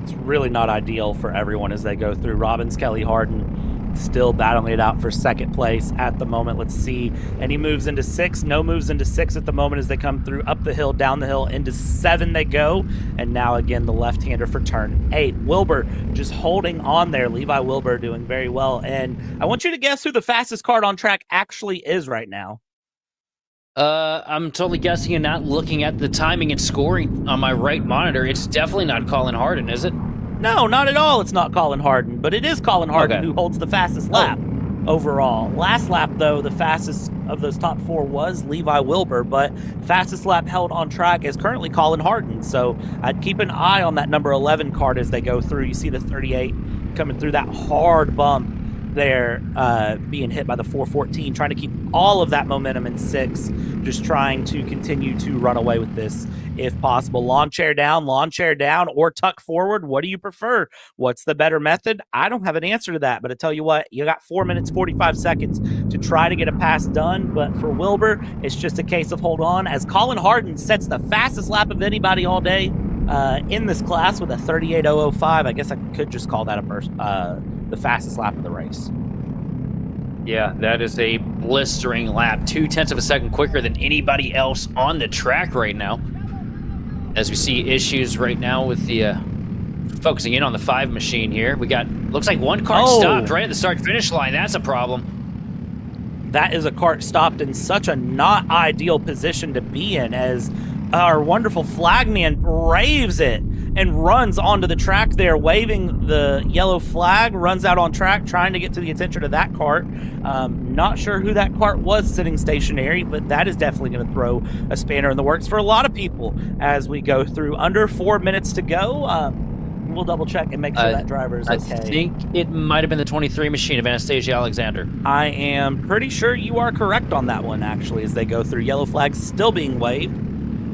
Speaker 1: It's really not ideal for everyone as they go through. Robbins, Kelly, Harden still battling it out for 2nd place at the moment. Let's see. Any moves into 6? No moves into 6 at the moment as they come through up the hill, down the hill, into 7 they go. And now again, the left-hander for turn 8. Wilbur just holding on there. Levi Wilbur doing very well. And I want you to guess who the fastest kart on track actually is right now.
Speaker 2: I'm totally guessing and not looking at the timing and scoring on my right monitor. It's definitely not Colin Harden, is it?
Speaker 1: No, not at all. It's not Colin Harden, but it is Colin Harden who holds the fastest lap overall. Last lap, though, the fastest of those top 4 was Levi Wilbur, but fastest lap held on track is currently Colin Harden. So I'd keep an eye on that number 11 cart as they go through. You see the 38 coming through that hard bump there, being hit by the 414, trying to keep all of that momentum in 6, just trying to continue to run away with this if possible. Lawn chair down, or tuck forward. What do you prefer? What's the better method? I don't have an answer to that, but I tell you what, you got 4 minutes, 45 seconds to try to get a pass done, but for Wilbur, it's just a case of hold on, as Colin Harden sets the fastest lap of anybody all day in this class with a 38.005. I guess I could just call that the fastest lap of the race.
Speaker 2: Yeah, that is a blistering lap. 0.2 of a second quicker than anybody else on the track right now. As we see issues right now with the focusing in on the 5 machine here. We got, looks like one cart stopped right at the start-finish line. That's a problem.
Speaker 1: That is a cart stopped in such a not ideal position to be in, as our wonderful flagman braves it and runs onto the track there, waving the yellow flag, runs out on track, trying to get to the attention of that cart. Not sure who that cart was sitting stationary, but that is definitely going to throw a spanner in the works for a lot of people as we go through. Under 4 minutes to go. We'll double check and make sure that driver is okay.
Speaker 2: I think it might have been the 23 machine of Anastasia Alexander.
Speaker 1: I am pretty sure you are correct on that one, actually, as they go through. Yellow flags still being waved.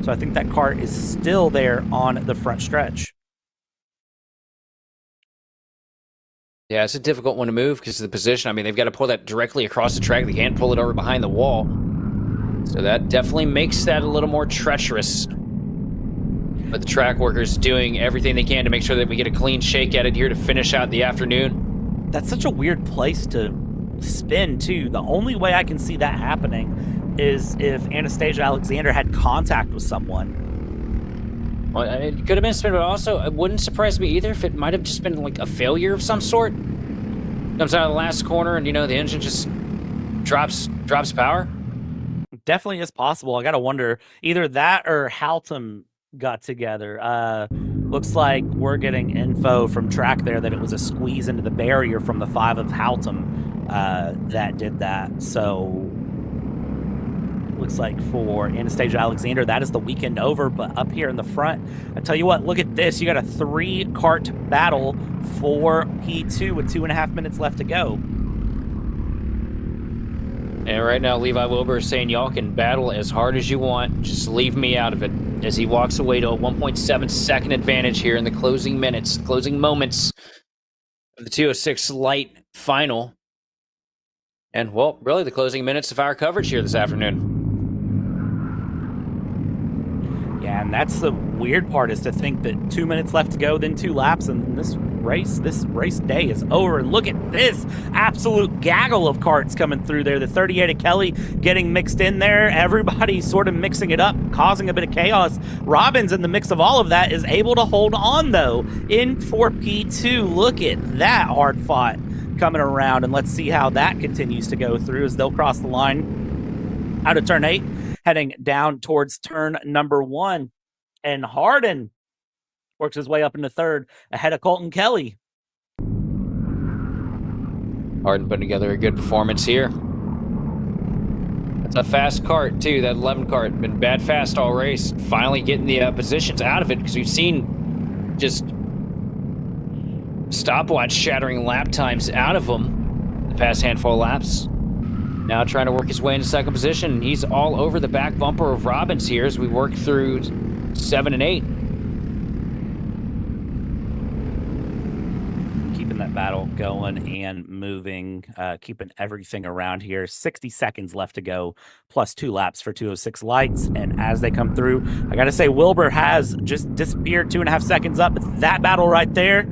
Speaker 1: So I think that cart is still there on the front stretch.
Speaker 2: Yeah, it's a difficult one to move because of the position. I mean, they've got to pull that directly across the track. They can't pull it over behind the wall. So that definitely makes that a little more treacherous. But the track workers doing everything they can to make sure that we get a clean shake at it here to finish out the afternoon.
Speaker 1: That's such a weird place to spin, too. The only way I can see that happening is if Anastasia Alexander had contact with someone.
Speaker 2: Well, it could have been a spin, but also it wouldn't surprise me either if it might have just been like a failure of some sort. Comes out of the last corner and, you know, the engine just drops power.
Speaker 1: Definitely is possible. I got to wonder, either that or Haltom got together. Looks like we're getting info from track there that it was a squeeze into the barrier from the 5 of Haltom that did that. So looks like for Anastasia Alexander, that is the weekend over. But up here in the front, I tell you what, look at this. You got a 3-cart battle for P2 with 2.5 minutes left to go.
Speaker 2: And right now, Levi Wilbur is saying, y'all can battle as hard as you want. Just leave me out of it. As he walks away to a 1.7 second advantage here in the closing minutes, closing moments of the 206 Light Final. And, well, really the closing minutes of our coverage here this afternoon.
Speaker 1: Yeah, and that's the weird part, is to think that 2 minutes left to go, then 2 laps, and this race day is over. And look at this absolute gaggle of carts coming through there. The 38 of Kelly getting mixed in there. Everybody sort of mixing it up, causing a bit of chaos. Robbins, in the mix of all of that, is able to hold on, though, in for P2. Look at that hard fought coming around, and let's see how that continues to go through as they'll cross the line out of turn 8, heading down towards turn number 1. And Harden works his way up into 3rd ahead of Colton Kelly.
Speaker 2: Harden putting together a good performance here. That's a fast cart, too. That 11 cart been bad fast all race. Finally getting the positions out of it, because we've seen just stopwatch shattering lap times out of them the past handful of laps. Now trying to work his way into 2nd position. He's all over the back bumper of Robbins here as we work through 7 and 8.
Speaker 1: Keeping that battle going and moving, keeping everything around here. 60 seconds left to go, plus 2 laps for 206 Lights. And as they come through, I got to say, Wilbur has just disappeared 2.5 seconds up. But that battle right there,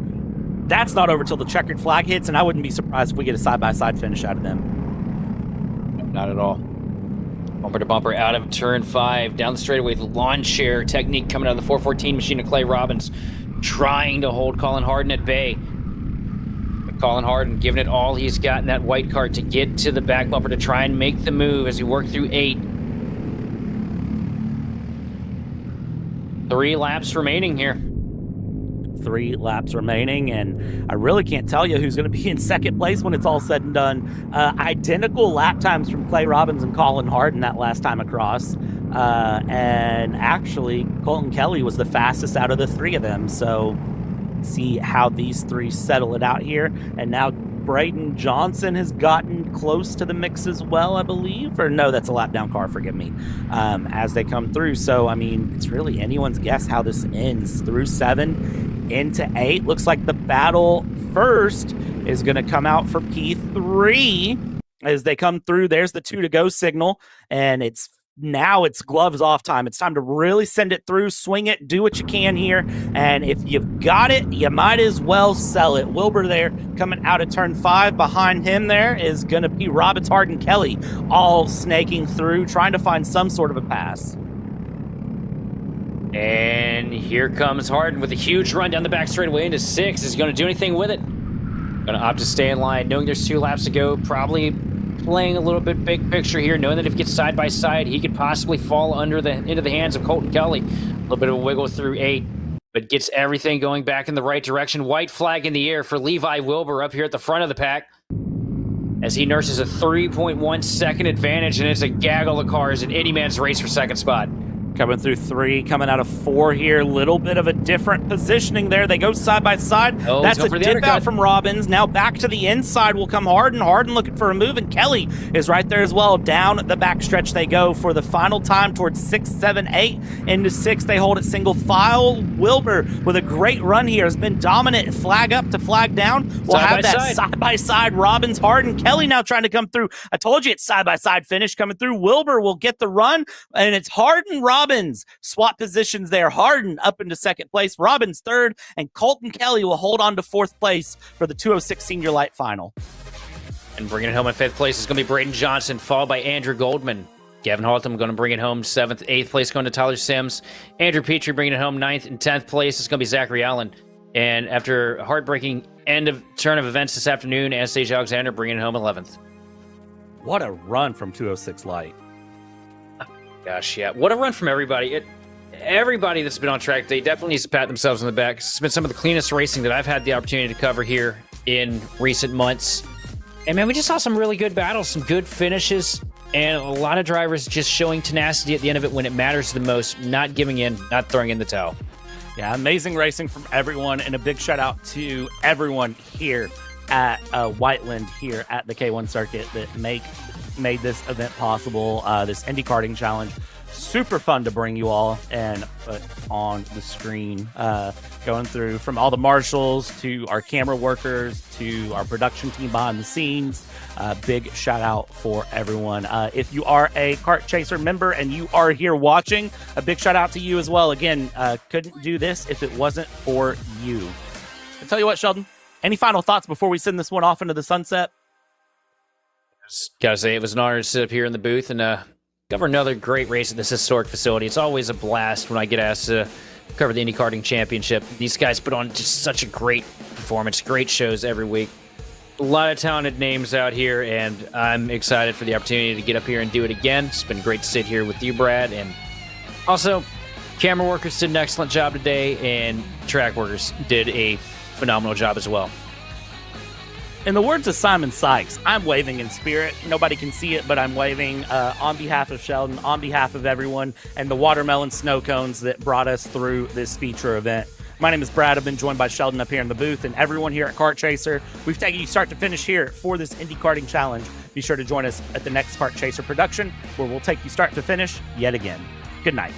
Speaker 1: that's not over till the checkered flag hits, and I wouldn't be surprised if we get a side-by-side finish out of them.
Speaker 2: Not at all. Bumper to bumper out of turn 5, down the straightaway, the lawn chair technique coming out of the 414 machine of Clay Robbins, trying to hold Colin Harden at bay. But Colin Harden giving it all he's got in that white cart to get to the back bumper to try and make the move as he worked through 8. 3 laps remaining here.
Speaker 1: 3 laps remaining, and I really can't tell you who's going to be in second place when it's all said and done. Identical lap times from Clay Robbins and Colin Harden that last time across. And actually, Colton Kelly was the fastest out of the 3 of them. So see how these 3 settle it out here. And now Braden Johnson has gotten close to the mix as well, I believe. Or no, that's a lap down car, forgive me, as they come through. So, I mean, it's really anyone's guess how this ends. Through 7 into 8. Looks like the battle first is going to come out for P3 as they come through. There's the 2 to go signal, and it's gloves off time. It's time to really send it through, swing it, do what you can here. And if you've got it, you might as well sell it. Wilbur there coming out of turn 5. Behind him there is going to be Robbins, Harden, Kelly, all snaking through, trying to find some sort of a pass.
Speaker 2: And here comes Harden with a huge run down the back straightaway into 6. Is he going to do anything with it? Going to opt to stay in line, knowing there's 2 laps to go. Probably playing a little bit big picture here, knowing that if he gets side by side, he could possibly fall into the hands of Colton Kelly. A little bit of a wiggle through 8, but gets everything going back in the right direction. White flag in the air for Levi Wilbur up here at the front of the pack, as he nurses a 3.1 second advantage, and it's a gaggle of cars in Indy Man's race for second spot.
Speaker 1: Coming through 3, coming out of 4 here. Little bit of a different positioning there. They go side by side.
Speaker 2: Oh,
Speaker 1: that's a dip
Speaker 2: undercut
Speaker 1: out from Robbins. Now back to the inside will come Harden. Harden looking for a move, and Kelly is right there as well. Down the back stretch they go for the final time towards 6, 7, 8 into 6. They hold it single file. Wilbur with a great run here has been dominant. Flag up to flag down. We'll have that side by side. Robbins, Harden, Kelly now trying to come through. I told you it's side by side finish coming through. Wilbur will get the run, and it's Harden, Robbins. Swap positions there. Harden up into second place, Robbins 3rd, and Colton Kelly will hold on to 4th place for the 206 Senior Light Final.
Speaker 2: And bringing it home in 5th place is going to be Braden Johnson, followed by Andrew Goldman. Gavin Haltom going to bring it home 7th, 8th place going to Tyler Sims. Andrew Petrie bringing it home 9th and 10th place. It's going to be Zachary Allen. And after a heartbreaking turn of events this afternoon, Anastasia Alexander bringing it home 11th.
Speaker 1: What a run from 206 Light.
Speaker 2: Gosh, yeah. What a run from everybody. Everybody that's been on track today definitely needs to pat themselves on the back. It's been some of the cleanest racing that I've had the opportunity to cover here in recent months. And, man, we just saw some really good battles, some good finishes, and a lot of drivers just showing tenacity at the end of it when it matters the most, not giving in, not throwing in the towel.
Speaker 1: Yeah, amazing racing from everyone, and a big shout-out to everyone here at Whiteland, here at the K1 Circuit, that made this event possible, this Indy Karting Challenge. Super fun to bring you all and put on the screen, going through from all the marshals to our camera workers to our production team behind the scenes. Big shout out for everyone. If you are a Kart Chaser member and you are here watching, a big shout out to you as well. Again, couldn't do this if it wasn't for you. I tell you what, Sheldon, any final thoughts before we send this one off into the sunset?
Speaker 2: Just gotta say, it was an honor to sit up here in the booth and cover another great race at this historic facility. It's always a blast when I get asked to cover the Indy Karting Championship. These guys put on just such a great performance, great shows every week. A lot of talented names out here, and I'm excited for the opportunity to get up here and do it again. It's been great to sit here with you, Brad, and also camera workers did an excellent job today, and track workers did a phenomenal job as well.
Speaker 1: In the words of Simon Sykes, I'm waving in spirit. Nobody can see it, but I'm waving on behalf of Sheldon, on behalf of everyone, and the watermelon snow cones that brought us through this feature event. My name is Brad. I've been joined by Sheldon up here in the booth, and everyone here at Kart Chaser. We've taken you start to finish here for this Indy Karting Challenge. Be sure to join us at the next Kart Chaser production, where we'll take you start to finish yet again. Good night.